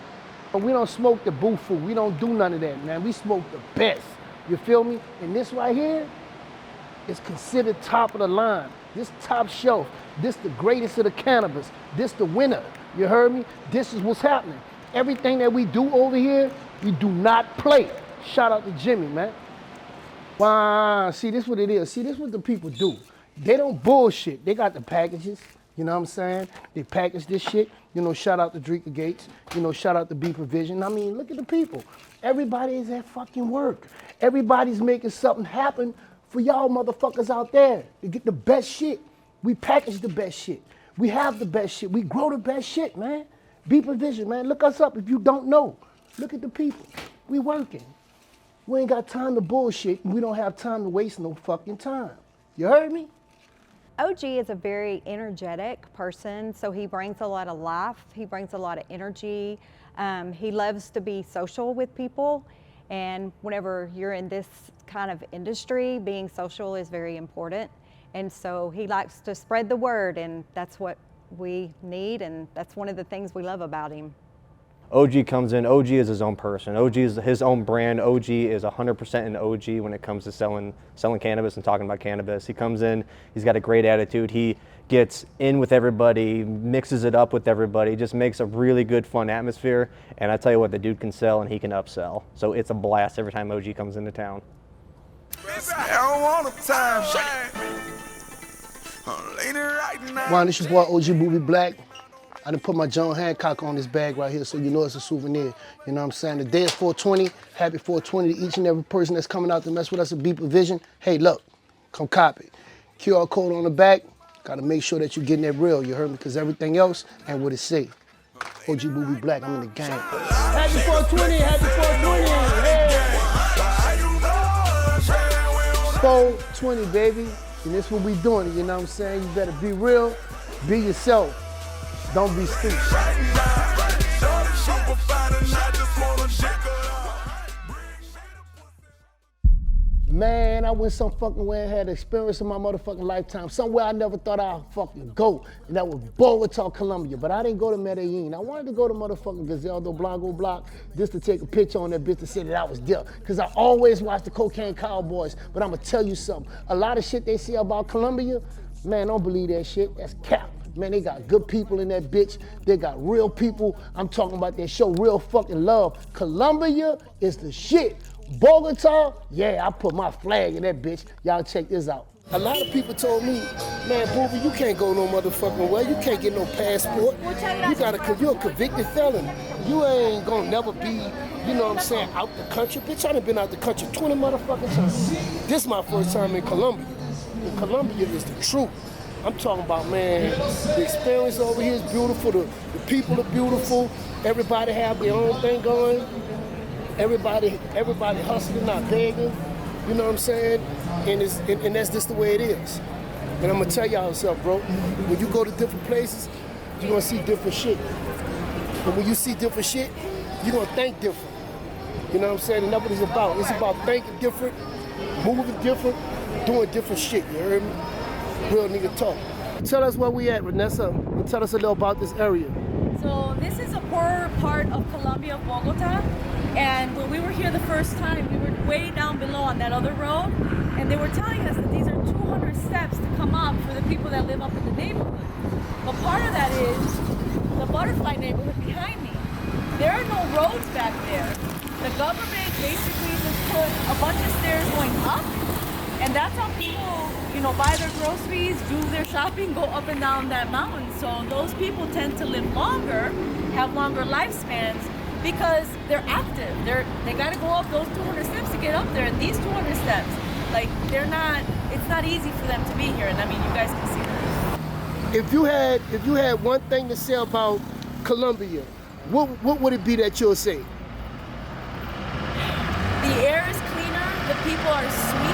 We don't smoke the boo food. We don't do none of that, man. We smoke the best. You feel me? And this right here is considered top of the line. This top shelf. This the greatest of the cannabis. This the winner. You heard me? This is what's happening. Everything that we do over here, we do not play. Shout out to Jimmy, man. Wow, see, this what it is. See, this what the people do. They don't bullshit. They got the packages. You know what I'm saying? They package this shit. You know, shout out to Dreka Gates. You know, shout out to B Provision. I mean, look at the people. Everybody is at fucking work. Everybody's making something happen for y'all motherfuckers out there to get the best shit. We package the best shit. We have the best shit. We grow the best shit, man. B Provision, man. Look us up if you don't know. Look at the people. We working. We ain't got time to bullshit, and we don't have time to waste no fucking time. You heard me? OG is a very energetic person, so he brings a lot of life. He brings a lot of energy. He loves to be social with people, and whenever you're in this kind of industry, being social is very important. And so he likes to spread the word, and that's what we need, and that's one of the things we love about him. OG comes in, OG is his own person. OG is his own brand. OG is 100% an OG when it comes to selling cannabis and talking about cannabis. He comes in, he's got a great attitude. He gets in with everybody, mixes it up with everybody, just makes a really good, fun atmosphere. And I tell you what, the dude can sell and he can upsell. So it's a blast every time OG comes into town. Wow, this your boy OG Boobie Black. I done put my John Hancock on this bag right here so you know it's a souvenir. You know what I'm saying? The day is 420. Happy 420 to each and every person that's coming out to mess with us at Beat Provision. Hey, look, come copy. QR code on the back. Gotta make sure that you're getting that real, you heard me? Because everything else ain't what it say. OG Boobie Black, I'm in the game. Happy 420, happy 420. Hey. 420, baby. And this what we doing, you know what I'm saying? You better be real, be yourself. Don't be stupid. Man, I went some fucking way and had an experience in my motherfucking lifetime. Somewhere I never thought I'd fucking go. And that was Bogota, Colombia. But I didn't go to Medellin. I wanted to go to motherfucking Gazelle do Blanco Block just to take a picture on that bitch to say that I was there. Because I always watched the Cocaine Cowboys. But I'm going to tell you something. A lot of shit they say about Colombia, man, don't believe that shit. That's cap. Man, they got good people in that bitch. They got real people. I'm talking about that show Real Fucking Love. Colombia is the shit. Bogota, yeah, I put my flag in that bitch. Y'all check this out. A lot of people told me, man, Boobie, you can't go no motherfucking way. You can't get no passport. You're a convicted felon. You ain't gonna never be, you know what I'm saying, out the country. Bitch, I done been out the country 20 motherfucking times. This is my first time in Colombia. And Colombia is the truth. I'm talking about, man, the experience over here is beautiful. The people are beautiful. Everybody have their own thing going. Everybody hustling, not begging. You know what I'm saying? And that's just the way it is. And I'm gonna tell y'all something, bro. When you go to different places, you're gonna see different shit. And when you see different shit, you're gonna think different. You know what I'm saying? And that's what it's about. It's about thinking different, moving different, doing different shit. You heard me? Real nigga talk. Tell us where we at, Vanessa, and tell us a little about this area. So this is a poor part of Colombia, Bogota. And when we were here the first time, we were way down below on that other road, and they were telling us that these are 200 more steps to come up for the people that live up in the neighborhood. But part of that is the butterfly neighborhood behind me. There are no roads back there. The government basically just put a bunch of stairs going up, and that's how people, buy their groceries, do their shopping, go up and down that mountain. So those people tend to live longer, have longer lifespans, because they're active. They got to go up those 200 steps to get up there. And these 200 steps, it's not easy for them to be here. And I mean, you guys can see that. If you had one thing to say about Colombia, what would it be that you'll say? The air is cleaner, the people are sweet,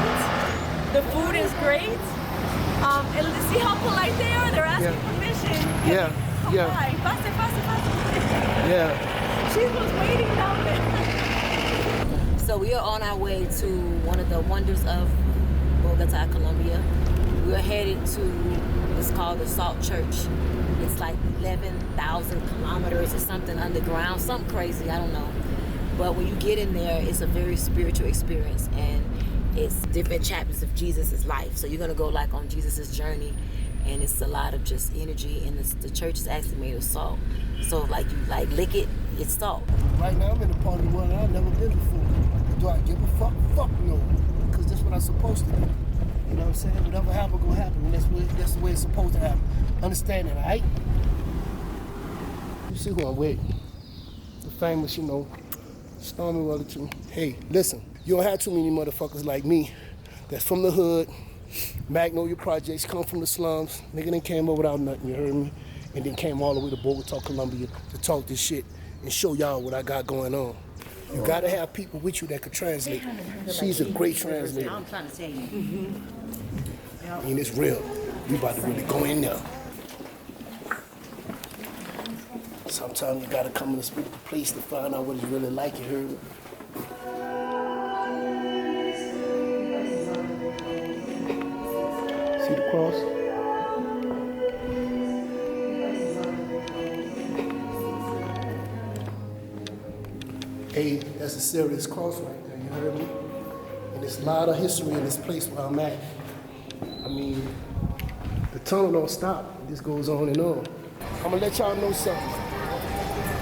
the food is great, and see how polite they are? They're asking permission. Yeah. Hi, pase. Yeah. She was waiting down there. So we are on our way to one of the wonders of Bogota, Colombia. We are headed to, it's called the Salt Church. It's like 11,000 kilometers or something underground, something crazy, I don't know. But when you get in there, it's a very spiritual experience, and it's different chapters of Jesus' life. So you're gonna go like on Jesus' journey, and it's a lot of just energy, and the church is actually made of salt. So like you lick it, it's salt. Right now I'm in a part of the world I've never been before. Do I give a fuck? Fuck no. Because that's what I'm supposed to do. You know what I'm saying? Whatever happens, gonna happen. And that's the way it's supposed to happen. Understand that, all right? You see who I'm with. The famous, Stormy Wellington. Hey, listen, you don't have too many motherfuckers like me that's from the hood, Magnolia projects, come from the slums. Nigga done came over without nothing, you heard me? And then came all the way to Bogota, Colombia to talk this shit and show y'all what I got going on. You gotta have people with you that could translate. She's a great translator. I'm trying to tell you. I mean, it's real. We about to really go in there. Sometimes you gotta come in a spiritual place to find out what it's really like, you heard me? See the cross? Hey, that's a serious cross right there, you heard me? And there's a lot of history in this place where I'm at. I mean, the tunnel don't stop. It just goes on and on. I'm gonna let y'all know something.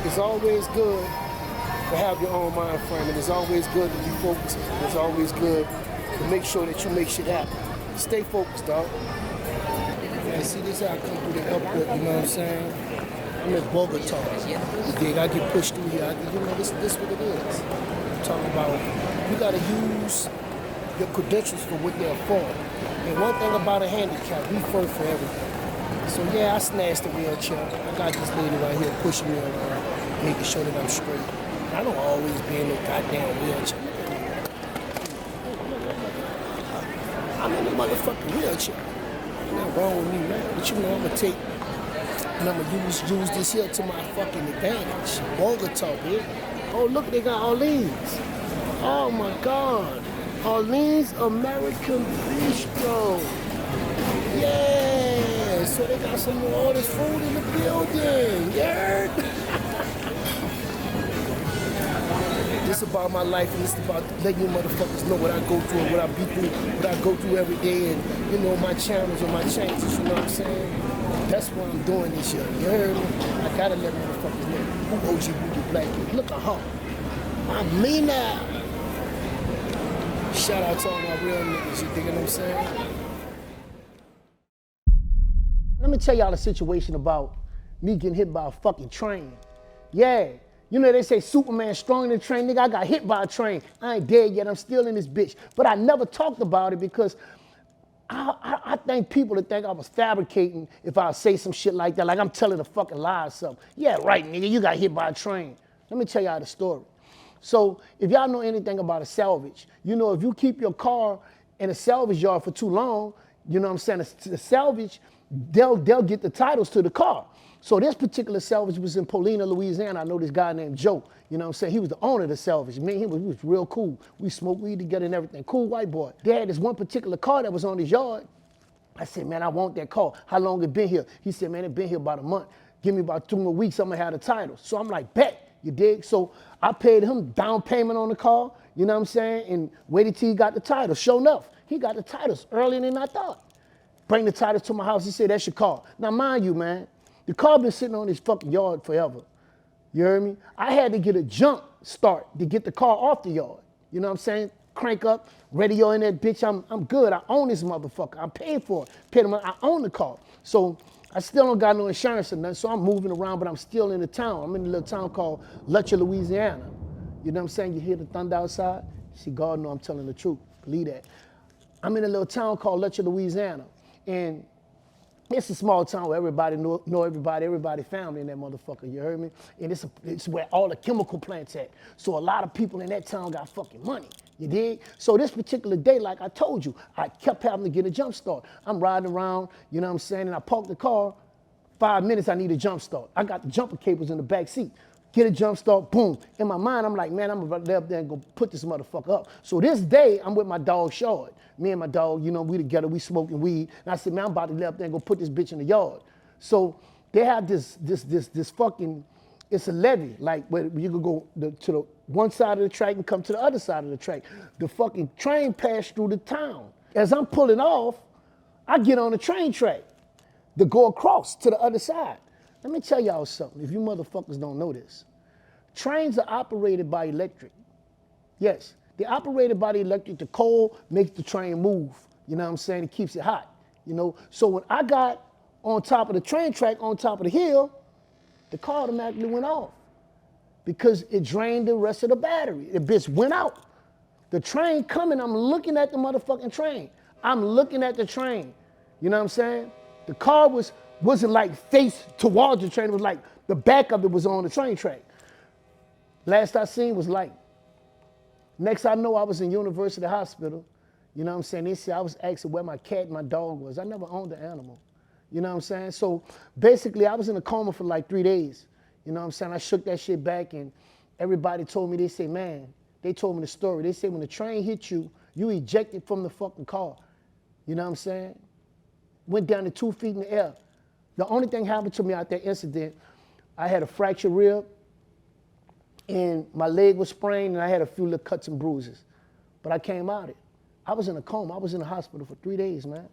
It's always good to have your own mind frame, and it's always good to be focused. It's always good to make sure that you make shit happen. Stay focused, dog. Man, see, this how I come through the airport, you know what I'm saying? I'm in Bogota. You dig? I get pushed through here. This what it is. I'm talking about, you gotta use your credentials for what they're for. And one thing about a handicap, we first for everything. So yeah, I snatched the wheelchair. I got this lady right here pushing me around, making sure that I'm straight. I don't always be in no goddamn wheelchair. I'm in a motherfucking wheelchair. Ain't nothing wrong with me, man. But I'm gonna take, and I'm gonna use this here to my fucking advantage. Bogota, bitch. Oh, look, they got Orleans. Oh my God. Orleans American Bistro. Yeah, so they got some New Orleans food in the building. Yeah. This is about my life, and this is about letting you motherfuckers know what I go through and what I be through, what I go through every day, and my challenge and my changes. You know what I'm saying? That's what I'm doing this year. You heard me? I gotta let motherfuckers know who OG Boobie Black is. Look at her. I mean that. Shout out to all my real niggas. You dig what I'm saying? Let me tell y'all a situation about me getting hit by a fucking train. Yeah, they say Superman stronger than a train. Nigga, I got hit by a train. I ain't dead yet, I'm still in this bitch. But I never talked about it because I think people would think I was fabricating if I say some shit like that, like I'm telling a fucking lie or something. Yeah, right, nigga, you got hit by a train. Let me tell y'all the story. So if y'all know anything about a salvage, if you keep your car in a salvage yard for too long, you know what I'm saying, the salvage, they'll get the titles to the car. So this particular salvage was in Paulina, Louisiana. I know this guy named Joe. You know what I'm saying? He was the owner of the salvage. Man, he was real cool. We smoked weed together and everything. Cool white boy. They had this one particular car that was on his yard. I said, man, I want that car. How long it been here? He said, man, it been here about a month. Give me about 2 more weeks, I'm gonna have the title. So I'm like, bet, you dig? So I paid him down payment on the car, you know what I'm saying? And waited till he got the title. Sure enough, he got the titles earlier than I thought. Bring the title to my house. He said, that's your car. Now, mind you, man, the car been sitting on this fucking yard forever. You heard me? I had to get a jump start to get the car off the yard. You know what I'm saying? Crank up, radio in that bitch. I'm good. I own this motherfucker. I'm paying for it. Paid the money. I own the car. So I still don't got no insurance or nothing. So I'm moving around, but I'm still in the town. I'm in a little town called Lutcher, Louisiana. You know what I'm saying? You hear the thunder outside? See, God know I'm telling the truth. Believe that. I'm in a little town called Lutcher, Louisiana. And it's a small town where everybody know everybody family in that motherfucker, you heard me? And it's where all the chemical plants at. So a lot of people in that town got fucking money, you dig? So this particular day, like I told you, I kept having to get a jump start. I'm riding around, you know what I'm saying, and I parked the car, 5 minutes, I need a jump start. I got the jumper cables in the back seat. Get a jump start, boom. In my mind, I'm like, man, I'm about to get up there and go put this motherfucker up. So this day, I'm with my dog, Shard. Me and my dog, you know, we together, we smoking weed. And I said, man, I'm about to get up there and go put this bitch in the yard. So they have this fucking, it's a levee, like where you can go to the one side of the track and come to the other side of the track. The fucking train passed through the town. As I'm pulling off, I get on the train track to go across to the other side. Let me tell y'all something, if you motherfuckers don't know this. Trains are operated by electric. Yes, they're operated by the electric. The coal makes the train move. You know what I'm saying? It keeps it hot. You know, so when I got on top of the train track, on top of the hill, the car automatically went off because it drained the rest of the battery. The bitch went out. The train coming, I'm looking at the motherfucking train. I'm looking at the train. You know what I'm saying? The car wasn't like face towards the train. It was like the back of it was on the train track. Last I seen was light. Next I know I was in University Hospital. You know what I'm saying? They said I was asking where my cat and my dog was. I never owned an animal. You know what I'm saying? So basically I was in a coma for like 3 days. You know what I'm saying? I shook that shit back and everybody told me, they say, man, they told me the story. They said when the train hit you, you ejected from the fucking car. You know what I'm saying? Went down to 2 feet in the air. The only thing happened to me out that incident, I had a fractured rib and my leg was sprained and I had a few little cuts and bruises. But I came out of it. I was in a coma. I was in the hospital for 3 days, man.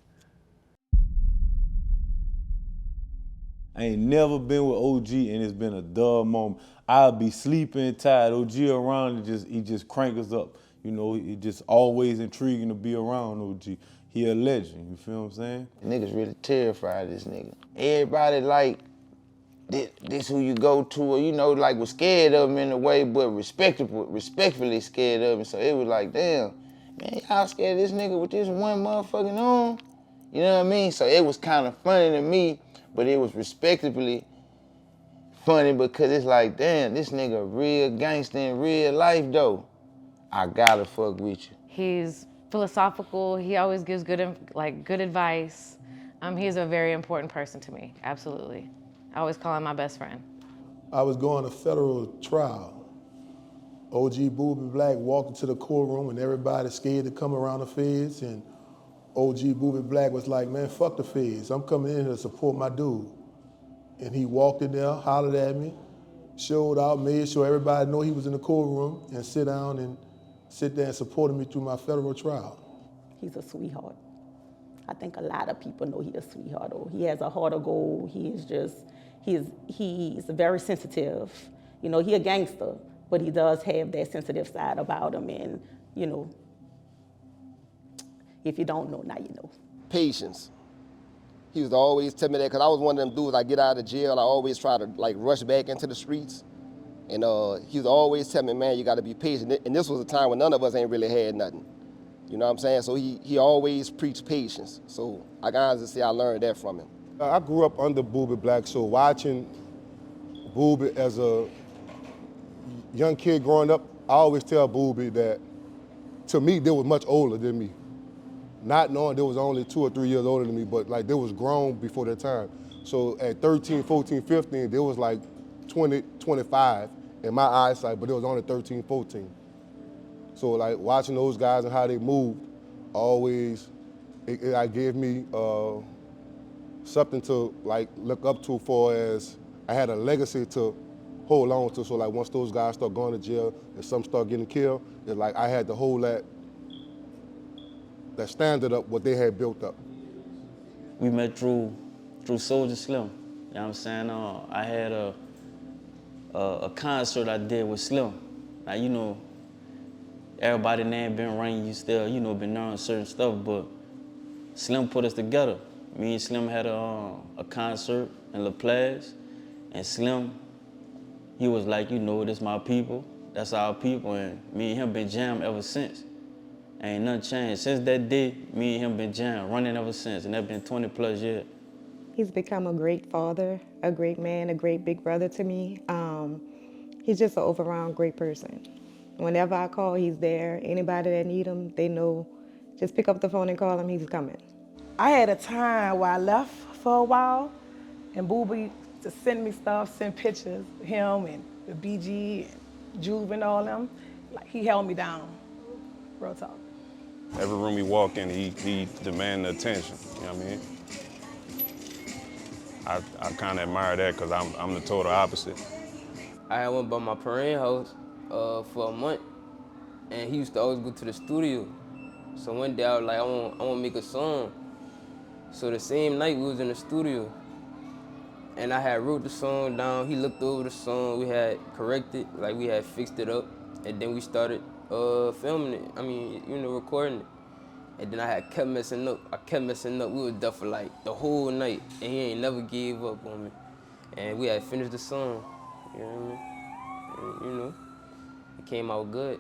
I ain't never been with OG and it's been a dull moment. I'll be sleeping, tired. OG around, he just crank us up. You know, he just always intriguing to be around OG. He a legend, you feel what I'm saying? Niggas really terrified of this nigga. Everybody like, this who you go to, or you know, like was scared of him in a way, but respectfully scared of him. So it was like, damn, man, y'all scared of this nigga with this one motherfucking arm? You know what I mean? So it was kind of funny to me, but it was respectably funny because it's like, damn, this nigga real gangster in real life though. I gotta fuck with you. He's philosophical. He always gives good advice. He's a very important person to me, absolutely. I always call him my best friend. I was going to federal trial. OG Boobie Black walked into the courtroom and everybody scared to come around the feds, and OG Boobie Black was like, man, fuck the feds. I'm coming in here to support my dude. And he walked in there, hollered at me, showed out, made sure everybody know he was in the courtroom, and sit there and supported me through my federal trial. He's a sweetheart. I think a lot of people know he's a sweetheart. Or he has a heart of gold. He's very sensitive. You know, he a gangster, but he does have that sensitive side about him. And, you know, if you don't know, now you know. Patience. He was always telling me that because I was one of them dudes, I get out of jail, I always try to like rush back into the streets. And he was always telling me, man, you got to be patient. And this was a time when none of us ain't really had nothing. You know what I'm saying? So he always preached patience. So I can honestly say I learned that from him. I grew up under Boobie Black, so watching Boobie as a young kid growing up, I always tell Boobie that, to me, they was much older than me. Not knowing they was only 2 or 3 years older than me, but like they was grown before their time. So at 13, 14, 15, they was like 20, 25 in my eyesight, but it was only 13, 14. So like watching those guys and how they moved, always, it gave me something to like look up to, for as I had a legacy to hold on to. So like once those guys start going to jail and some start getting killed, it's like I had to hold that standard up, what they had built up. we met through Soulja Slim. You know what I'm saying? I had a concert I did with Slim. Now, you know, everybody name been running, you still, you know, been knowing certain stuff, but Slim put us together. Me and Slim had a concert in La Place, and Slim, he was like, you know, this my people, that's our people, and me and him been jammed ever since. Ain't nothing changed. Since that day, me and him been jammed, running ever since, and that been 20 plus years. He's become a great father, a great man, a great big brother to me. He's just an all-around great person. Whenever I call, he's there. Anybody that need him, they know, just pick up the phone and call him, he's coming. I had a time where I left for a while, and Boobie just send me stuff, send pictures, him and the BG and Juve and all them. Like, he held me down, real talk. Every room he walk in, he demand the attention, you know what I mean? I kind of admire that because I'm the total opposite. I went by my parents' house for a month, and he used to always go to the studio. So one day I was like, I want to make a song. So the same night we was in the studio, and I had wrote the song down. He looked over the song, we had corrected, like we had fixed it up, and then we started filming it. I mean, you know, recording it. And then I had kept messing up. We was there for like the whole night, and he ain't never gave up on me. And we had finished the song, you know what I mean? And, you know, it came out good.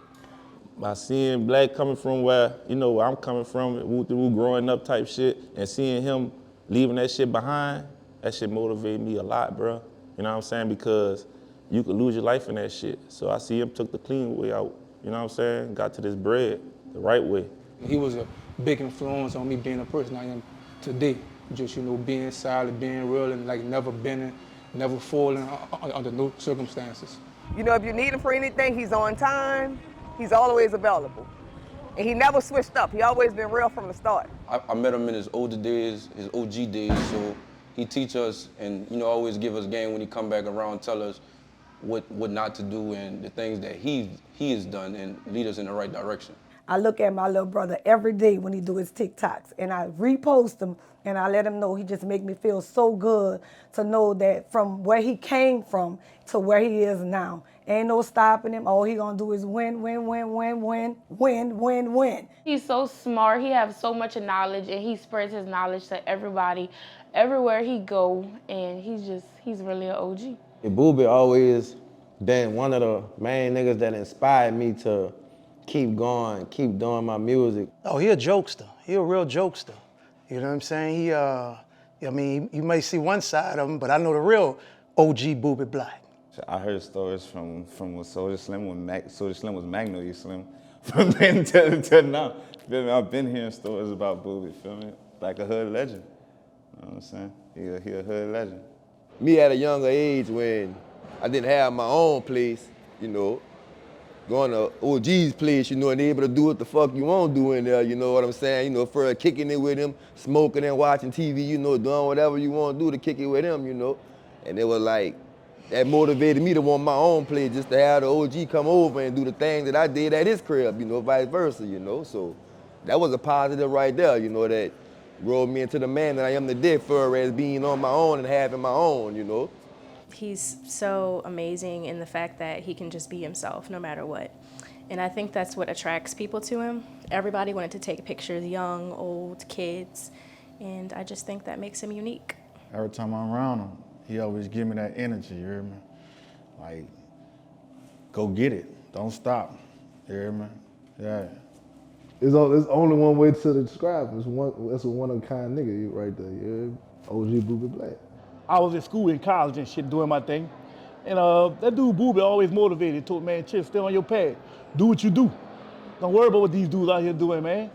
By seeing Black coming from where, you know, where I'm coming from, through growing up type shit, and seeing him leaving that shit behind, that shit motivated me a lot, bro. You know what I'm saying? Because you could lose your life in that shit. So I see him took the clean way out, you know what I'm saying? Got to this bread the right way. He was a big influence on me being a person I am today. Just, you know, being solid, being real, and like never bending, never falling under no circumstances. You know, if you need him for anything, he's on time. He's always available. And he never switched up. He always been real from the start. I met him in his older days, his OG days, so he teach us and, you know, always give us game when he come back around, tell us what not to do and the things that he has done and lead us in the right direction. I look at my little brother every day when he do his TikToks, and I repost them, and I let him know. He just make me feel so good to know that from where he came from to where he is now, ain't no stopping him. All he gonna do is win, win, win, win, win, win, win, win. He's so smart. He has so much knowledge, and he spreads his knowledge to everybody, everywhere he go, and he's really an OG. Boobie always been one of the main niggas that inspired me to keep going, keep doing my music. Oh, he a jokester. He a real jokester. You know what I'm saying? I mean, you may see one side of him, but I know the real OG Boobie Black. I heard stories from when Soulja Slim, Soulja Slim was Magnolia Slim, from then till now. Feel me? I've been hearing stories about Boobie, feel me? Like a hood legend. You know what I'm saying? He a hood legend. Me at a younger age when I didn't have my own place, you know, going to OG's place, you know, and able to do what the fuck you want to do in there, you know what I'm saying? You know, for kicking it with him, smoking and watching TV, you know, doing whatever you want to do to kick it with him, you know. And it was like, that motivated me to want my own place, just to have the OG come over and do the thing that I did at his crib, you know, vice versa, you know. So that was a positive right there, you know, that rolled me into the man that I am today, for as being on my own and having my own, you know. He's so amazing in the fact that he can just be himself no matter what. And I think that's what attracts people to him. Everybody wanted to take pictures, young, old, kids, and I just think that makes him unique. Every time I'm around him, he always give me that energy, you hear me? Like, go get it, don't stop, you hear me? Yeah. There's only one way to describe him. That's a one-of-a-kind nigga right there, you hear me? OG Boobie Black. I was in school, in college and shit, doing my thing. And that dude Boobie always motivated, told man, chill, stay on your path. Do what you do. Don't worry about what these dudes out here doing, man.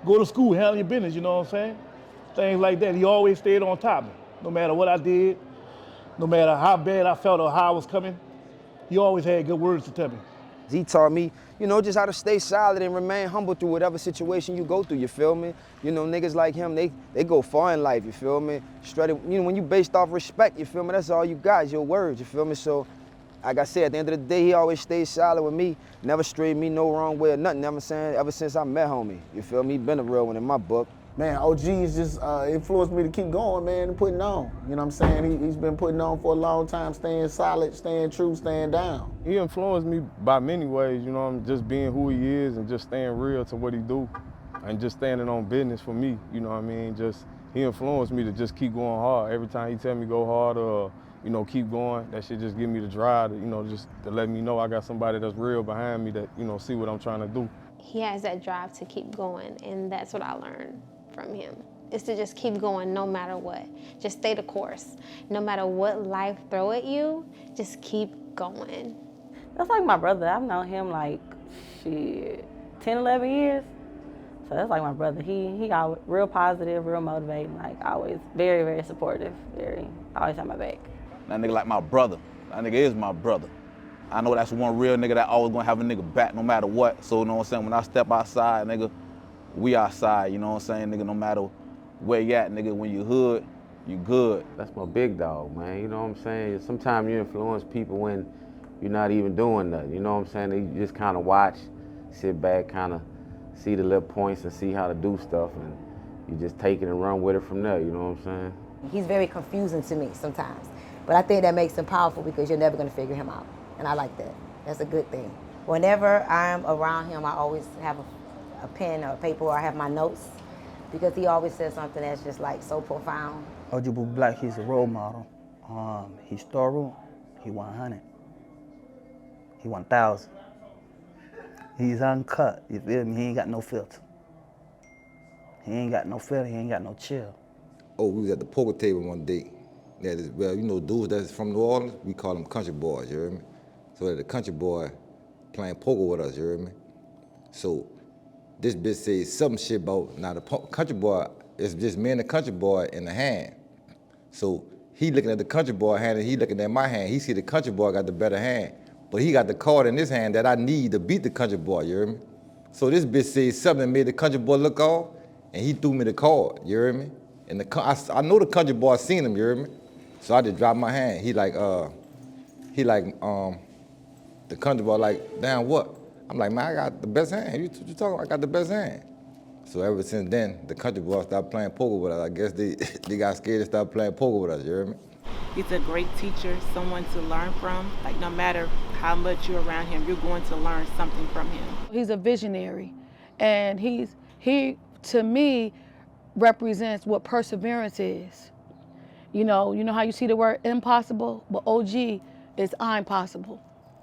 Go to school, handle your business, you know what I'm saying? Things like that. He always stayed on top of me. No matter what I did, no matter how bad I felt or how I was coming, he always had good words to tell me. He taught me, you know, just how to stay solid and remain humble through whatever situation you go through, you feel me? You know, niggas like him, they go far in life, you feel me? Straight, you know, when you based off respect, you feel me? That's all you got is your words, you feel me? So, like I said, at the end of the day, he always stayed solid with me, never strayed me no wrong way or nothing, ever since I met homie, you feel me? He been a real one in my book. Man, OG has just influenced me to keep going, man, and putting on. You know what I'm saying? He's been putting on for a long time, staying solid, staying true, staying down. He influenced me by many ways, you know, just being who he is and just staying real to what he do and just standing on business for me, you know what I mean? He influenced me to just keep going hard. Every time he tell me go hard or, you know, keep going, that shit just give me the drive to, you know, just to let me know I got somebody that's real behind me that, you know, see what I'm trying to do. He has that drive to keep going, and that's what I learned from him, is to just keep going no matter what. Just stay the course. No matter what life throw at you, just keep going. That's like my brother. I've known him like, 10, 11 years. So that's like my brother. He always real positive, real motivating, like always very, very supportive, always have my back. That nigga like my brother. That nigga is my brother. I know that's one real nigga that always gonna have a nigga back no matter what. So, you know what I'm saying, when I step outside, nigga, we outside, you know what I'm saying, nigga, no matter where you at, nigga, when you hood, you good. That's my big dog, man, you know what I'm saying? Sometimes you influence people when you're not even doing nothing, you know what I'm saying? You just kind of watch, sit back, kind of see the little points and see how to do stuff, and you just take it and run with it from there, you know what I'm saying? He's very confusing to me sometimes, but I think that makes him powerful because you're never gonna figure him out, and I like that. That's a good thing. Whenever I'm around him, I always have a pen or a paper, or I have my notes, because he always says something that's just like so profound. OG Boobie Black, he's a role model. He's thorough, he 100, he 1,000. He's uncut, you feel me? He ain't got no filter. He ain't got no filter, he ain't got no chill. Oh, we was at the poker table one day. That is, well, you know, dudes that's from New Orleans, we call them country boys, you hear me? So the country boy playing poker with us, you hear me? So this bitch said some shit about, now the country boy, it's just me and the country boy in the hand. So he looking at the country boy hand and he looking at my hand. He see the country boy got the better hand, but he got the card in his hand that I need to beat the country boy, you hear me? So this bitch said something that made the country boy look off, and he threw me the card, you hear me? And I know the country boy seen him, you hear me? So I just dropped my hand. He like, the country boy like, damn, what? I'm like, man, I got the best hand. You talking about I got the best hand. So ever since then, the country boy stopped playing poker with us. I guess they got scared to stop playing poker with us, you hear me? He's a great teacher, someone to learn from. Like, no matter how much you're around him, you're going to learn something from him. He's a visionary, and he to me represents what perseverance is. You know how you see the word impossible, but OG is I'm possible.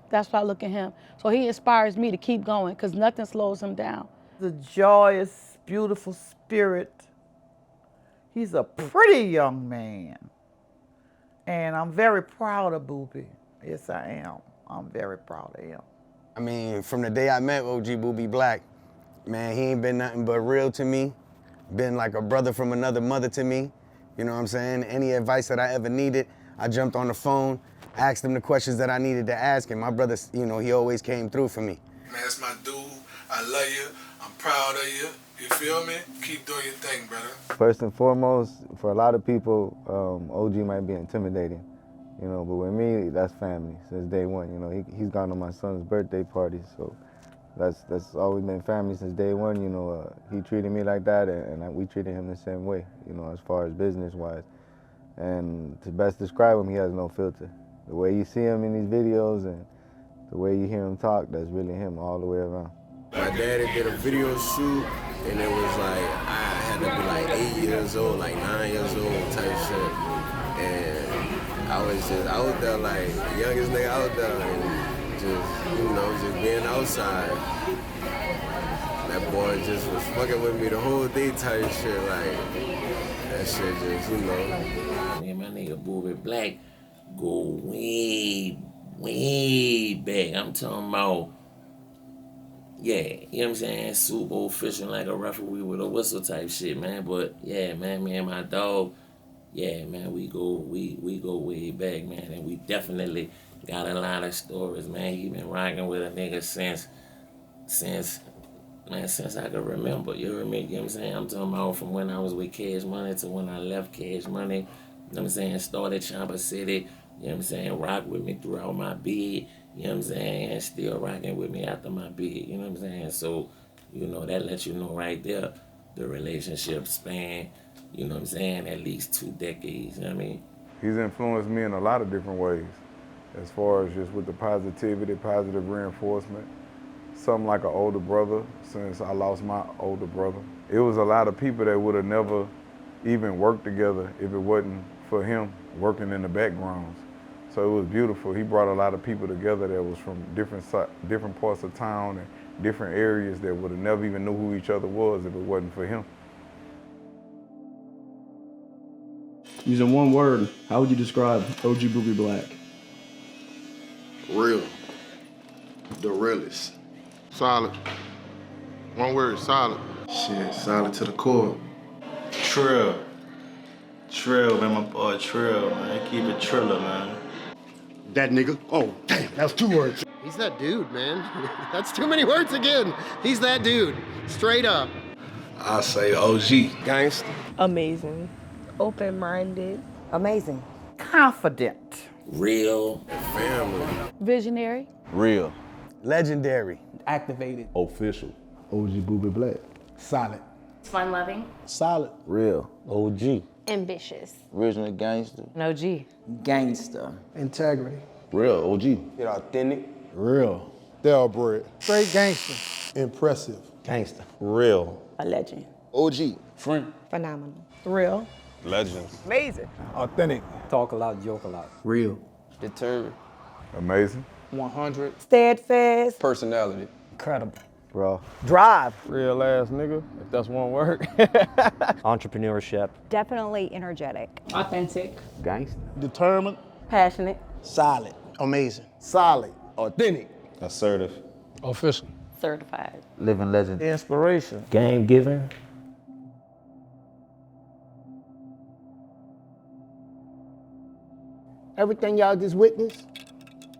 That's why I look at him. So he inspires me to keep going because nothing slows him down. The joyous, beautiful spirit. He's a pretty young man. And I'm very proud of Boobie. Yes, I am. I'm very proud of him. I mean, from the day I met OG Boobie Black, man, he ain't been nothing but real to me. Been like a brother from another mother to me. You know what I'm saying? Any advice that I ever needed, I jumped on the phone, asked him the questions that I needed to ask, and my brother, you know, he always came through for me. Man, that's my dude. I love you. I'm proud of you. You feel me? Keep doing your thing, brother. First and foremost, for a lot of people, OG might be intimidating, you know, but with me, that's family since day one. You know, he's gone to my son's birthday party, so that's always been family since day one. You know, he treated me like that, and we treated him the same way, you know, as far as business-wise. And to best describe him, he has no filter. The way you see him in these videos and the way you hear him talk, that's really him all the way around. My daddy did a video shoot, and it was like, I had to be like 8 years old, like 9 years old type shit. And I was out there like the youngest nigga out there, and just, you know, just being outside. That boy just was fucking with me the whole day type shit, like, that shit just, you know. Me and my nigga Boobie Black go way, way back. I'm talking about, yeah, you know what I'm saying? Super Bowl fishing like a referee with a whistle type shit, man. But yeah, man, me and my dog, yeah, man, we go way back, man. And we definitely got a lot of stories, man. He been rocking with a nigga since I can remember. You hear me? You know what I'm saying? I'm talking about from when I was with Cash Money to when I left Cash Money. You know what I'm saying? Started Chamber City. You know what I'm saying? Rock with me throughout my bid. You know what I'm saying? And still rocking with me after my bid. You know what I'm saying? So, you know, that lets you know right there the relationship span, you know what I'm saying, at least 2 decades, you know what I mean? He's influenced me in a lot of different ways, as far as just with the positivity, positive reinforcement. Something like an older brother, since I lost my older brother. It was a lot of people that would have never even worked together if it wasn't for him working in the backgrounds. So it was beautiful. He brought a lot of people together that was from different parts of town and different areas that would have never even knew who each other was if it wasn't for him. Using one word, how would you describe OG Boobie Black? Real. The realest. Solid. One word, solid. Shit, solid to the core. Trill, man, my boy Trill, man. Keep it Triller, man. That nigga. Oh, damn, that was 2 words. He's that dude, man. That's too many words again. He's that dude, straight up. I say OG. Gangster. Amazing. Open-minded. Amazing. Confident. Real. Family. Visionary. Real. Legendary. Activated. Official. OG Boobie Black. Solid. Fun-loving. Solid. Real. OG. Ambitious. Original gangster. An OG. Gangster. Integrity. Real. OG. Get authentic. Real. Thoroughbred. Straight gangster. Impressive. Gangster. Real. A legend. OG. Friend. Phenomenal. Real. Legends. Amazing. Authentic. Talk a lot, joke a lot. Real. Determined. Amazing. 100. Steadfast. Personality. Incredible. Bro. Drive. Real ass nigga, if that's one word. Entrepreneurship. Definitely energetic. Authentic. Gangster. Determined. Passionate. Solid. Amazing. Solid. Authentic. Assertive. Official. Certified. Living legend. Inspiration. Game giving. Everything y'all just witnessed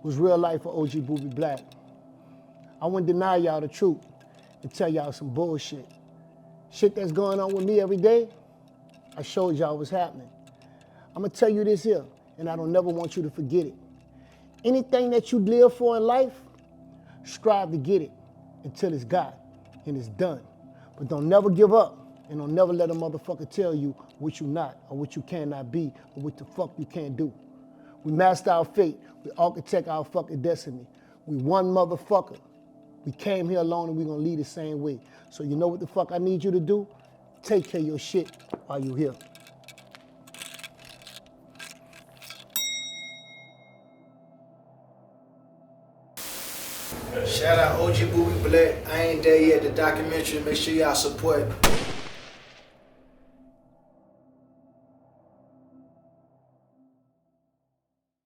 was real life for OG Boobie Black. I wouldn't deny y'all the truth and tell y'all some bullshit. Shit that's going on with me every day, I showed y'all what's happening. I'm gonna tell you this here, and I don't never want you to forget it. Anything that you live for in life, strive to get it until it's got and it's done. But don't never give up, and don't never let a motherfucker tell you what you not or what you cannot be or what the fuck you can't do. We master our fate. We architect our fucking destiny. We one motherfucker. We came here alone and we gonna lead the same way. So you know what the fuck I need you to do? Take care of your shit while you here. Shout out OG Boobie Black. I ain't there yet. The documentary. Make sure y'all support.